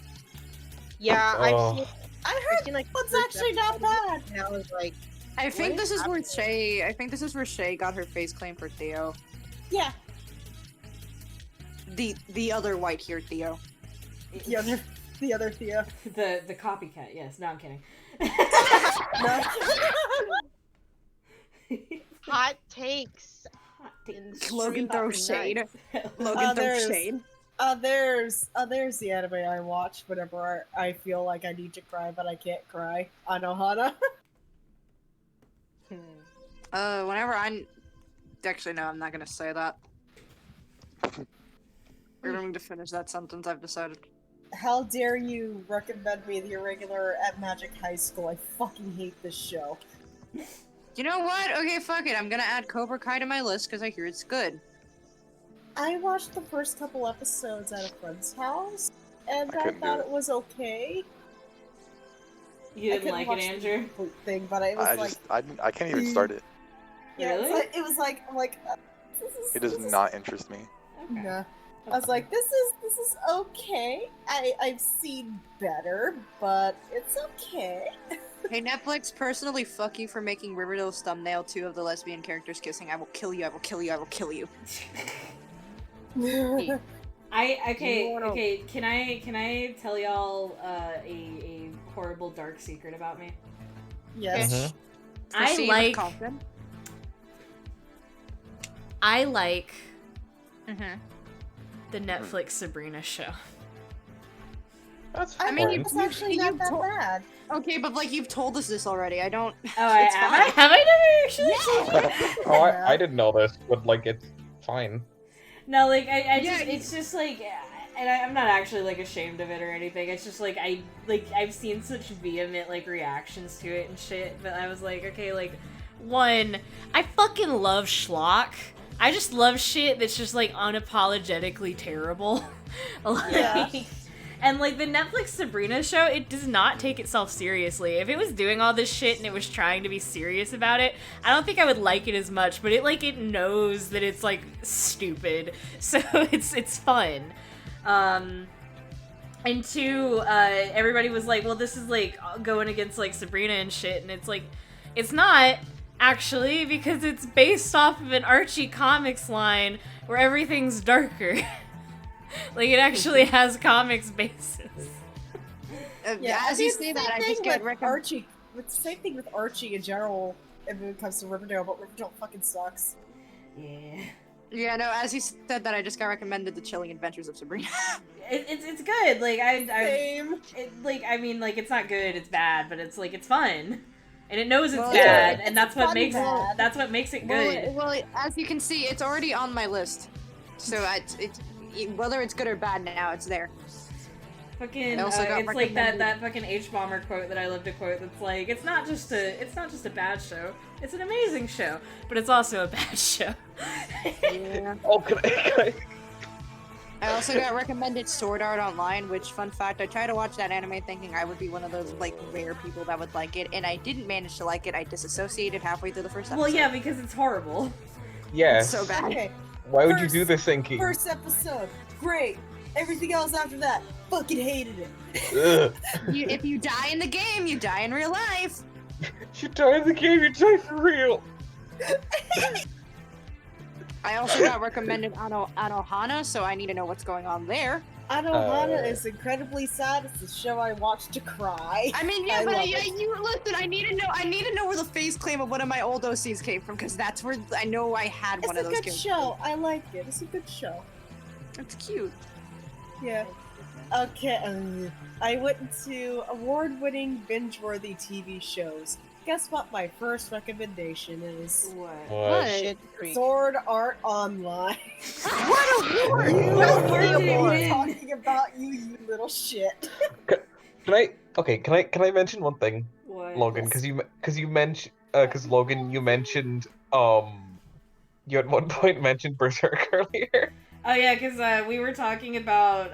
Yeah, Oh. I I've heard seen like it's actually not bad. And I was like, I think What this is is where Shay. I think this is where Shay got her face claim for Theo, Yeah, the other white here Theo. the other Theo. The copycat, yes. No, I'm kidding. No. hot takes. Logan throws shade. Logan throws there's- shade. There's the anime I watch whenever I feel like I need to cry, but I can't cry. Anohana. Whenever actually no, I'm not gonna say that. We're going to finish that sentence. I've decided. How dare you recommend me the irregular at Magic High School? I fucking hate this show. You know what? Okay, fuck it. I'm gonna add Cobra Kai to my list because I hear it's good. I watched the first couple episodes at a friend's house, and I I couldn't do thought it. it was okay. You I didn't couldn't like it, watch the Andrew? complete thing, but it was I can't even start it. yeah, Really? it was like I'm like, this is, It does this is- not interest me. Okay. Nah. I was like, this is okay. I've seen better, but it's okay. Hey Netflix, personally, fuck you for making Riverdale's thumbnail 2 of the lesbian characters kissing. I will kill you. I will kill you. I will kill you. Okay. Can I tell y'all a horrible dark secret about me? Yes. Mhm. Proceed with caution. I like Mhm. the Netflix Sabrina show. That's I fine. mean, it's actually you not that told- bad. Okay, but like you've told us this already. I don't. Oh, have I never actually told you? Oh, I didn't know this, but like it's fine. No, like I Yeah, just it's just like, and I'm not actually like ashamed of it or anything. It's just like I've seen such vehement like reactions to it and shit, but I was like, okay, like one, I fucking love schlock. I just love shit that's just like unapologetically terrible. Like, Yeah. and like the Netflix Sabrina show, it does not take itself seriously. If it was doing all this shit and it was trying to be serious about it, I don't think I would like it as much, but it knows that it's like stupid. So it's fun. And two, everybody was like, well, this is like going against like Sabrina and shit, and it's like, it's not actually, because it's based off of an Archie comics line where everything's darker. Like it actually has comics basis. As you say that, I just get Archie. It's the same thing with Archie in general when it comes to Riverdale, but Riverdale fucking sucks. Yeah. Yeah, no, as you said that, I just got recommended The Chilling Adventures of Sabrina. It's good. Like Same. I mean, like it's not good. It's bad, but it's like it's fun, and it knows it's Well, bad, yeah, and that's what fun makes bad. that's what makes it good. Well, as you can see, it's already on my list. So it's whether it's good or bad now, it's there. Fucking, I also got it's like that recommended- fucking H bomber quote that I love to quote. That's like, it's not just a bad show. It's an amazing show, but it's also a bad show. Yeah. Oh, can I? I also got recommended Sword Art Online, which, fun fact, I tried to watch that anime thinking I would be one of those, like, rare people that would like it, and I didn't manage to like it. I disassociated halfway through the first episode. Well, yeah, because it's horrible. Yeah. It's so bad. Okay, Why would you First- do this, Inky? first episode, great. Everything else after that, fucking hated it. Ugh. If you die in the game, you die in real life. You die in the game, you die for real. I also got recommended Anohana, so I need to know what's going on there. Anohana is incredibly sad. It's a show I watched to cry. I mean, I yeah, but love yeah, it. you listen. I need to know where the face claim of one of my old OCs came from, because that's where I know I had It's one a of those. good games. show. I like it. It's a good show. It's cute. Yeah. Okay. I went into award-winning, binge-worthy TV shows. Guess what? My first recommendation is What? Shit Creek. Sword Art Online. What award! What award You did you were win? talking about you little shit. Can I mention one thing, What? Logan? Because you mentioned Logan, you mentioned you at one point mentioned Berserk earlier. Oh yeah, because we were talking about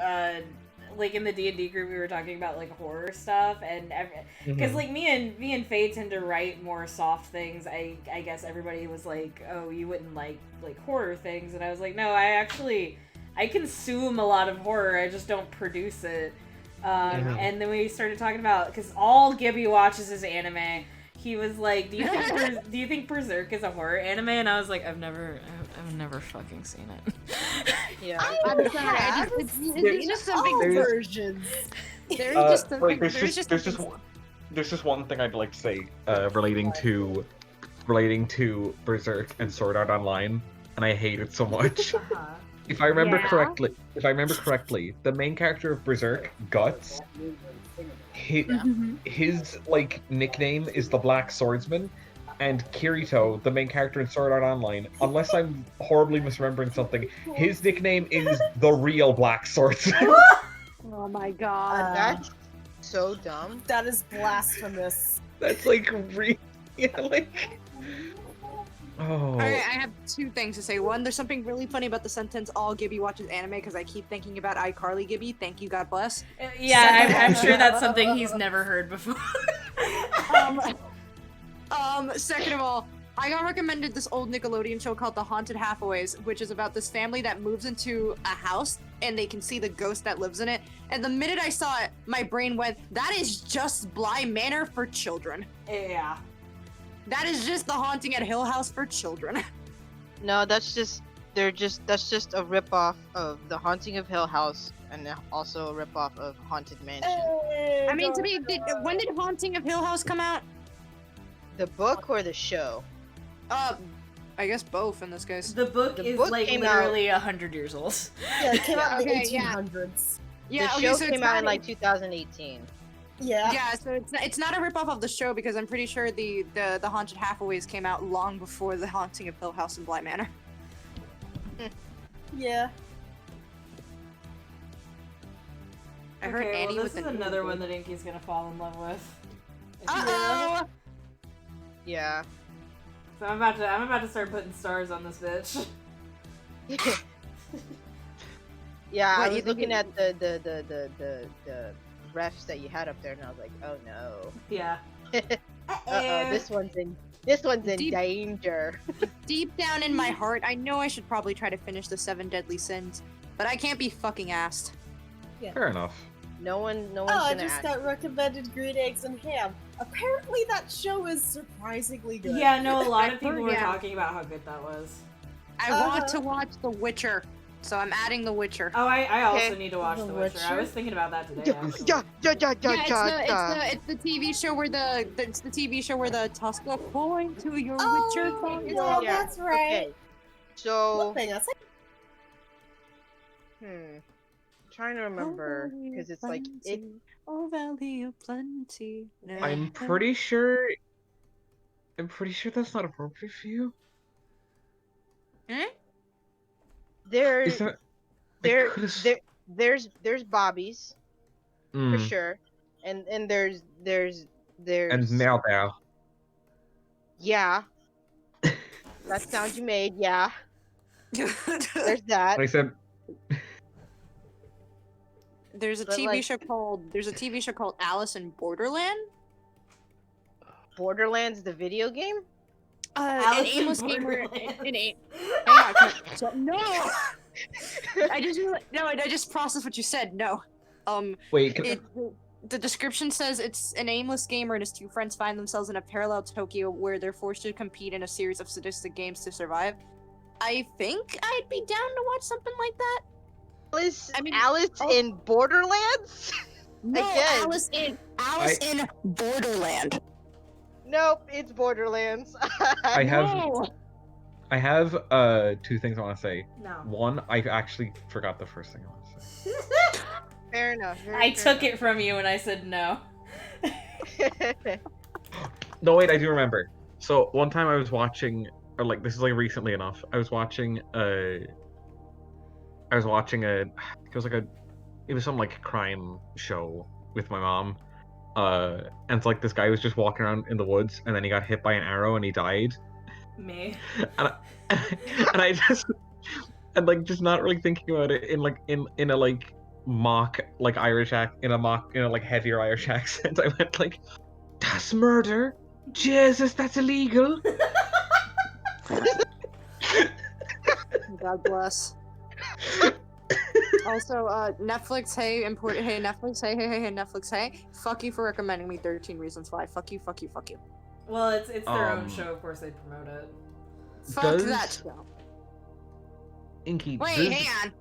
like in the D&D group, we were talking about like horror stuff, and because like me and Faye tend to write more soft things. I guess everybody was like, oh, you wouldn't like horror things, and I was like, no, I consume a lot of horror. I just don't produce it. And then we started talking about, because all Gibby watches is anime. He was like, do you think Berserk is a horror anime? And I was like, I've never fucking seen it. Yeah. I'm sorry. I just, it's just something. All There's- versions. There's just Wait, something. there's There's just something. there's just one thing I'd like to say relating to Berserk and Sword Art Online, and I hate it so much. If I remember Yeah? correctly, the main character of Berserk, Guts, his like nickname is the Black Swordsman, and Kirito, the main character in Sword Art Online, unless I'm horribly misremembering something, his nickname is the real Black Swordsman. Oh my god. That's so dumb. That is blasphemous. That's like yeah, like. Oh. Alright, I have two things to say. One, there's something really funny about the sentence "all Gibby watches anime" because I keep thinking about iCarly Gibby. Thank you, God bless. Yeah, I'm sure that's something he's never heard before. Second of all, I got recommended this old Nickelodeon show called The Haunted Hathaways, which is about this family that moves into a house and they can see the ghost that lives in it. And the minute I saw it, my brain went, that is just Bly Manor for children. Yeah. That is just The Haunting at Hill House for children. No, that's just a ripoff of The Haunting of Hill House, and also a ripoff of Haunted Mansion. I mean, when did Haunting of Hill House come out? The book or the show? I guess both in this case. The book The is book like came literally 100 years old. Yeah, it came out in the Okay, yeah. 1800s. Yeah, the okay, show so it's came out in not like 2018. Yeah. Yeah, so it's not a ripoff of the show because I'm pretty sure the Haunted Hathaways came out long before The Haunting of Hill House and Bly Manor. Yeah. I heard Annie well, with this is an another E. one that Inky's gonna fall in love with. Uh-oh! Yeah. So I'm about to start putting stars on this bitch. Yeah, What, I you was think looking it- at the refs that you had up there, and I was like, oh no. Yeah. Uh-oh, this one's in Deep- danger. Deep down in my heart, I know I should probably try to finish the 7 Deadly Sins, but I can't be fucking asked. Fair enough. No one's Oh, I gonna just ask. got recommended Green Eggs and Ham. Apparently that show is surprisingly good. Yeah, no, a lot of I've people heard, were yeah. talking about how good that was. I want to watch The Witcher, so I'm adding The Witcher. Oh, I also Okay. need to watch The The Witcher. I Witcher? was thinking about that today. Yeah, Actually. It's the TV show where the Tuska point to your Witcher. Oh, phone. yeah, that's right. Okay. So, One thing I said. trying to remember because it's like it. Oh, Valley of Plenty. No. I'm pretty sure that's not appropriate for you. There, Is that? there, could've- there's Bobby's for Mm, sure, and there's And now now. yeah. That sound you made, yeah. There's that. I said There's a But, TV like- show called Alice in Borderland. Borderlands, the video game. An Alice in aimless gamer. Borderlands. Hang on, no. I just processed what you said. No. wait. The description says it's an aimless gamer and his 2 friends find themselves in a parallel Tokyo where they're forced to compete in a series of sadistic games to survive. I think I'd be down to watch something like that. Alice oh. in Borderlands. No, Again. Alice in Borderland. Nope, it's Borderlands. I have No. I have 2 things I want to say. No. One, I actually forgot the first thing I want to say. Fair enough. I took it from you and I said no. it. No, wait, I do remember. So one time I was watching, or like this is like recently enough. I was watching it was some like crime show with my mom. And it's like this guy was just walking around in the woods, and then he got hit by an arrow and he died. Me. And I just and like just not really thinking about it in a like mock like in a like heavier Irish accent. I went like, "That's murder, Jesus, that's illegal." God bless. Also, Netflix, hey, Netflix, hey, Netflix, hey. Fuck you for recommending me 13 Reasons Why. Fuck you. Well, it's their own Um, show, of course they promote it. Fuck Does- that show. Inky, Wait, does- hang on.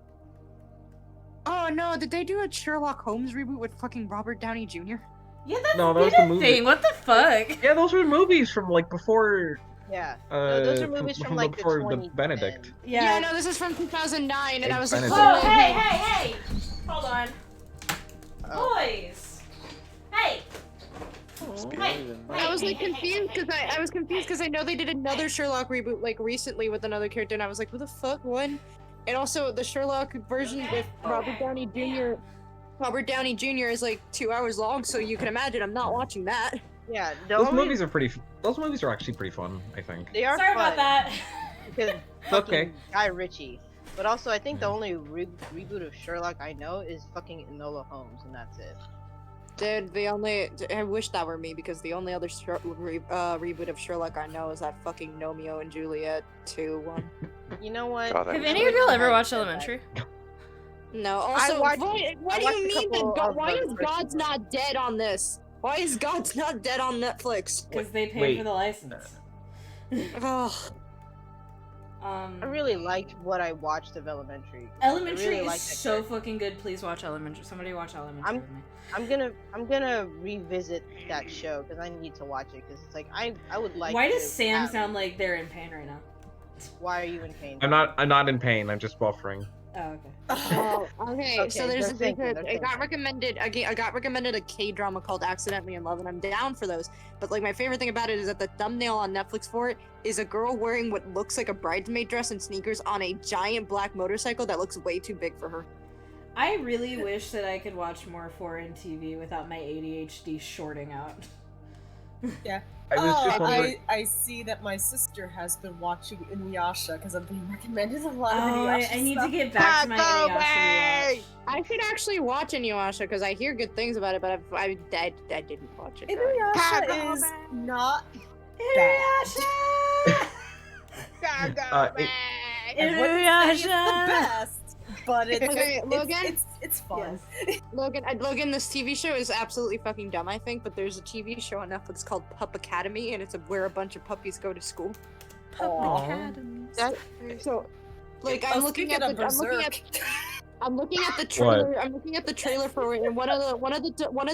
Oh no, did they do a Sherlock Holmes reboot with fucking Robert Downey Jr.? Yeah, that's No, that been was the a movie. thing. What the fuck? Yeah, those were movies from like before. Yeah. No, those are from- movies from from like before the the 2010s. Benedict. Yeah, no, this is from 2009, and I was like, Benedict. Oh, "Whoa, hey! Hold on. Oh. Boys! Hey! I was like confused because I was confused because I know they did another Sherlock reboot like recently with another character, and I was like, "Who the fuck? What?" And also the Sherlock version with Robert Downey Jr. Robert Downey Jr. is like 2 hours long, so you can imagine I'm not watching that. Yeah, Those movies are actually pretty fun, I think. They are Sorry fun about that. because Okay. fucking Guy Ritchie. But also, I think the only reboot of Sherlock I know is fucking Enola Holmes, and that's it. Dude, I wish that were me because the only other reboot of Sherlock I know is that fucking Romeo and Juliet 2 one. You know what? God, I Have wish any I of y'all could. ever watched Elementary? No, also, watched- why I do watched you a mean couple that? of Why the is first God's one. not dead on this? Why is God's not dead on Netflix? Because they paid Wait. for the license. Ugh. I really liked what I watched of Elementary. Elementary I really is liked that so character. fucking good. Please watch Elementary. Somebody watch Elementary with me. I'm gonna revisit that show because I need to watch it because it's like I would like. Why to does Sam have- sound like they're in pain right now? Why are you in pain? I'm not in pain. I'm just buffering. Oh, okay. Oh, okay. Okay, So there's they're thinking, they're I got thinking. recommended a K-drama called Accidentally in Love, and I'm down for those. But like my favorite thing about it is that the thumbnail on Netflix for it is a girl wearing what looks like a bridesmaid dress and sneakers on a giant black motorcycle that looks way too big for her. I really wish that I could watch more foreign TV without my ADHD shorting out. I was just Oh, wondering. I see that my sister has been watching Inuyasha because I'm being recommended a lot of Oh, Inuyasha I need stuff. to get back to my Taco Inuyasha Bay! rewatch. I should actually watch Inuyasha because I hear good things about it, but I didn't watch it. Inuyasha Taco is Bay. not Inuyasha! Taco it- Bay! I wouldn't say it's the Inuyasha! best, but Okay, Logan? it's fun. Yes. Logan, this TV show is absolutely fucking dumb, I think, but there's a TV show on Netflix called Pup Academy, and it's where a bunch of puppies go to school. Aw. That, So, like, Oh, I'm looking speaking at of the, Berserk. I'm looking at the trailer. I'm looking at the trailer for it, and one of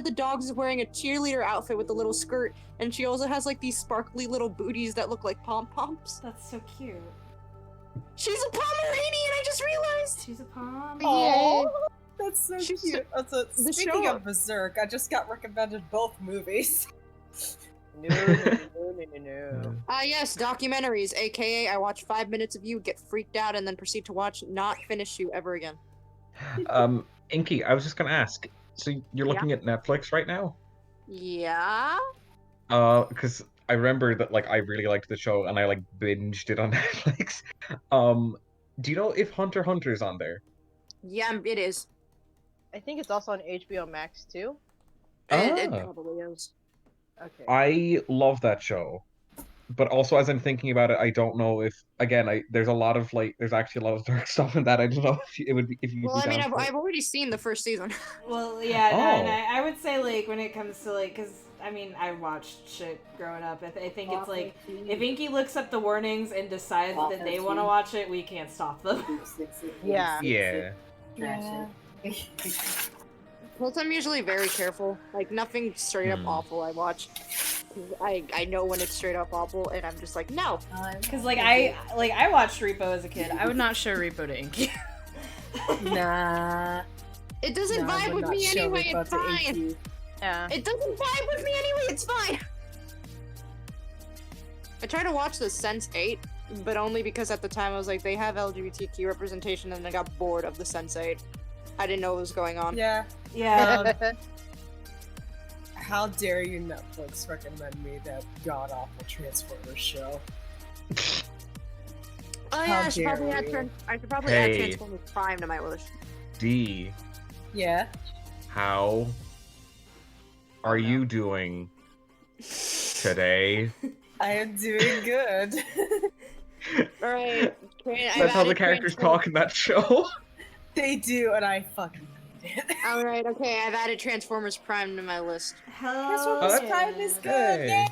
the dogs is wearing a cheerleader outfit with a little skirt, and she also has like these sparkly little booties that look like pom poms. That's so cute. She's a Pomeranian. I just realized. She's a pom. Aw, that's so She's cute. the Speaking show- of Berserk, I just got recommended both movies. no. Yes, documentaries, aka I watch 5 minutes of you, get freaked out, and then proceed to watch, not finish you ever again. Inky, I was just gonna ask. So you're looking at Netflix right now? Yeah. Because I remember that like I really liked the show and I like binged it on Netflix. Do you know if Hunter x Hunter's on there? Yeah, it is. I think it's also on HBO Max too. It Ah. probably is. Okay. I love that show, but also as I'm thinking about it, I don't know if again there's a lot of like there's actually a lot of dark stuff in that. I don't know if it would be if you'd Well, be I mean, down for it. I've already seen the first season. Well, yeah, no, Oh. and I would say, like, when it comes to, like, because, I mean, I watched shit growing up. I think it's, like, if Inky looks up the warnings and decides that they want to watch it, we can't stop them. Yeah. Yeah. Yeah. Plus, I'm usually very careful. Like, nothing straight up awful I watch. I know when it's straight up awful, and I'm just like, no. Because, like, I watched Repo as a kid. I would not show Repo to Inky. Nah. It doesn't No, I vibe would with not me show anyway, Repo it's to fine. Inky. Yeah. It doesn't vibe with me anyway, it's fine. I tried to watch the Sense 8, but only because at the time I was like, they have LGBTQ representation, and I got bored of the Sense 8. I didn't know what was going on. Yeah. Yeah. How dare you, Netflix, recommend me that god awful Transformers show? Oh yeah, How I should probably dare add, you. I should probably add Hey. Transformers Prime to my list. D, Yeah. how are you doing today? I am doing good. Alright. That's how the characters talk in that show. They do, and I fucking hate it. Alright, okay, I've added Transformers Prime to my list. Transformers that's- Prime is good. Hey.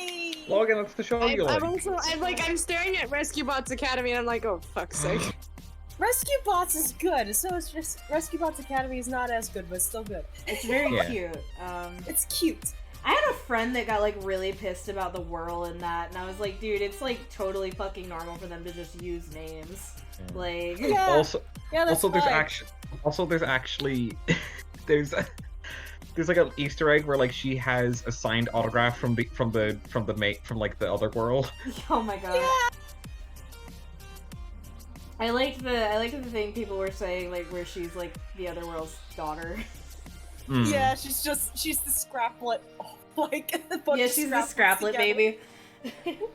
Yay! Logan, that's the show you like. I'm staring at Rescue Bots Academy and I'm like, oh fuck's sake. Rescue Bots is good. So is just Rescue Bots Academy is not as good, but it's still good. It's very Yeah. cute. It's cute. I had a friend that got, like, really pissed about the whirl in that, and I was like, dude, it's, like, totally fucking normal for them to just use names. Yeah. Like, Yeah. Also, Yeah, that's there's fine. actually there's like an Easter egg where like she has a signed autograph from the like the other world. oh my god. I liked the thing people were saying, like, where she's, like, the other world's daughter. Hmm. Yeah, she's the scraplet. Like, a bunch Yeah, of she's the scraplets scraplet together. baby.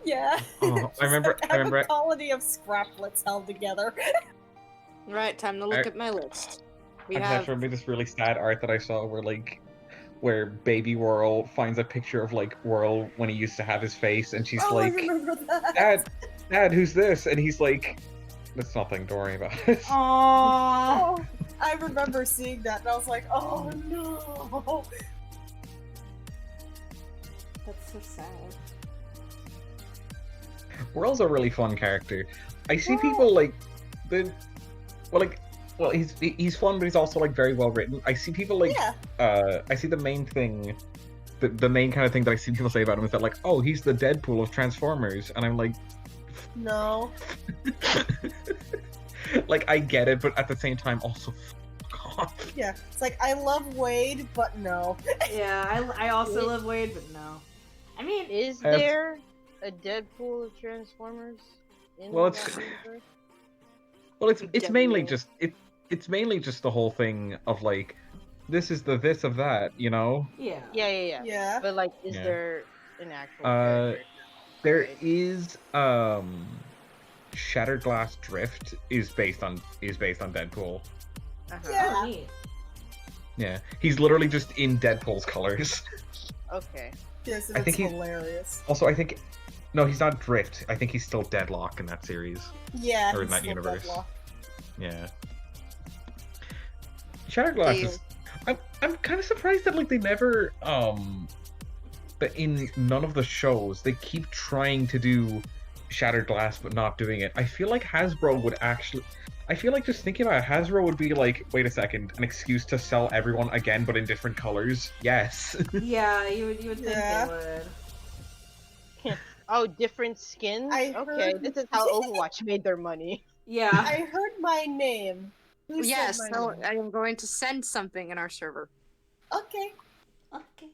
Yeah. Oh, I remember. I have a colony of scraplets held together. Right, time to look at my list. We I have remember this really sad art that I saw where baby Whirl finds a picture of like Whirl when he used to have his face, and she's Oh, I like, remember that. Dad, who's this? And he's like, that's nothing, don't worry about it. Aww. Oh, I remember seeing that, and I was like, oh no. That's so sad. Whirl's a really fun character. I see people like he's fun, but he's also like very well written. I see people like Yeah. I see the main thing, the main kind of thing that I see people say about him is that like, oh, he's the Deadpool of Transformers, and I'm like, No. like I get it, but at the same time also, fuck off. Yeah. It's like, I love Wade, but no. Yeah, I also love Wade, but no. I mean, Is I have- there a Deadpool of Transformers? In Well, that it's- universe? Well, it's mainly Deadpool. just it's mainly just the whole thing of like, this is the this of that, you know? yeah. Yeah. Yeah. But like, is Yeah. there an actual Uh, character. There Right. is Shattered Glass Drift is based on Deadpool. Uh-huh. Yeah. Oh, neat. Yeah, he's literally just in Deadpool's colors. Okay. Yes, I it's think he- hilarious. Also, I think no, he's not Drift. I think he's still Deadlock in that series. Yeah, Or in he's that still universe. Deadlock. Yeah. Shattered Glass They- is. I'm kind of surprised that like they never that in none of the shows they keep trying to do Shattered Glass but not doing it. I feel like Hasbro would actually. I feel like just thinking about it, Hasbro would be like, wait a second, an excuse to sell everyone again but in different colors. Yes. Yeah, you would think Yeah. they would. Oh, different skins? I Okay, heard- this is how Overwatch made their money. Yeah. I heard my name. Who said Yes, my so name? I am going to send something in our server. Okay. Okay.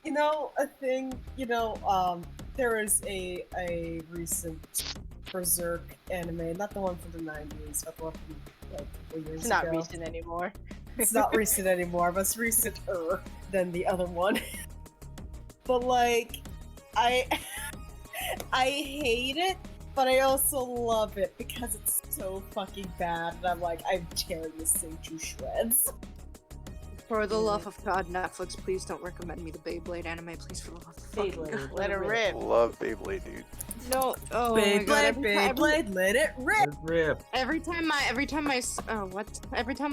You know, a thing, there is a recent Berserk anime, not the one from the 90s, but the one from like a couple years It's not ago. recent anymore. It's not recent anymore, but it's recenter than the other one. But like, I hate it, but I also love it because it's so fucking bad, and I'm tearing this thing to shreds. For the love of God, Netflix, please don't recommend me the Beyblade anime, please, for the love of fucking God. Beyblade. Let it rip. Love Beyblade, dude. No, oh my God. Beyblade, let it rip! Rip. Every time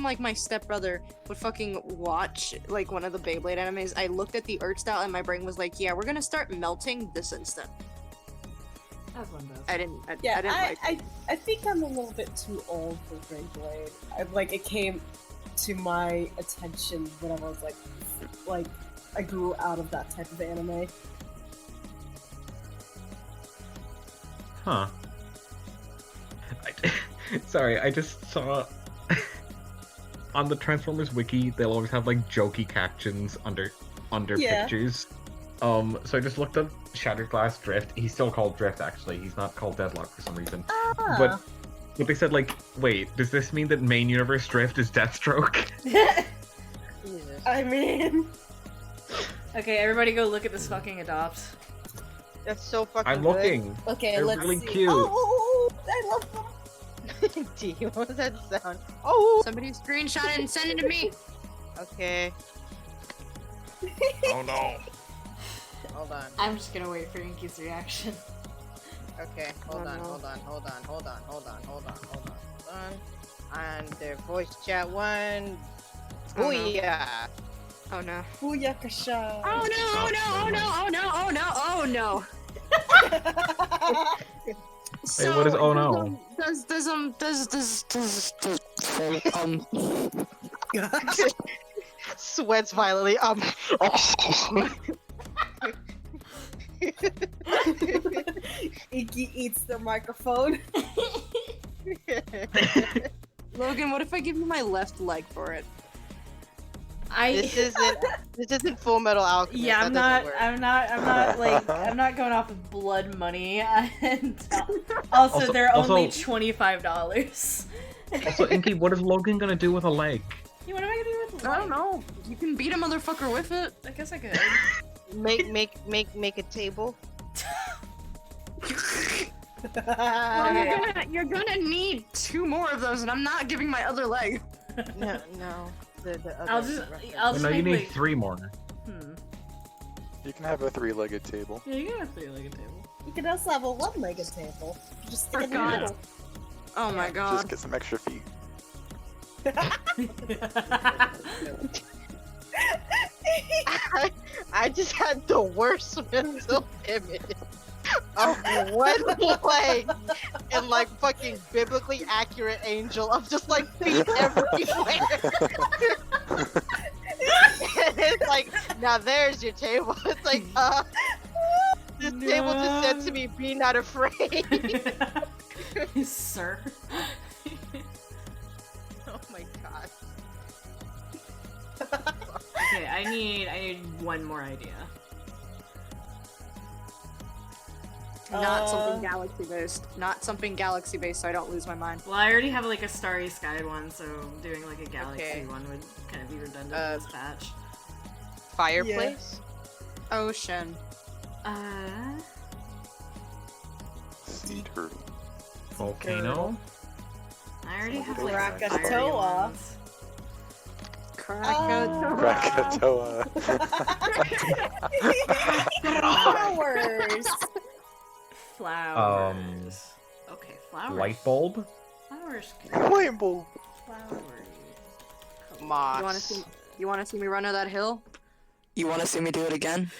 like my stepbrother would fucking watch like one of the Beyblade animes, I looked at the art style and my brain was like, yeah, we're gonna start melting this instant. As one does. I didn't Yeah, like it. I think I'm a little bit too old for Beyblade. It came to my attention when I was like I grew out of that type of anime. Huh. Sorry, I just saw on the Transformers wiki they'll always have like jokey captions under Yeah. pictures. So I just looked up Shattered Glass Drift. He's still called Drift actually. He's not called Deadlock for some reason. Ah. But they said like, wait, does this mean that main universe Drift is Deathstroke? Jesus. I mean, Okay, everybody go look at this fucking Adopt. That's so fucking I'm good. looking. okay, They're let's really see. cute. Oh, I love them. D, what was that sound? Oh! Somebody screenshot it and send it to me. Okay, Oh no. hold on. I'm just gonna wait for Inky's reaction. Okay, hold Oh, on, no. hold on. On their voice chat one. Oh, no. Booyah! Oh no. Booyakasha. Oh no, oh no, oh no, oh no, oh no, oh no. So, what is oh no? Sweats violently. Inky eats the microphone. Logan, what if I give you my left leg for it? This isn't Full Metal Alchemist. Yeah, that doesn't work. I'm not like I'm not going off of blood money, and also they're only also- $25. Also, Inky, what is Logan gonna do with a leg? Yeah, what am I gonna do with? I don't know. You can beat a motherfucker with it. I guess I could. Make a table. Well, you're gonna need 2 more of those, and I'm not giving my other leg. No. The I'll other just reference. I'll just No, you make need like 3 more. You can have a 3-legged table. Yeah, you can have 3-legged table. You can also have a one-legged table. Just stick it in the Forgot. middle. Oh my Just god. get some extra feet. I just had the worst mental image of one leg and like fucking biblically accurate angel of just like feet everywhere. And it's like, now there's your table. It's like, this table just said to me, be not afraid. Sir. Oh my god. Okay, I need one more idea. Not something galaxy based. Not something galaxy based, so I don't lose my mind. Well, I already have like a Starry Skied one, so doing like a galaxy Okay. one would kind of be redundant in this patch. Fireplace? Ocean. Sea turtle. Volcano. I already have like Krakatoa. fiery ones. Krakatoa. Krakatoa. Flowers. Flowers. Okay, flowers. Light bulb. Flowers. Light bulb. Flowers. Moss. You wanna see me run to that hill? You want to see me do it again?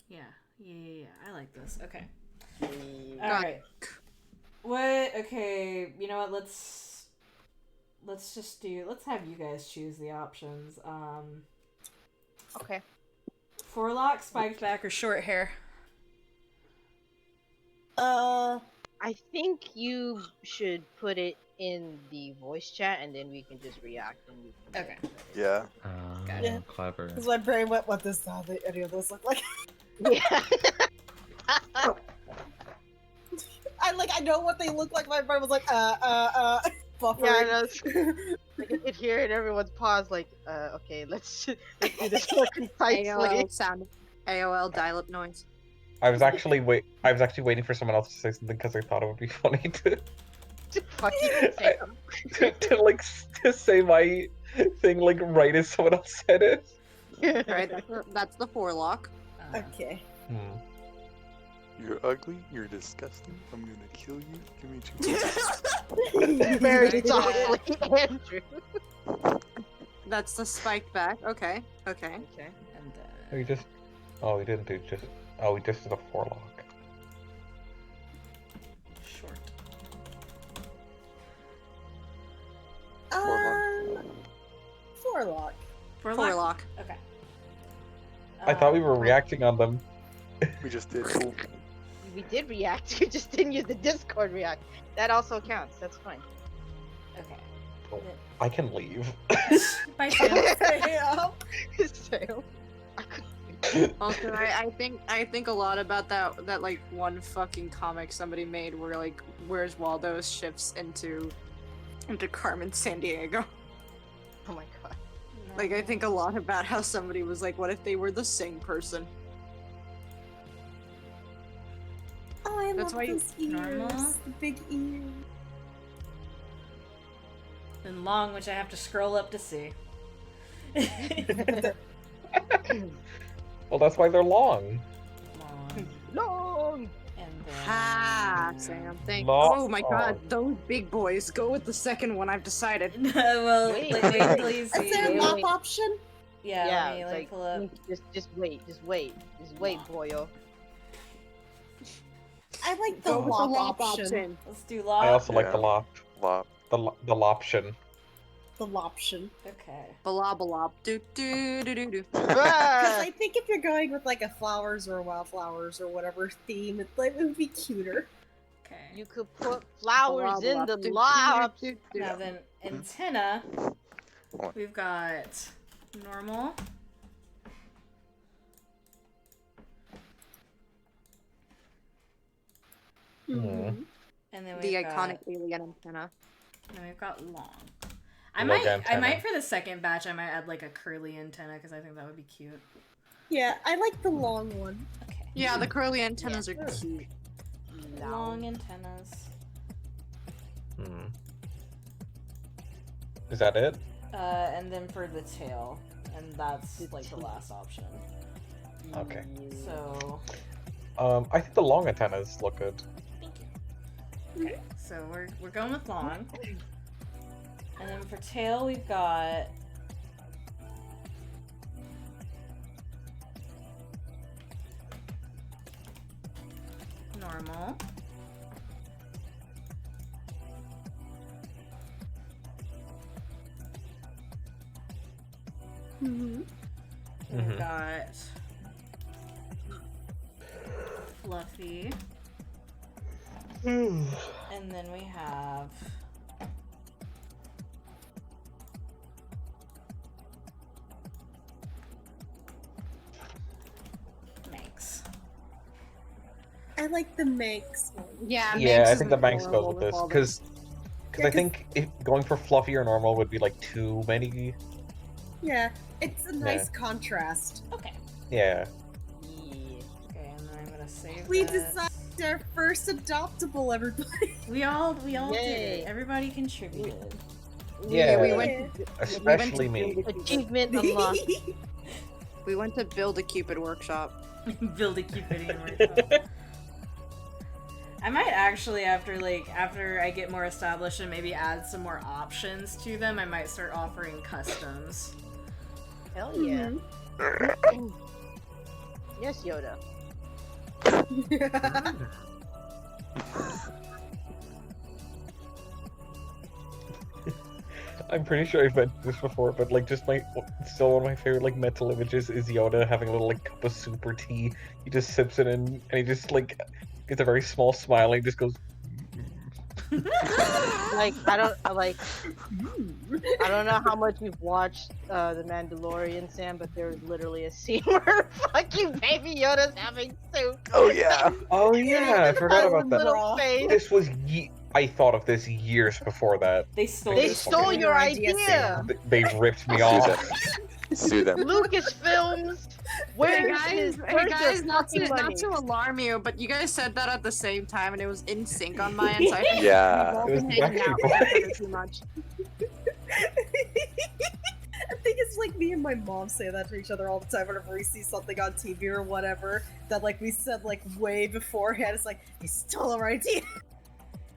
Yeah. I like this. Okay. Mm, All right. What? Okay. You know what? Let's have you guys choose the options. Okay. Forelock, spiked back, or short hair. I think you should put it in the voice chat, and then we can just react. And we can Okay. Yeah. Got it. Clever. Because my brain went, what does any of those look like? Yeah. I know what they look like. My brain was like, buffering. Yeah, I know. I could hear it. Everyone's paused. Like, okay, let's do this more concisely. AOL sound. AOL dial-up noise. I was actually waiting for someone else to say something because I thought it would be funny to Fucking say to say my thing like right as someone else said it. Right, that's the forelock. Okay. You're ugly. You're disgusting. I'm gonna kill you. Give me 2 minutes. Very softly, Andrew. That's the spiked back. Okay. Okay. And We just. Oh, we didn't do just. Oh, we just did a forelock. short. Forelock. Forelock. Okay. I thought we were reacting on them. We just did. We did react. You just didn't use the Discord react. That also counts. That's fine. Okay. Oh, I can leave. Bye, Sam. Yeah. Sale. Also, I think a lot about that like one fucking comic somebody made where like Where's Waldo shifts into Carmen Sandiego. Oh my god. Like I think a lot about how somebody was like, what if they were the same person? Oh, I That's love why you- those ears. Normal. The big ears. And long, which I have to scroll up to see. Well, that's why they're long. Long. Long. And then. Ha, Sam. Thank. Long. Oh my god, those big boys. Go with the second one. I've decided. Well, Wait, wait wait. till you Is see. there a Wait, map wait. option? Yeah, Yeah, let me it's like, pull up. just wait. Just wait, boyo. I like the Go with the lop lop option. Let's do I long. also like the Yeah. lop. Lop. The loption. The loption. Okay. Balab. Do do do do do. Because Ah! I think if you're going with like a flowers or wildflowers or whatever theme, it would be cuter. Okay. You could put flowers in the lop. Now then, antenna. What? We've got normal. Mhm. And then The we've iconic got, alien antenna. and then we've got long. I Logo might antenna. for the second batch I might add like a curly antenna because I think that would be cute. Yeah, I like the long one. Okay. Yeah, the curly antennas are sure. cute. Long antennas. Hmm. Is that it? And then for the tail, and that's like the last option. Okay. So I think the long antennas look good. thank you. Okay, so we're going with long. And then for tail we've got normal. Mm-hmm. We've Mhm. got fluffy. And then we have Manx. I like the Manx one. Yeah, Yeah, Manx I is think the Manx goes adorable with this all because Because I think going for fluffy or normal would be like too many. Yeah, it's a nice contrast. Okay. Yeah. Okay, and then I'm gonna save We this. decided our first adoptable, everybody. We all did Yay. it. Everybody contributed. Yeah. we went Especially me. Achievement unlocked. we went to build a Cupid workshop. Build a Cupid workshop. I might actually, after I get more established and maybe add some more options to them, I might start offering customs. Hell yeah. Yes, Yoda. I'm pretty sure I've mentioned this before, but like just still one of my favorite like mental images is Yoda having a little like cup of soup or tea. He just sips it in and he just like gets a very small smile and he just goes. Like I don't know how much you've watched The Mandalorian, Sam, but there's literally a scene where fucking Baby Yoda's having soup. Oh yeah. Oh yeah, I forgot about that. Little face. This was I thought of this years before that. They stole. They this stole fucking- your idea. They ripped me Sue off. them. Sue them. Lucasfilms. Where's his not money? to alarm you, but you guys said that at the same time, and it was in sync on my end. So I think Yeah. we've all It was been hanging out Backstreet with each other too much. I think it's like me and my mom say that to each other all the time whenever we see something on TV or whatever that like we said like way beforehand. It's like, he stole our idea.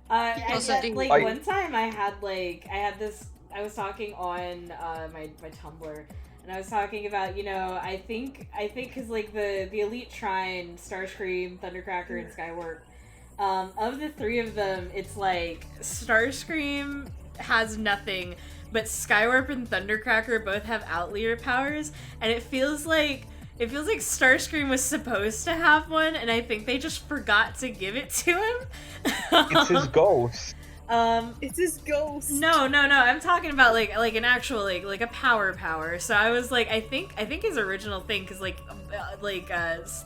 Also, One time I had this. I was talking on my Tumblr, and I was talking about I think because like the Elite Trine, Starscream, Thundercracker, and Skywarp. Of the three of them, it's like Starscream has nothing, but Skywarp and Thundercracker both have Outlier powers, and it feels like Starscream was supposed to have one, and I think they just forgot to give it to him. It's his ghost. It's his ghost. No. I'm talking about like an actual like a power. So I was like, I think his original thing, because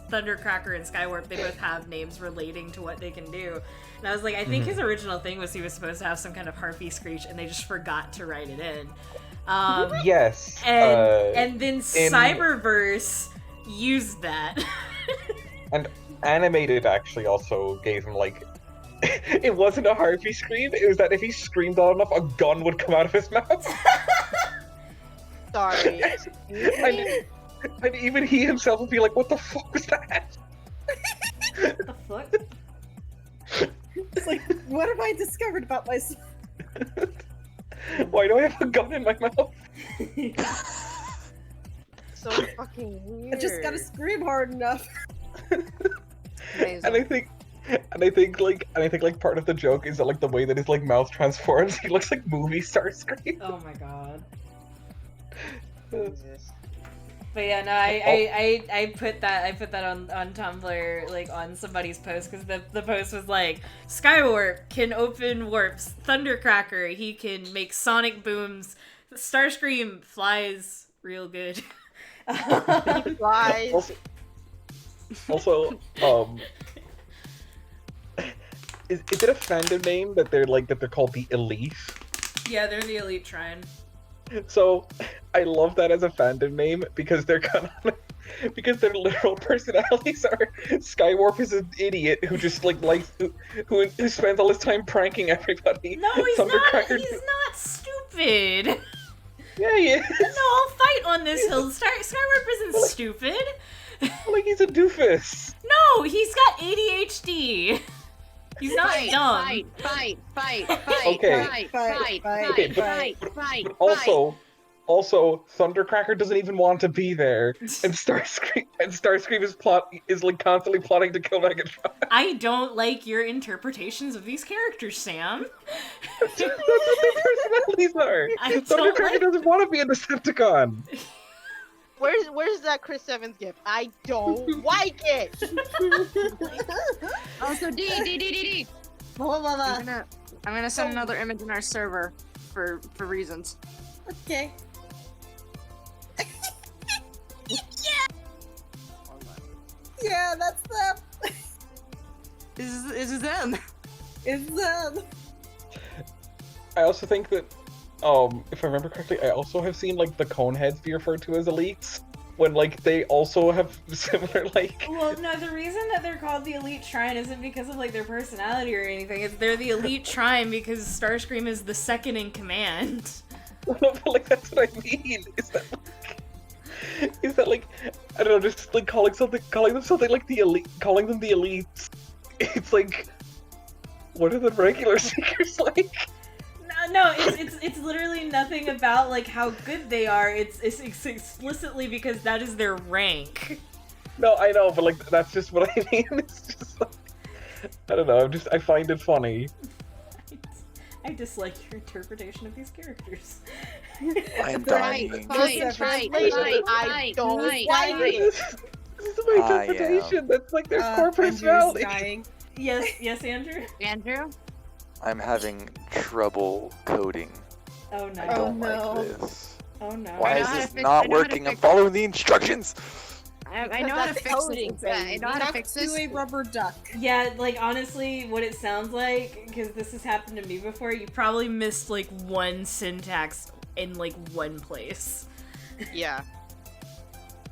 Thundercracker and Skywarp, they both have names relating to what they can do. And I was like, I think his original thing was he was supposed to have some kind of harpy screech, and they just forgot to write it in. Yes. And then Cyberverse used that. And Animated actually also gave him like it wasn't a harpy scream, it was that if he screamed loud enough, a gun would come out of his mouth. Sorry. And even he himself would be like, what the fuck was that? What the fuck? It's like, what have I discovered about myself? Why do I have a gun in my mouth? So fucking weird. I just gotta scream hard enough. Amazing. And I think like part of the joke is that like the way that his like mouth transforms, he looks like movie star Starscream. Oh my god. Jesus. But yeah, no, I put that on Tumblr, like on somebody's post, because the post was like, Skywarp can open warps, Thundercracker, he can make sonic booms, Starscream flies real good. He flies. Also, is it a fandom name that they're called the Elite? Yeah, they're the Elite Trine. So I love that as a fandom name because they're kind of because their literal personalities are Skywarp is an idiot who just like likes who spends all his time pranking everybody. No, he's not. Thundercracker- He's not stupid. Yeah, he is. No, I'll fight on this hill. Skywarp isn't stupid. Like he's a doofus. No, he's got ADHD. He's not dumb. Fight, Okay. But also, Thundercracker doesn't even want to be there, and Starscream is like constantly plotting to kill Megatron. I don't like your interpretations of these characters, Sam. That's what their personalities are. I don't Thundercracker like- doesn't want to be a Decepticon. Where's that Chris Evans gift? I don't like it. Also, D. I'm gonna send another image in our server for reasons. Okay. Yeah, that's them. Is them? It's them. I also think that, if I remember correctly, I also have seen like the Coneheads be referred to as elites when like they also have similar like. Well, no, the reason that they're called the Elite Shrine isn't because of like their personality or anything. It's they're the Elite Shrine because Starscream is the second in command. No, but like that's what I mean. Is that like I don't know, just like calling them something like the elite, calling them the elites. It's like, what are the regular Seekers like? No, it's literally nothing about like how good they are. It's explicitly because that is their rank. No, I know, but like that's just what I mean. It's just like, I don't know. I find it funny. I dislike your interpretation of these characters. I'm Right, dying. fine, I don't like it. This is my I am. interpretation. That's like their core Andrew's personality. dying. Yes, Andrew. Andrew? I'm having trouble coding. Oh no. I don't no. like this. Oh no. Why know is how to this fix- I not know how to working? I'm fix- following the instructions. I know how to that's fix coding, this. I know how to Talk fix to this. a rubber duck. Yeah, like honestly, what it sounds like, because this has happened to me before, you probably missed like one syntax in like one place. Yeah.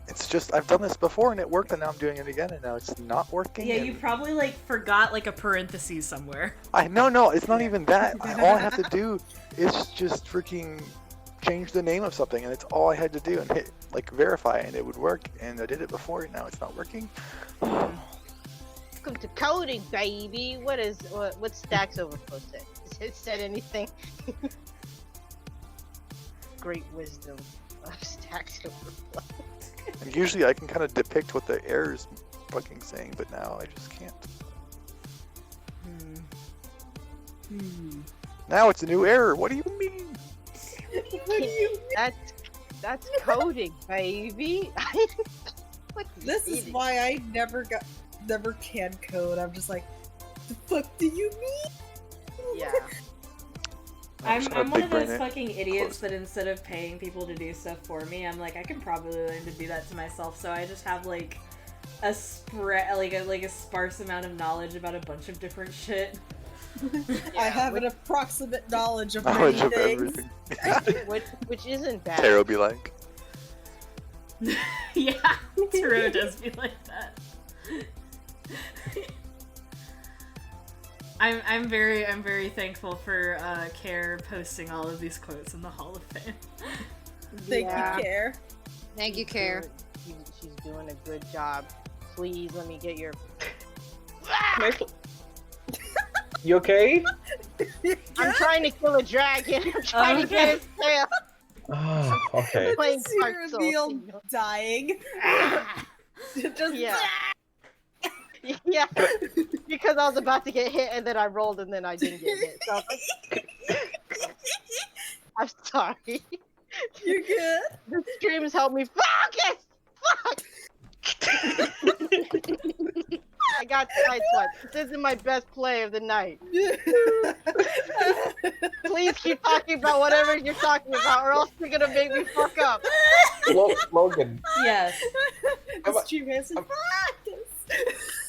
It's just I've done this before and it worked, and now I'm doing it again, and now it's not working. Yeah, and you probably like forgot like a parenthesis somewhere. no, it's not even that. All I have to do is just freaking change the name of something, and it's all I had to do, and hit like verify, and it would work. And I did it before, and now it's not working. Welcome to coding, baby. What's Stacks Overflow said? Has it said anything? Great wisdom of Stacks Overflow. And usually I can kind of depict what the error is fucking saying, but now I just can't. Now it's a new error. What do you mean? That's coding, baby. What This is idiot. why I never can code. I'm just like, the fuck do you mean? Yeah. just gonna I'm one big of those brain it. fucking idiots that instead of paying people to do stuff for me, I'm like, I can probably learn to do that to myself. So I just have like a sparse amount of knowledge about a bunch of different shit. I have an approximate knowledge of Knowledge many of things. everything. which isn't bad. Taro be like, Yeah, Taro does be like that. I'm very thankful for Care posting all of these quotes in the Hall of Fame. Thank Yeah. you, Care. Thank you, Care. She's doing a good job. Please let me get your. You okay? I'm trying to kill a dragon. I'm trying to get his tail. Oh, okay. Playing See Dark Souls. reveal dying. Just Yeah. Yeah, because I was about to get hit and then I rolled and then I didn't get hit. So I was like, I'm sorry. You're good. The streams help me focus. Fuck. I got sideswiped. This isn't my best play of the night. Please keep talking about whatever you're talking about, or else you're gonna make me fuck up. Logan, Yes. The stream has some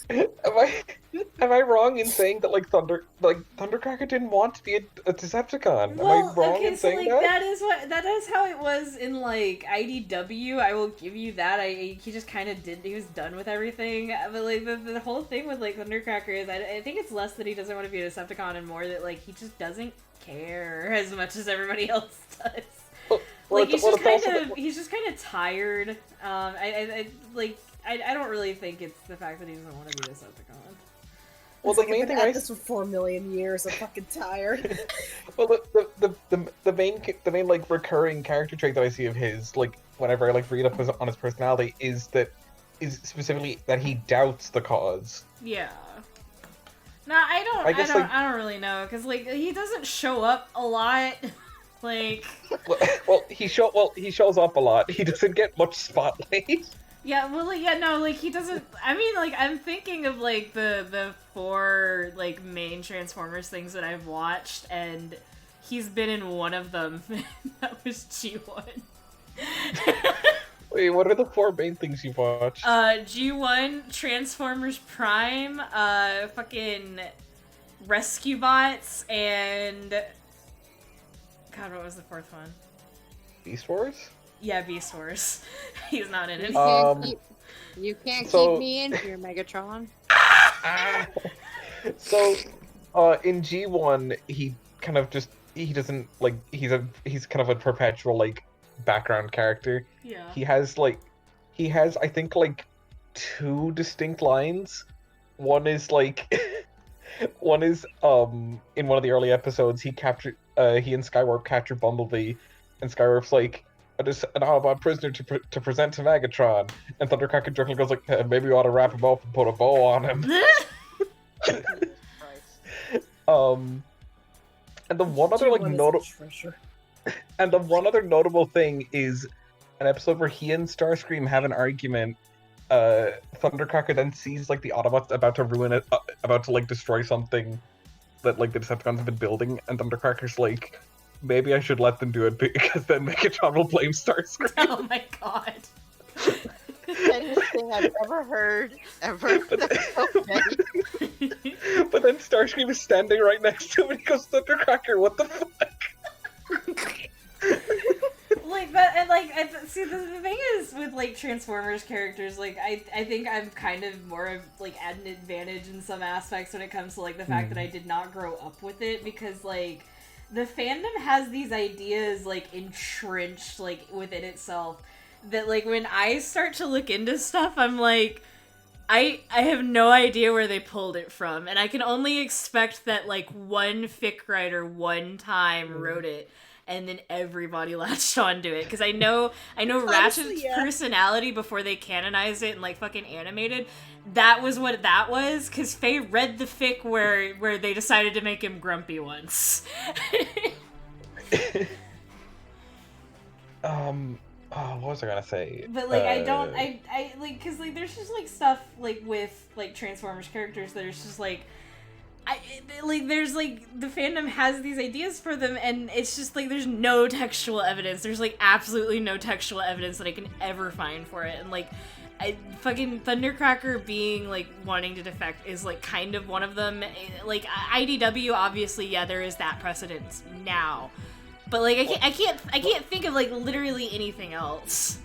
am I wrong in saying that Thundercracker didn't want to be a Decepticon? Well, am I wrong okay, in so saying like that? that is how it was in like IDW. I will give you that. He just kind of did. He was done with everything. But like the whole thing with like Thundercracker is, I think it's less that he doesn't want to be a Decepticon and more that like he just doesn't care as much as everybody else does. Well, Like it's also he's just kind of tired. I don't really think it's the fact that he doesn't want to be a Decepticon. Well, It's the like main I've thing been I at this for 4 million years. I'm fucking tired. well the main like recurring character trait that I see of his, like whenever I like read up on his personality, is specifically that he doubts the cause. Yeah. No, I don't really know because like he doesn't show up a lot. Like He shows up a lot. He doesn't get much spotlight. yeah, well like, yeah, no, like he doesn't. I mean, like I'm thinking of like the 4 like main Transformers things that I've watched, and he's been in one of them. That was G1. Wait, what are the 4 main things you've watched? G1, Transformers Prime, fucking Rescue Bots, and God, what was the fourth one? Beast Wars? Yeah, Beast Wars. He's not in it. You can't so- keep me in here, Megatron. So, in G1, he kind of just he doesn't like he's kind of a perpetual like background character. Yeah. He has I think like 2 distinct lines. One is like one is in one of the early episodes he and Skywarp capture Bumblebee, and Skywarp's like, an Autobot prisoner to present to Megatron, and Thundercracker jokingly goes like, maybe we ought to wrap him up and put a bow on him. And the one other like notable thing is an episode where he and Starscream have an argument. Thundercracker then sees like the Autobots about to ruin it, about to like destroy something that like the Decepticons have been building, and Thundercracker's like, maybe I should let them do it because then Megatron will blame Starscream. Oh my god. Pettiest thing I've ever heard, ever. That's so petty. But then Starscream is standing right next to him and he goes, Thundercracker, what the fuck? Like that, and like see the thing is with like Transformers characters, like I think I'm kind of more of like at an advantage in some aspects when it comes to like the fact that I did not grow up with it, because like the fandom has these ideas like entrenched like within itself that like when I start to look into stuff, I'm like, I have no idea where they pulled it from, and I can only expect that like one fic writer one time wrote it and then everybody latched onto it, because I know Ratchet's personality before they canonized it and like fucking animated, that was what that was, because Faye read the fic where they decided to make him grumpy once. What was I gonna say? But like I like, because like there's just like stuff like with like Transformers characters that is just like there's like the fandom has these ideas for them, and it's just like there's no textual evidence. There's like absolutely no textual evidence that I can ever find for it, and like fucking Thundercracker being like wanting to defect is like kind of one of them. Like IDW, obviously, yeah, there is that precedent now, but like I can't think of like literally anything else.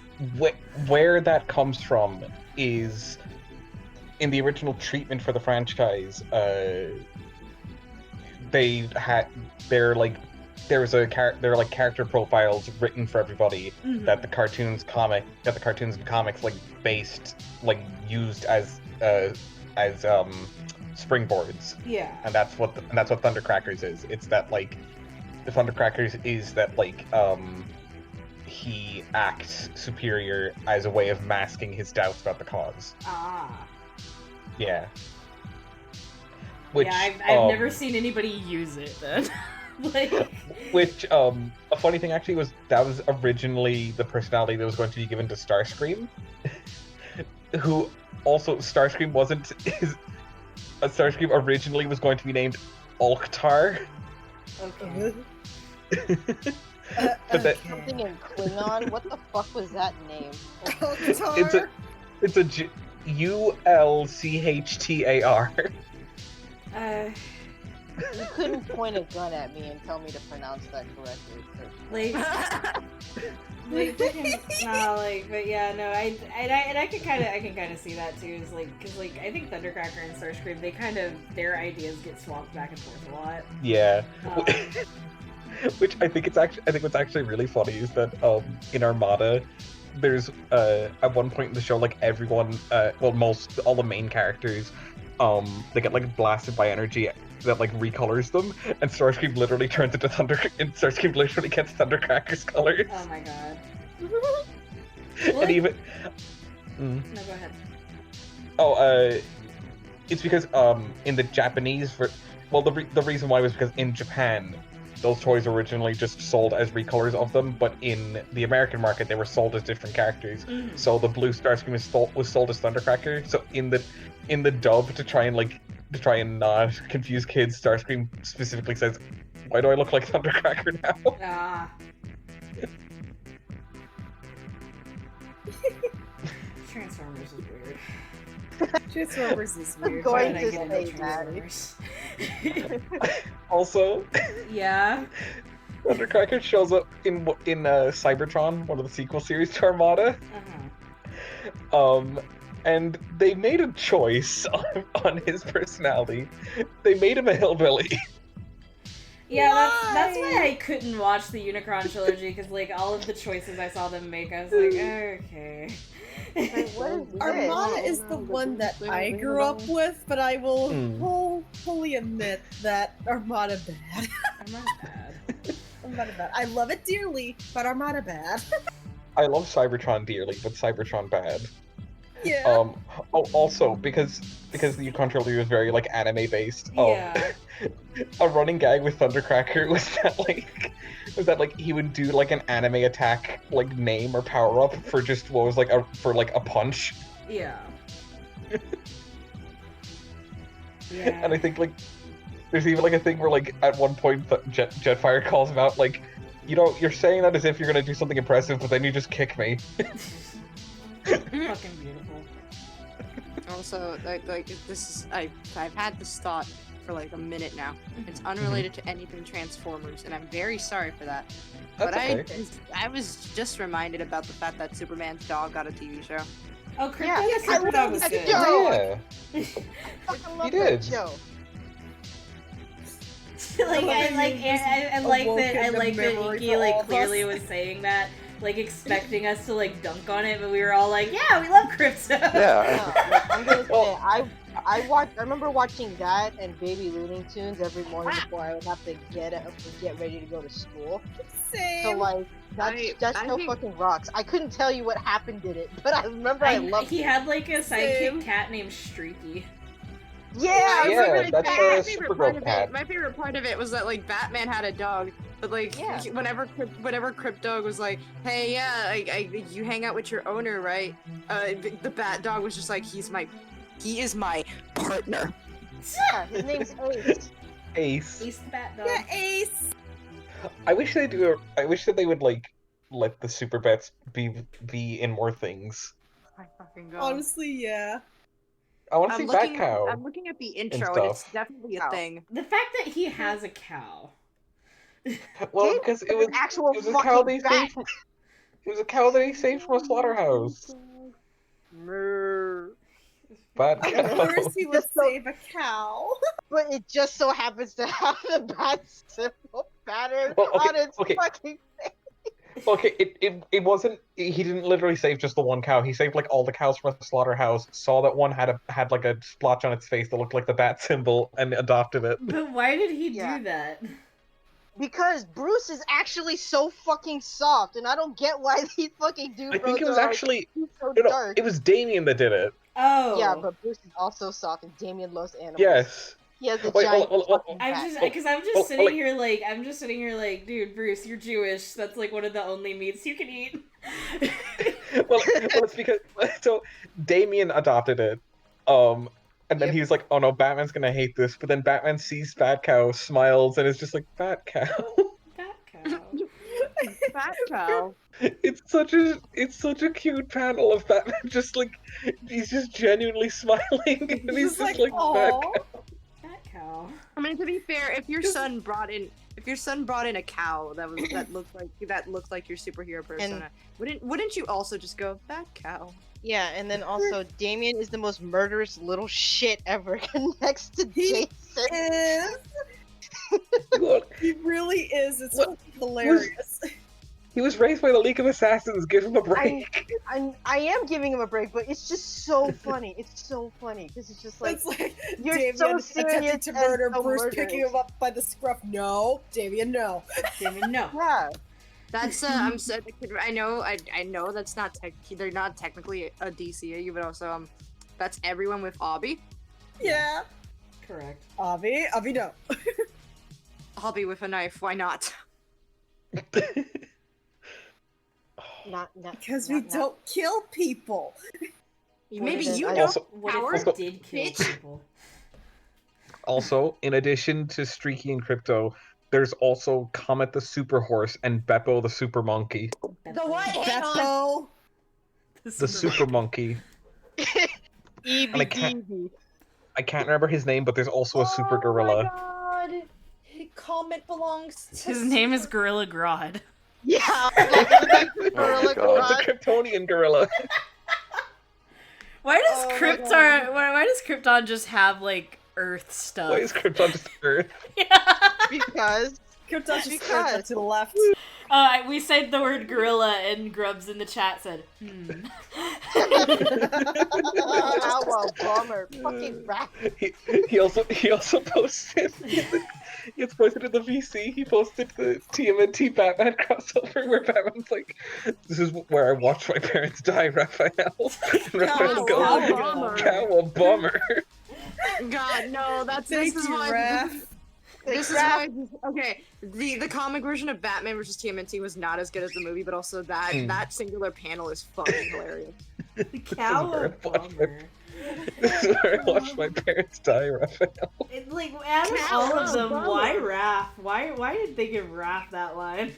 Where that comes from is in the original treatment for the franchise. There are character profiles written for everybody that the cartoons and comics like based like used as springboards. Yeah. And that's what Thundercrackers is. It's that like the Thundercrackers is that like he acts superior as a way of masking his doubts about the cause. Ah. Yeah. Which, yeah, I've never seen anybody use it then. Like... Which, a funny thing actually was that was originally the personality that was going to be given to Starscream. Who also, Starscream originally was going to be named Alktar. Okay. But that, Something in Klingon? What the fuck was that name? it's a ULCHTAR. You couldn't point a gun at me and tell me to pronounce that correctly. Like, but yeah, no, I can kind of see that too. Is like, because like I think Thundercracker and Starscream, they kind of their ideas get swapped back and forth a lot. Yeah. Which I think what's actually really funny is that in Armada, there's at one point in the show like everyone, all the main characters, they get like blasted by energy that like recolors them, and Starscream literally turns into Starscream literally gets Thundercracker's colors. Oh my god. And even No, go ahead. It's because in the Japanese the reason why was because in Japan those toys were originally just sold as recolors of them, but in the American market they were sold as different characters. So the blue Starscream was sold as Thundercracker. So in the dub, to try and not confuse kids, Starscream specifically says, "Why do I look like Thundercracker now?" Ah. Transformers is weird. Transformers is weird. I'm going Why to did I get say into that. Transformers? Also, Yeah. Thundercracker shows up in Cybertron, one of the sequel series to Armada. And they made a choice on his personality. They made him a hillbilly. Yeah, that's why I couldn't watch the Unicron trilogy, because like all of the choices I saw them make, I was like, okay. Armada is the one that I grew up with, but I will fully admit that Armada bad. Armada bad. Armada bad. I love it dearly, but Armada bad. I love Cybertron dearly, but Cybertron bad. Yeah. Also because the Yukon trilogy was very like anime based. Yeah. A running gag with Thundercracker was that he would do like an anime attack like name or power up for just what was like a punch. Yeah. And I think like there's even like a thing where like at one point Jetfire calls him out like, you know, you're saying that as if you're gonna do something impressive, but then you just kick me. Fucking beautiful. Also, like this is I've had this thought for like a minute now. It's unrelated to anything Transformers, and I'm very sorry for that. That's But okay. I was just reminded about the fact that Superman's dog got a TV show. Oh, Crypto Yeah, the I Super Dog love was that good. show. Yeah. I fucking love He that did. show. I like that Awoken the memory Iki for all like of clearly us. was saying that, like expecting us to like dunk on it, but we were all like, yeah, we love Crypto. Yeah. I'm gonna say, I remember watching that and Baby Looney Tunes every morning before I would have to get up and get ready to go to school. Same. So like that show fucking rocks. I couldn't tell you what happened in it, but I remember I loved He it. had like a Same. sidekick cat named Streaky. Yeah, I Yeah, remember that's that. Supergirl cat. My favorite part of it was that like Batman had a dog, but like Yeah. whenever Crypto was like, "Hey, yeah, you hang out with your owner, right?" The Bat dog was just like, "He is my partner." Yeah, his name's Ace. Ace. Ace the Bat Dog. Yeah, Ace. I wish that they would like let the Super Bats be in more things. I fucking go. Honestly, yeah. I want to see Bat Cow. I'm looking at the intro, and it's stuff. definitely a Cow. thing. The fact that he has a cow. Well, because it was an actual it was a cow they fucking bat. saved from. It was a cow that he saved from a slaughterhouse. Mrrr. Bat Of cow. course he would Just so- save a cow. But it just so happens to have the bat symbol pattern Well, okay, on its okay. fucking face. Okay, it wasn't. He didn't literally save just the one cow. He saved like all the cows from a slaughterhouse. Saw that one had like a splotch on its face that looked like the bat symbol, and adopted it. But why did he Yeah. do that? Because Bruce is actually so fucking soft, and I don't get why these fucking dudes I think it was actually so no, dark. it was Damien that did it. Oh. Yeah, but Bruce is also soft, and Damien loves animals. Yes. He has a Wait, giant well, fucking I'm bat. just because I'm just oh, sitting like- here like dude, Bruce, you're Jewish. That's like one of the only meats you can eat. well, it's because so Damien adopted it, and then Yep. he was like, "Oh no, Batman's gonna hate this." But then Batman sees Bat Cow, smiles, and is just like, "Bat Cow." Bat cow. Bat cow. It's such a cute panel of Batman, just like he's just genuinely smiling, and he's just like, "Bat "Aw." Cow." Bat cow. I mean, to be fair, if your son brought in a cow that looked like your superhero persona, wouldn't you also just go Bat cow? Yeah, and then also Damien is the most murderous little shit ever next to He Jason. Is Look, he really is? It's What- fucking hilarious. he was raised by the League of Assassins. Give him a break. I am giving him a break, but it's just so funny. It's so funny because it's just like It's like you're Damien so serious attempting to and murder so Bruce, murderous. picking him up by the scruff. No, Damien, no. Damien, no. yeah. That's I'm so I know that's not they're not technically a DCAU, but also that's everyone with Obby. Yeah. Correct. Avi, no. Obby with a knife. Why not? Not Because not- we not- don't kill people. Maybe then you I don't. Also, What Howard, if he did kill bitch. people? Also, in addition to Streaky and Crypto, there's also Comet the Super Horse and Beppo the Super Monkey. The what? Hang on. Beppo. The Super Monkey. EBD. I can't remember his name, but there's also a Super Gorilla. Oh my god. comment belongs to His name is Gorilla Grodd. Yeah. Oh, God. It's a Kryptonian gorilla. Why does Oh my Krypton? Why does Krypton just have like Earth stuff? Why is Krypton just Earth? Yeah. Because Krypton's just Because- further to the left. We said the word gorilla, and Grubs in the chat said, Ow, bummer. Fucking rat. He also posted. He has posted in the VC. He posted the TMNT Batman crossover where Batman's like, "This is where I watched my parents die, Raphael." And Raphael goes, "Cowabummer." God, no, Thank this is you, why. Raph. This is why. Okay, the comic version of Batman vs TMNT was not as good as the movie, but also that singular panel is fucking hilarious. Cowabummer. This is where I watched my parents die, Raphael. Like, out of all of them, why Raph? Why did they give Raph that line?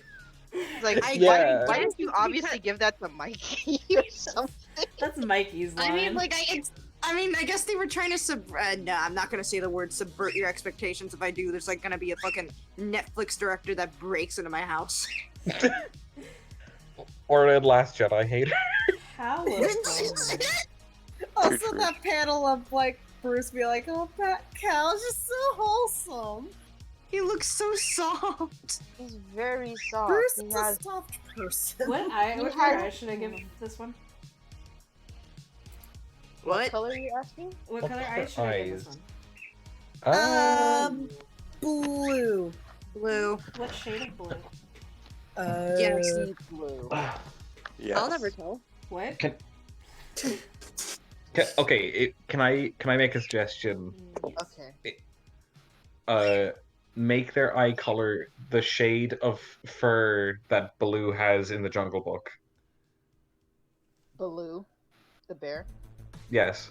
Like, Yeah. why didn't you obviously give that to Mikey or something? That's Mikey's line. I mean, like, I guess they were trying to no, I'm not gonna say the word subvert your expectations. If I do, there's like gonna be a fucking Netflix director that breaks into my house. Or in Last Jedi, hater. Cowabummer. Also, that panel of like Bruce be like, "Oh, Cal's just so wholesome." He looks so soft. He's very soft. Bruce He is has a soft person. What has- color should I give this one? what color are you asking? What What color color eyes should I give this eyes? one? Blue. Blue. What shade of blue? Yes. Blue. Yes. I'll never tell. What? Okay, can I make a suggestion? Okay. Make their eye color the shade of fur that Baloo has in the Jungle Book. Baloo, the bear. Yes.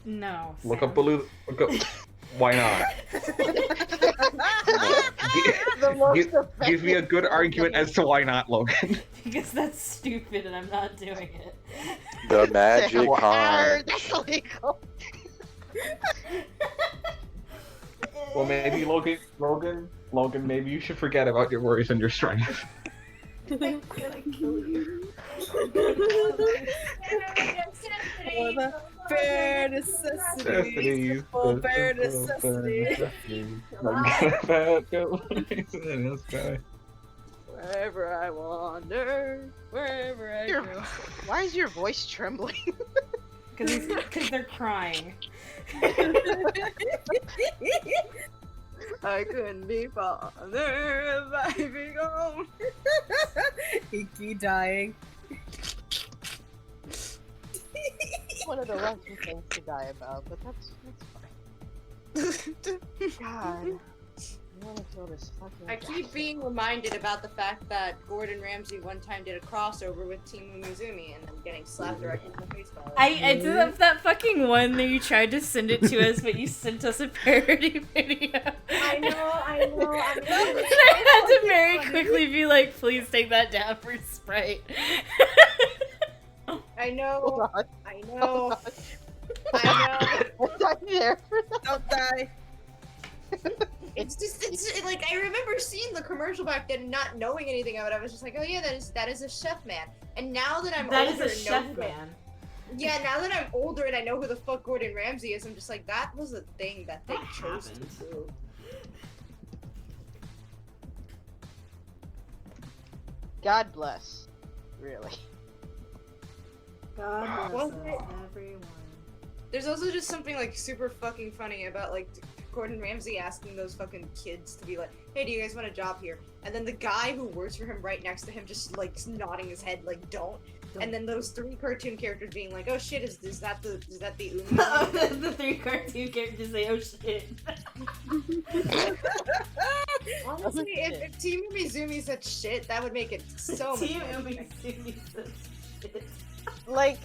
No. Look Sam. up Baloo. Look up. Why not? The most Give me a good argument as to why not, Logan. Because that's stupid and I'm not doing it. The magic That's punch. illegal. Well, maybe Logan, maybe you should forget about your worries and your strength. I'm gonna kill you. For the bare necessities. For bare necessities. Wherever I wander, wherever I Your- go. Why is your voice trembling? Because they're crying. I couldn't be father if I be gone. Icky dying. One of the lucky things to die about, but that's fine. God. I wanna kill this fucking I keep being reminded about the fact that Gordon Ramsay one time did a crossover with Team Umizoomi and then getting slapped directly in the face by it. I did that fucking one that you tried to send it to us, but you sent us a parody video. I know. And I had to very quickly be like, please take that down for Sprite. I Hold know. on. I know. I know. I'm not there for that. Don't die. It's like I remember seeing the commercial back then, not knowing anything about it. I was just like, oh yeah, that is a chef man. And now that I'm That older, is a chef and know man. Yeah, now that I'm older and I know who the fuck Gordon Ramsay is, I'm just like, that was a thing that they That chose happened. to do. God bless. Really. God Was bless it? everyone. There's also just something like super fucking funny about like Gordon Ramsay asking those fucking kids to be like, hey, do you guys want a job here? And then the guy who works for him right next to him just like nodding his head like don't. And then those three cartoon characters being like, oh shit, is that the Umi? The three cartoon characters say, oh shit. Honestly, if Team Umizoomi said shit, that would make it so much Team more Umizoomi says shit. Like,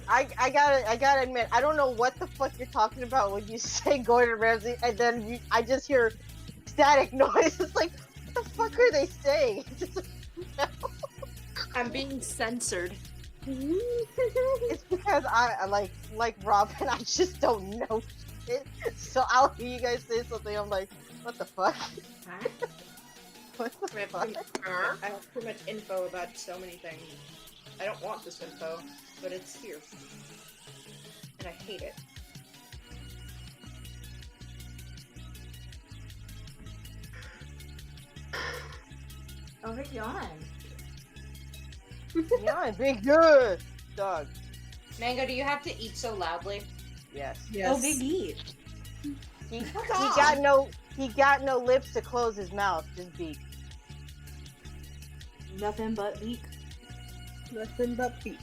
I gotta admit, I don't know what the fuck you're talking about when you say Gordon Ramsay, and then I just hear static noise. It's like, what the fuck are they saying? I'm being censored. It's because I like Robin, I just don't know shit. So I'll hear you guys say something, I'm like, what the fuck? What the I have, fuck? I have too much info about so many things. I don't want this info, but it's here. And I hate it. Oh, hey, yawn. Yeah, big good dog. Mango, do you have to eat so loudly? Yes. Yes. Oh, big eat. He got no lips to close his mouth. Just beak. Nothing but beak. Nothing but beak.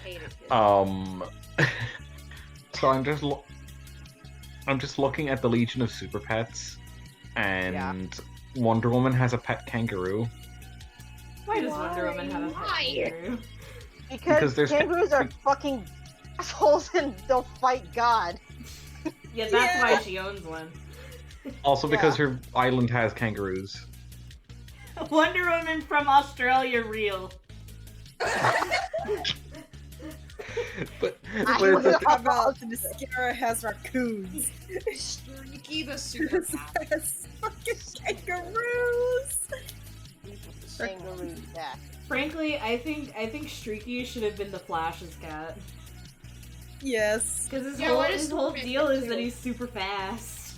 I hate it. So I'm just looking at the Legion of Super Pets, and Wonder Woman has a pet kangaroo. Why does Wonder Woman have a pet Why? kangaroo? Because there's kangaroos are fucking assholes and don't fight God. Yeah, that's why she owns one. Also because her island has kangaroos. Wonder Woman from Australia, real. But I where's was the- How about the mascara has raccoons? Streaky the super Yes, fucking kangaroos! Kangaroo cat. Frankly, I think Streaky should have been the Flash's cat. Yes. Because his Yeah, whole, why does his whole Superman deal get is that two? he's super fast.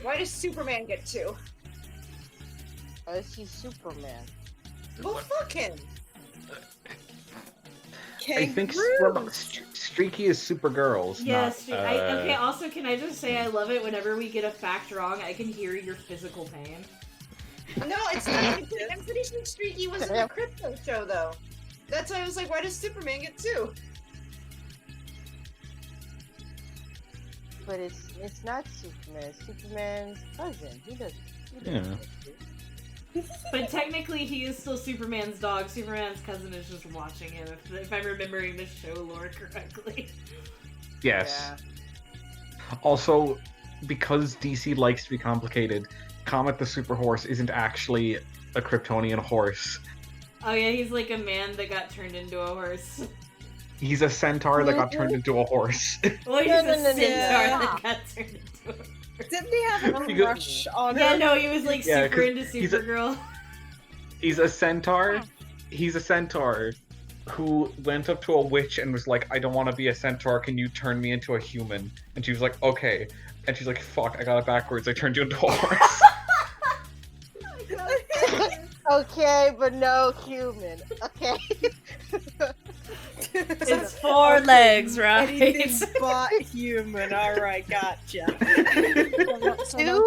Why does Superman get 2? He's Superman. Well, fuck him. I think Kangaroos! Streaky is Supergirl's. Yes. not, Okay. Also, can I just say I love it whenever we get a fact wrong? I can hear your physical pain. No, it's not. I'm pretty sure Streaky was in the crypto show, though. That's why I was like, why does Superman get 2? But it's not Superman. It's Superman's cousin. He doesn't. Yeah. But technically, he is still Superman's dog. Superman's cousin is just watching him. If I'm remembering the show lore correctly. Yes. Also, because DC likes to be complicated, Comet the Super Horse isn't actually a Kryptonian horse. Oh yeah, he's like a man that got turned into a horse. He's a centaur that got turned into a horse. Well, he's No, a no, no, no, centaur no. that got turned into a horse. Didn't he have a You go- crush on her? Yeah, no, he was like Yeah, super 'cause into he's a- Supergirl. He's a centaur. He's a centaur who went up to a witch and was like, I don't want to be a centaur, can you turn me into a human? And she was like, okay. And she's like, fuck, I got it backwards, I turned you into a horse. Okay, but no human. Okay. It's 4 legs, right? Anything but human. Alright, gotcha. 2,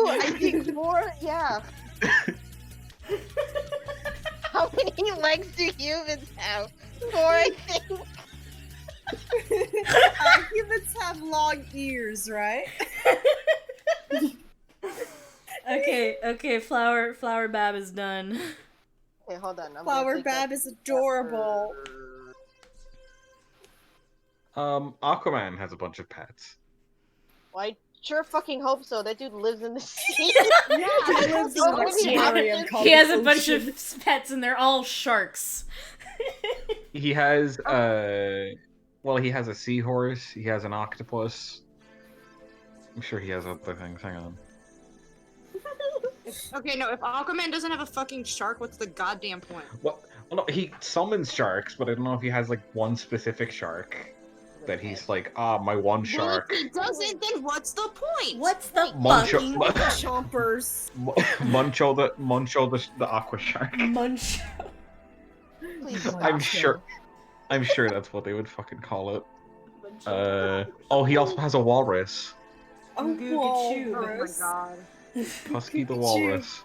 I think 4, yeah. How many legs do humans have? 4, I think. Humans have long ears, right? Okay, Flower Bab is done. Okay, hold on. I'm gonna Flower take Bab that is adorable. Aquaman has a bunch of pets. Well, I sure fucking hope so. That dude lives in the sea. He lives in an aquarium called He has the a bunch ocean. of pets and they're all sharks. He has, he has a seahorse, he has an octopus. I'm sure he has other things, hang on. Okay, no, if Aquaman doesn't have a fucking shark, what's the goddamn point? Well, no, he summons sharks, but I don't know if he has, like, one specific shark. That he's like, my one shark. Well, if he doesn't, then what's the point? What's the Muncho, fucking Chompers. Muncho the aqua shark. munch? Please, I'm sure that's what they would fucking call it. He also has a walrus. Oh, Goo-goo-choo. walrus. God. Husky the walrus.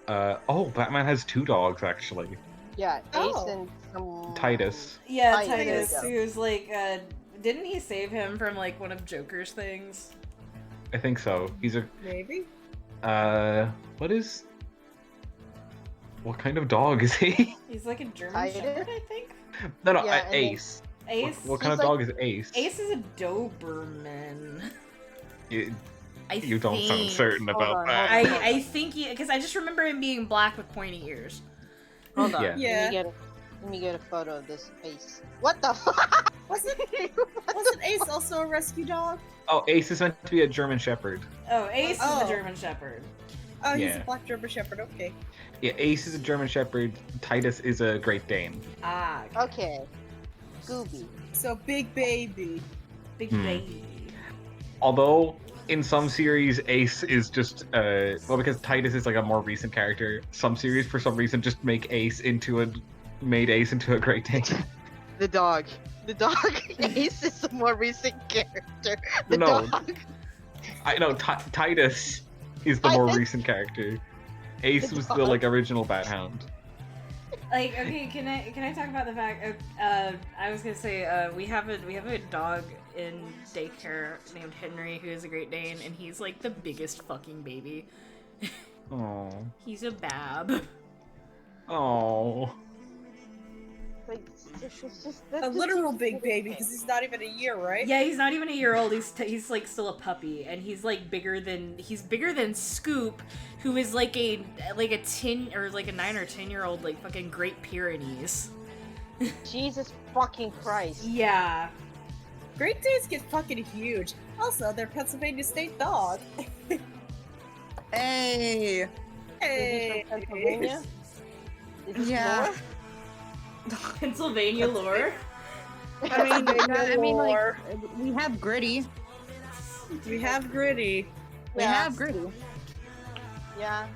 Batman has 2 dogs actually. Yeah, Ace Oh. and some... Titus. Yeah, Titus. Titus. He was like, didn't he save him from like one of Joker's things? I think so. He's a Maybe. what kind of dog is he? He's like a German Titus? Shepherd, I think. No, Yeah, and then- Ace. Ace. What kind of He's dog is Ace? Ace is a Doberman. You don't sound think. certain Hold about on, that. hold on. I think because I just remember him being black with pointy ears. Hold on. Yeah. Let Yeah. me get it. Let me get a photo of this Ace. What the fuck? Wasn't Ace also a rescue dog? Oh, Ace is meant to be a German Shepherd. Oh, Ace is Oh. the German Shepherd. Oh, he's Yeah. a black German Shepherd. Okay. Yeah, Ace is a German Shepherd. Titus is a Great Dane. Ah, Okay. Scooby. So big baby. big Hmm. baby. Although in some series, Ace is just well, because Titus is like a more recent character. Some series, for some reason, just made Ace into a Great Dane. The dog. The dog. Ace is a more recent character. The No. dog. I know Titus is the more Titus? recent character. Ace The was the dog. like original Bat Hound. Like, okay, can I talk about the fact? I was gonna say we have a dog in daycare named Henry who is a Great Dane, and he's like the biggest fucking baby. Oh, He's a bab. oh. Like, it's just A literal big baby because he's not even a year, right? Yeah, he's not even a year old. He's like still a puppy, and he's bigger than Scoop, who is like a 10 or like a 9 or 10-year-old like fucking Great Pyrenees. Jesus fucking Christ. Yeah. Great Danes get fucking huge. Also, they're Pennsylvania state dog. Hey. Is he Hey. from Pennsylvania? Is this Yeah. lore? Pennsylvania lore. I mean, like, Lore. we have Gritty. We have Gritty. We Yeah. have Gritty. Yeah.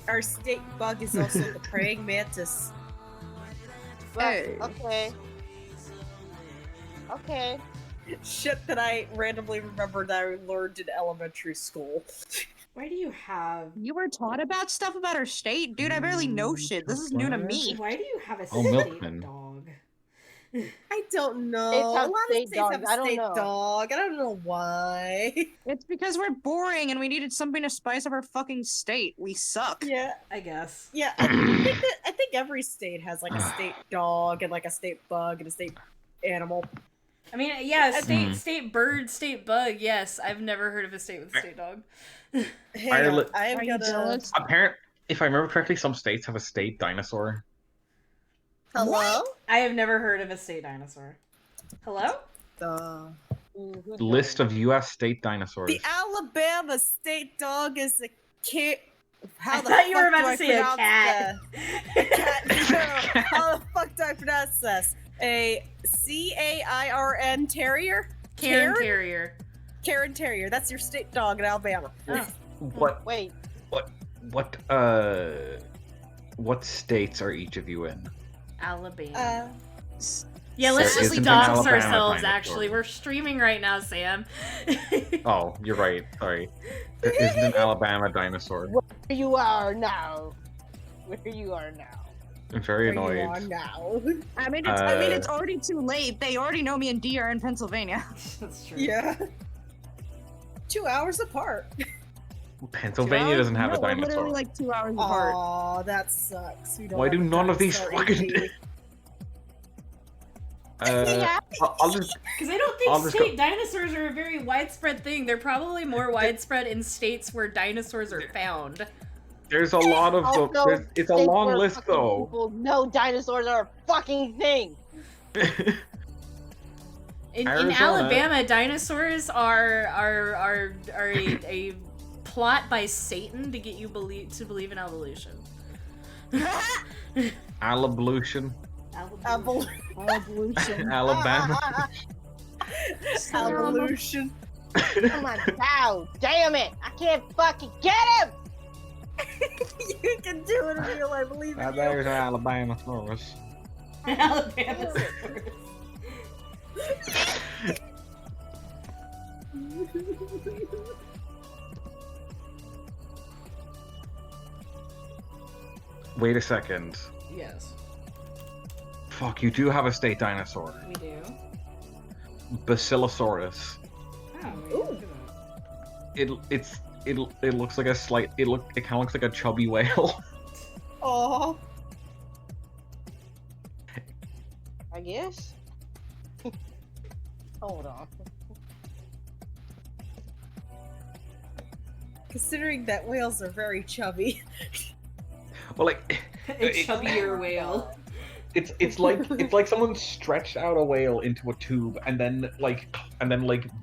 Our state bug is also the praying mantis. Well, Hey. okay. Okay. Shit that I randomly remembered that I learned in elementary school. Why do you have? You were taught about stuff about our state? Dude, I barely know shit. This is new to me. Why do you have a Oh, state Milkman. dog? I don't know. States have a lot state of states dogs. have I don't state know. dog. I don't know why. It's because we're boring and we needed something to spice up our fucking state. We suck. Yeah, I guess. yeah. I think every state has like a state dog and like a state bug and a state animal. I mean, yeah, Hmm. state bird, state bug. Yes, I've never heard of a state with a state dog. Hang Ireland- on, I am Are you gonna. jealous? If I remember correctly, some states have a state dinosaur. Hello. I have never heard of a state dinosaur. Hello? List of U.S. state dinosaurs. The Alabama state dog is a cat. How I the thought you were fuck about do to I say a pronounce cat. the- Cat. No. How the fuck do I pronounce this? A CAIRN terrier? Karen Terrier. Karen Terrier. That's your state dog in Alabama. Oh. What Wait. what states are each of you in? Alabama. Yeah, There let's just isn't an dox Alabama ourselves, dinosaur. actually. We're streaming right now, Sam. Oh, you're right. Sorry. There isn't an Alabama dinosaur. Where you are now. Where you are now. I'm very Where you are annoyed. now. I mean, it's already too late. They already know me and D are in Pennsylvania. That's true. Yeah. 2 hours apart. Pennsylvania doesn't have a We're dinosaur. literally like 2 hours apart. Aw, that sucks. We don't Why have do a none of these dinosaur fucking? in I'll just. Because I don't think I'll just state dinosaurs are a very widespread thing. They're probably more widespread in states where dinosaurs are found. There's a lot of. Also, It's a states long where list fucking though. People know dinosaurs are a fucking thing. In Arizona. Alabama, dinosaurs are a plot by Satan to get you to believe in evolution. Alablution. Evolution. Alabama. Evolution. Come on, now, damn it! I can't fucking get him! You can do it in real life. I believe in you. There's an Alabama Taurus. Alabama. Wait a second. Yes, Fuck, you do have a state dinosaur. we do. Basilosaurus. Oh, It looks like a slight. It kind of looks like a chubby whale. Aw. I guess. Hold on. Considering that whales are very chubby. Well, like a chubbier whale. it's like someone stretched out a whale into a tube and then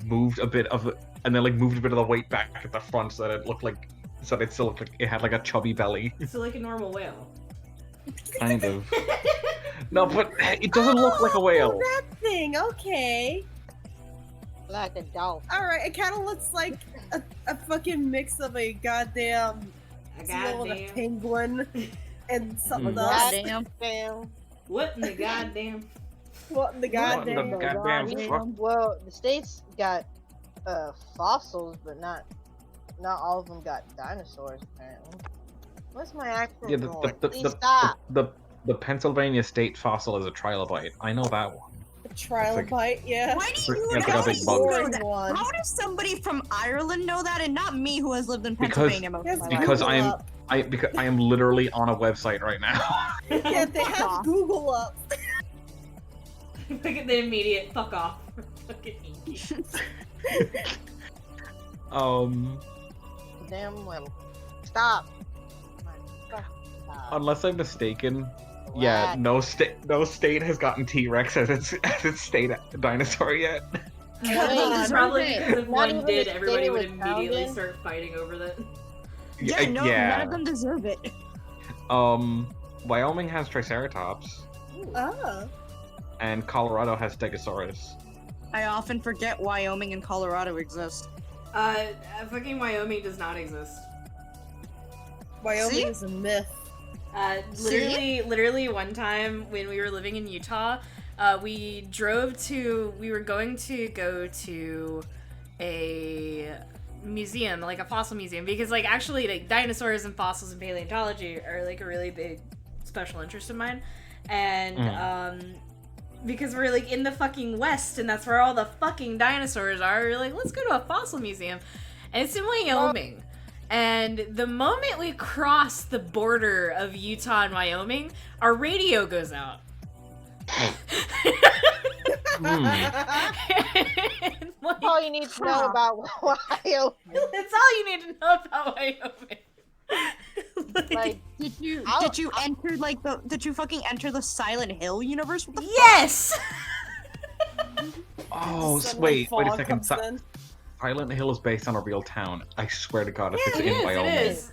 moved a bit of the weight back at the front so that it still looked like it had like a chubby belly. So like a normal whale. Kind of. No, but it doesn't look like a whale. That thing, okay. Like a dolphin. Alright, it kind of looks like a fucking mix of a goddamn seal and a penguin and something else. Goddamn. What in the goddamn? What in the What in goddamn? the goddamn fuck? Well, the states got fossils, but not all of them got dinosaurs apparently. What's my accent? Yeah, going? Please stop. the Pennsylvania state fossil is a trilobite. I know that one. A trilobite, yeah. Why do you Yeah, it's like a big bug. Boring that? one. How does somebody from Ireland know that and not me who has lived in Because- Pennsylvania most of Yes, my life? Because Google I am literally on a website right now. Yeah, they have Google up. Look at the immediate fuck off. Fucking Inky. Damn well. Stop. Stop. Unless I'm mistaken, yeah, no state has gotten T-Rex as its state dinosaur yet. It's probably because if Not one even did, the everybody state would it was immediately founded. start fighting over that. Yeah, no, none of them deserve it. Wyoming has Triceratops, Oh. and Colorado has Stegosaurus. I often forget Wyoming and Colorado exist. Fucking Wyoming does not exist. Wyoming See? is a myth. Literally one time when we were living in Utah, we were going to go to a museum, like a fossil museum, because like actually like dinosaurs and fossils and paleontology are like a really big special interest of mine. And because we're like in the fucking West and that's where all the fucking dinosaurs are, we're like, let's go to a fossil museum. And it's in Wyoming. And the moment we cross the border of Utah and Wyoming, our radio goes out. And, like, All you need to know about Wyoming. That's all you need to know about Wyoming. Like, Did you enter did you fucking enter the Silent Hill universe? What the yes! Oh, Suddenly wait a fog second. comes in. Silent Hill is based on a real town. I swear to God, if it's It in is, Wyoming. it is.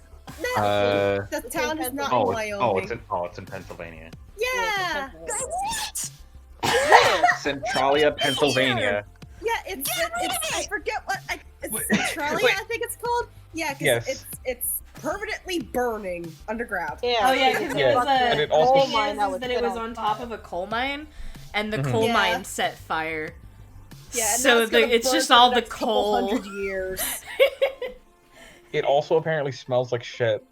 The town is not in Wyoming. It's in Pennsylvania. Yeah! Centralia, Pennsylvania. Yeah, it's I forget what it's Wait, Centralia, wait. I think it's called. Yeah, because Yes. it's permanently burning underground. yeah. Oh yeah, because Yeah, it was and a it also- the coal thing mine is that was that it lit was on on top of a coal mine, and the Mhm. coal Yeah. mine set fire. Yeah, and So that's gonna it's burn just for all the the next couple coal. 100 years. It also apparently smells like shit.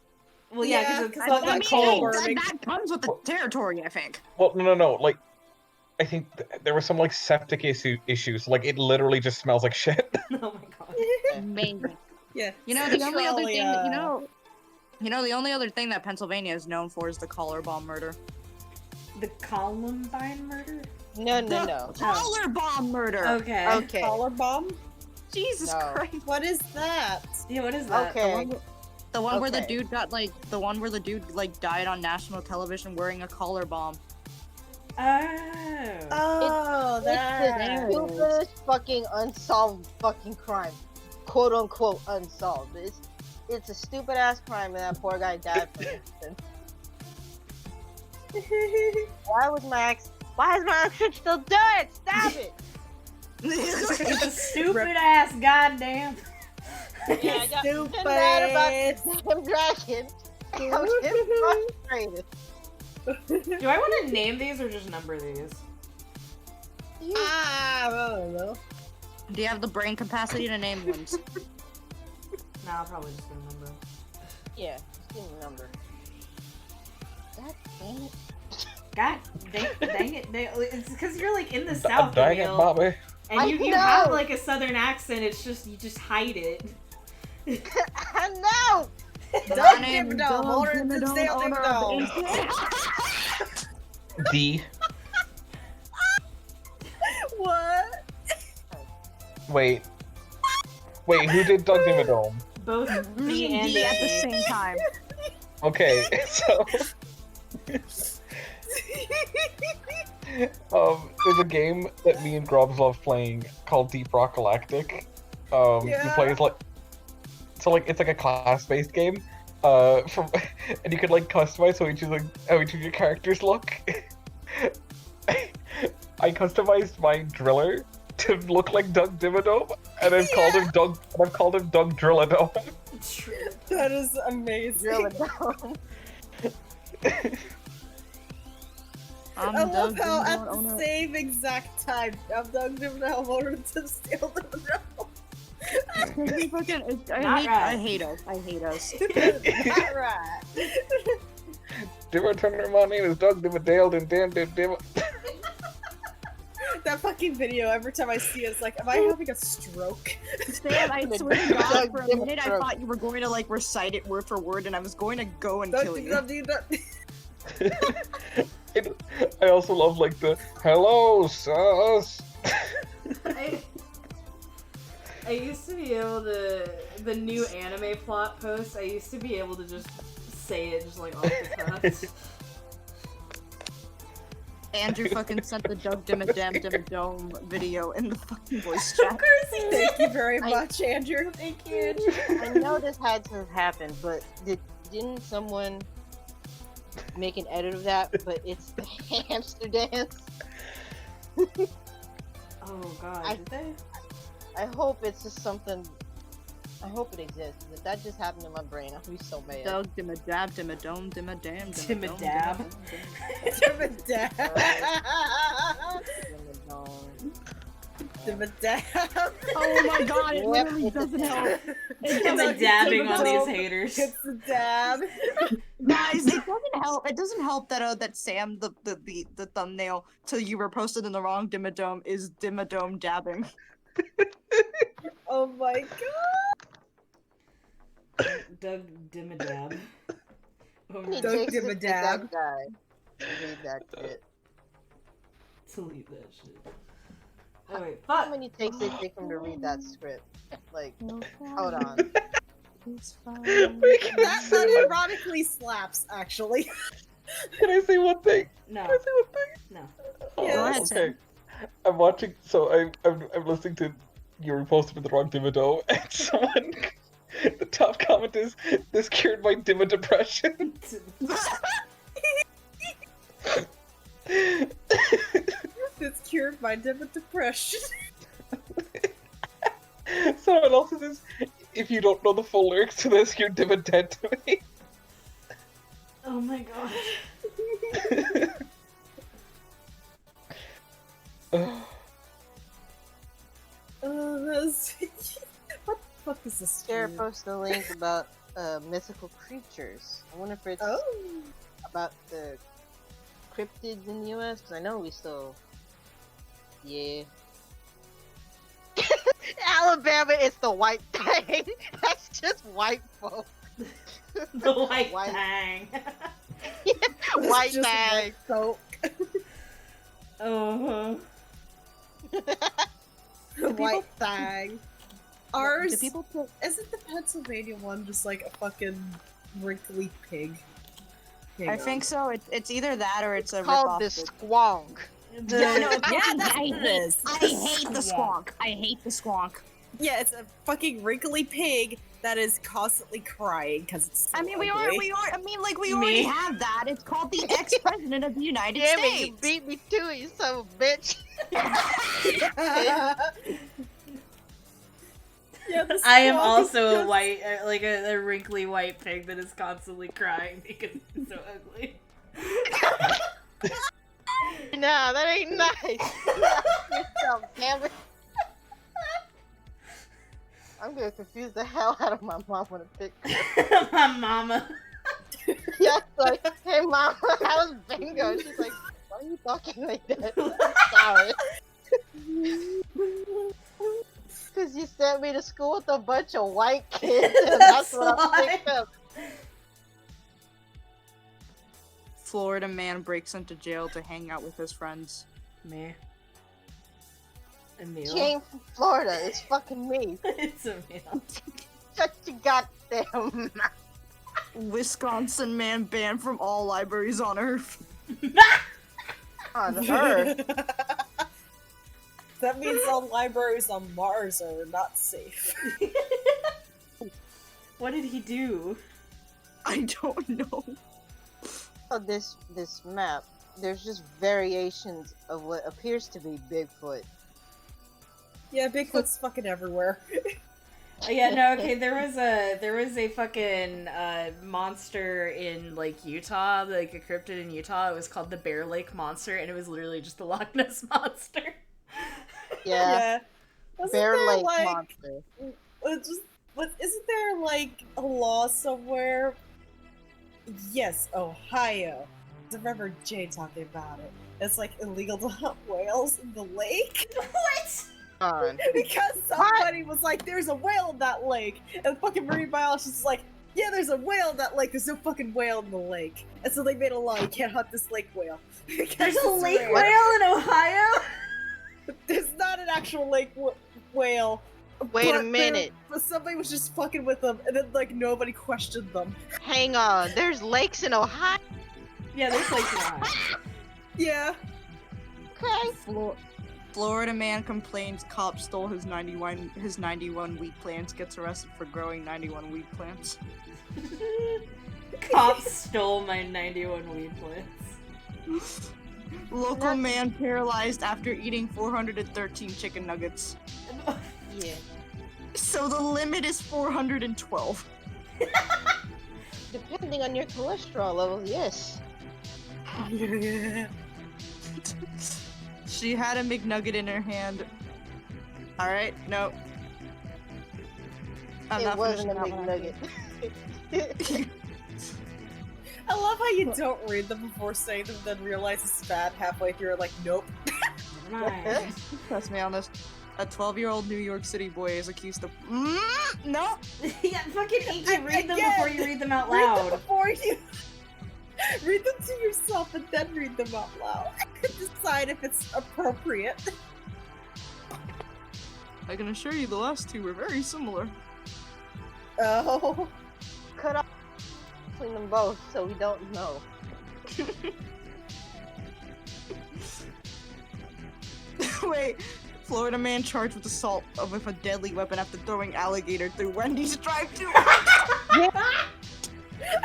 Well, yeah, Yeah, because it's 'cause fucking that coal. means- burning. that comes with the territory, I think. Well, no. Like, I think there were some like septic issues. Like, it literally just smells like shit. Oh my god. Amazing. Yeah. You know, the only other thing that, Centralia. the only other thing that Pennsylvania is known for is the collar bomb murder. The Columbine murder? No. The collar bomb murder. Okay. Okay. Collar bomb? Jesus No. Christ. What is that? Yeah, what is that? Okay. The one where the Okay. dude died on national television wearing a collar bomb. Oh. Oh, It's the that. stupidest fucking unsolved fucking crime. Quote unquote unsolved. It's a stupid ass crime and that poor guy died for it. Why is my accent still do it? Stop it! It's a stupid ass goddamn. Yeah, I got Stupid. mad about this damn dragon. I'm getting frustrated. Do I want to name these or just number these? I don't know. Do you have the brain capacity to name ones? Nah, I'll probably just gonna number them. Yeah, just give me a number. God dang it. God dang it. It's because you're like in the South, Dang it, Emil, Bobby. and I you know. have like a Southern accent. It's just you just hide it. I know! Don't give a dog. Hold it. Stay on the dog. D. What? Wait, who did Doug Dimmadome? Both me and D at the A. same time. Okay, so There's a game that me and Grubs love playing called Deep Rock Galactic. You play as like, so like it's like a class-based game. From and you can like customize how each of your characters look. I customized my driller to look like Doug Dimmadome, and I've called him Doug. And I've called him Doug Drilladome. That is amazing. I love how at the same exact time, I'm Doug Dimmadome ordered to steal the realm. I hate us. I hate us. Not right. Dimmer Turner, my name is Doug Dimmadale, and Dimmer. That fucking video, every time I see it, it's like, am I having a stroke? Sam, I swear to God, for a minute I thought you were going to like recite it word for word, and I was going to go and kill you. I also love like the hello sus. I used to be able to, the new anime plot posts, I used to be able to just say it just like off the cuff. Andrew fucking sent the Doug Dimmadome video in the fucking voice chat. Of course he did. Thank you very much, Andrew. Thank you, Andrew. I know this had to have happened, but didn't someone make an edit of that? But it's the hamster dance. Oh god, did they? I hope it's just something. I hope it exists. If that just happened in my brain, I'll be so mad. Doug Dimmadab Dimmadome Dimmadam Dimmadab. Dimmadab. Oh my god, it literally doesn't help. It's dabbing on these haters. It's the dab. Guys, it doesn't help. It doesn't help that that Sam the thumbnail to you were posted in the wrong Dimmadome is Dimmadome dabbing. Oh my god. Doug Dimmadab. Oh He my Doug takes it to Dimmadab. that guy. Read that shit. Delete that shit. Oh wait, How fuck! many takes they take him to read that script? Like, hold on. That ironically slaps, actually. Can I say one thing? No. Can I say one thing? No. Oh, Go ahead, okay. I'm watching. So I'm listening to you reposted with the wrong Dimmadome, and someone. The top comment is, "This cured my Dimma depression." This cured my depression. Someone else says, "If you don't know the full lyrics to this, you're Dimma dead to me." Oh my god. What the fuck is this? Sarah posted a link about mythical creatures. I wonder if it's about the cryptids in the US, because I know we still. Yeah. Alabama is the white thing. That's just white folk. The white thing. White just thing. So Oh. the white thing. Ours Do people put isn't the Pennsylvania one just like a fucking wrinkly pig? I think so. It's either that or it's a Called ripoff. the squonk. Yeah, no, Yeah, that's I what it is. hate the squonk. I hate the squonk. Yeah, it's a fucking wrinkly pig that is constantly crying because it's. So I mean, we ugly. already have that. It's called the ex-president of the United Damn it, States. you beat me to it, you son of a bitch. Yeah, the I am squonk also is a just- white, like a wrinkly white pig that is constantly crying because it's so ugly. Nah, that ain't nice. Yourself, damn it. I'm gonna confuse the hell out of my mom when I pick her. My mama. Yeah, it's like, hey mom, how's bingo? She's like, why are you talking like that? Sorry. Because you sent me to school with a bunch of white kids, and that's what I picked up. Florida man breaks into jail to hang out with his friends. Me. Emil. Jane from Florida, it's fucking me. It's Emil. Shut your goddamn mouth. Wisconsin man banned from all libraries on Earth. On her. That means all libraries on Mars are not safe. What did he do? I don't know. On this map, there's just variations of what appears to be Bigfoot. Yeah, Bigfoot's fucking everywhere. Oh, yeah, no, okay, there was a fucking monster in like Utah, like a cryptid in Utah. It was called the Bear Lake Monster, and it was literally just the Loch Ness Monster. Yeah. Wasn't Bear there, Lake like, Monster. Isn't there like a law somewhere? Yes, Ohio. I remember Jay talking about it. It's like illegal to hunt whales in the lake. What? Because somebody was like, "There's a whale in that lake," and the fucking marine biologist is like, "Yeah, there's a whale in that lake. There's no fucking whale in the lake." And so they made a law: you can't hunt this lake whale. There's a lake whale in Ohio? There's not an actual lake whale. Wait a but minute. But somebody was just fucking with them, and then like nobody questioned them. Hang on. There's lakes in Ohio. Yeah, there's lakes in Ohio. Yeah. Okay. Florida man complains cop stole his 91 weed plants, gets arrested for growing 91 weed plants. Cops stole my 91 weed plants. Local man paralyzed after eating 413 chicken nuggets. Yeah. So the limit is 412. Depending on your cholesterol levels, yes. She had a McNugget in her hand. Alright, no. It wasn't a McNugget. I love how you don't read them before saying them, then realize it's bad halfway through. You're like, nope. Trust me on this. A 12-year-old New York City boy is accused of. No! Yeah, fucking Angie, read them Again, before you read them out Read them loud. before you read them to yourself and then read them out loud. Decide if it's appropriate. I can assure you the last two were very similar. Oh. Cut off between them both so we don't know. Wait. Florida man charged with assault with a deadly weapon after throwing alligator through Wendy's drive-thru.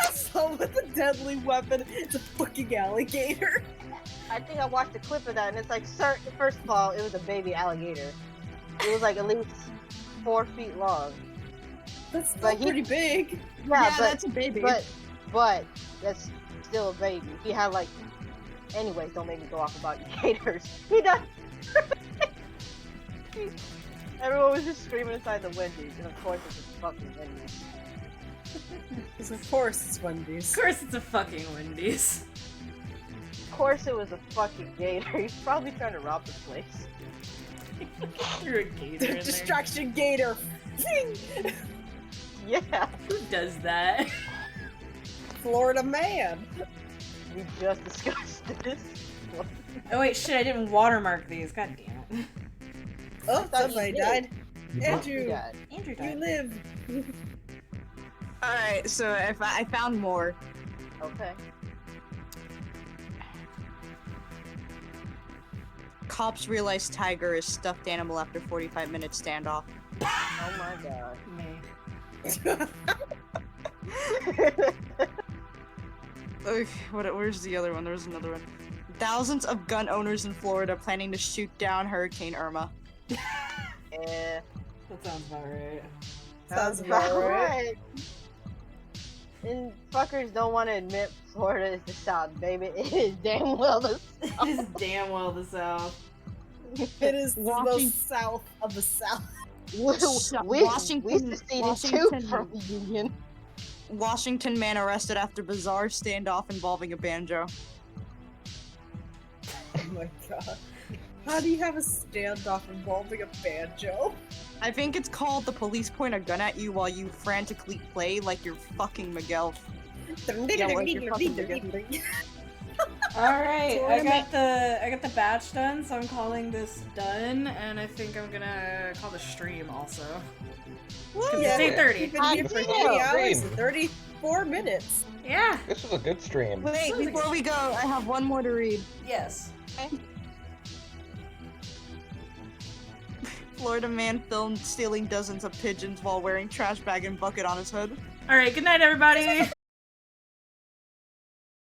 Assault with a deadly weapon. It's a fucking alligator. I think I watched a clip of that and it's like, sir, first of all, it was a baby alligator. It was like at least 4 feet long. That's still pretty big. Yeah, but, that's a baby. But that's still a baby. He had like. Anyways, don't make me go off about gators. He does. Everyone was just screaming inside the Wendy's, and of course it's a fucking Wendy's. Because of course it's Wendy's. Of course it's a fucking Wendy's. Of course it was a fucking gator. He's probably trying to rob the place. Threw a gator in there. Distraction gator. Yeah. Who does that? Florida man. We just discussed this. Oh wait, shit, I didn't watermark these. God damn it. Oh, thought you somebody did. died. You Andrew, died. Andrew you died. live. Alright, so if I found more. Okay. Cops realize tiger is stuffed animal after 45-minute standoff. Oh my god. Me. Ugh, where's the other one? There's another one. Thousands of gun owners in Florida planning to shoot down Hurricane Irma. Yeah. That sounds about right. Sounds about right. And fuckers don't want to admit Florida is the South, baby. It is damn well the It is damn well the South. It is the most south of the South. we seceded too from the Union. Washington man arrested after bizarre standoff involving a banjo. Oh my god. How do you have a standoff involving a banjo? I think it's called the police point a gun at you while you frantically play like you're fucking Miguel. Alright, I got the batch done, so I'm calling this done, and I think I'm gonna call the stream also. Yeah, it's 8:30. We've been here for 3 hours and 34 minutes. Yeah. This was a good stream. Wait, before we go, I have one more to read. Yes. Florida man filmed stealing dozens of pigeons while wearing trash bag and bucket on his head. All right. Good night, everybody.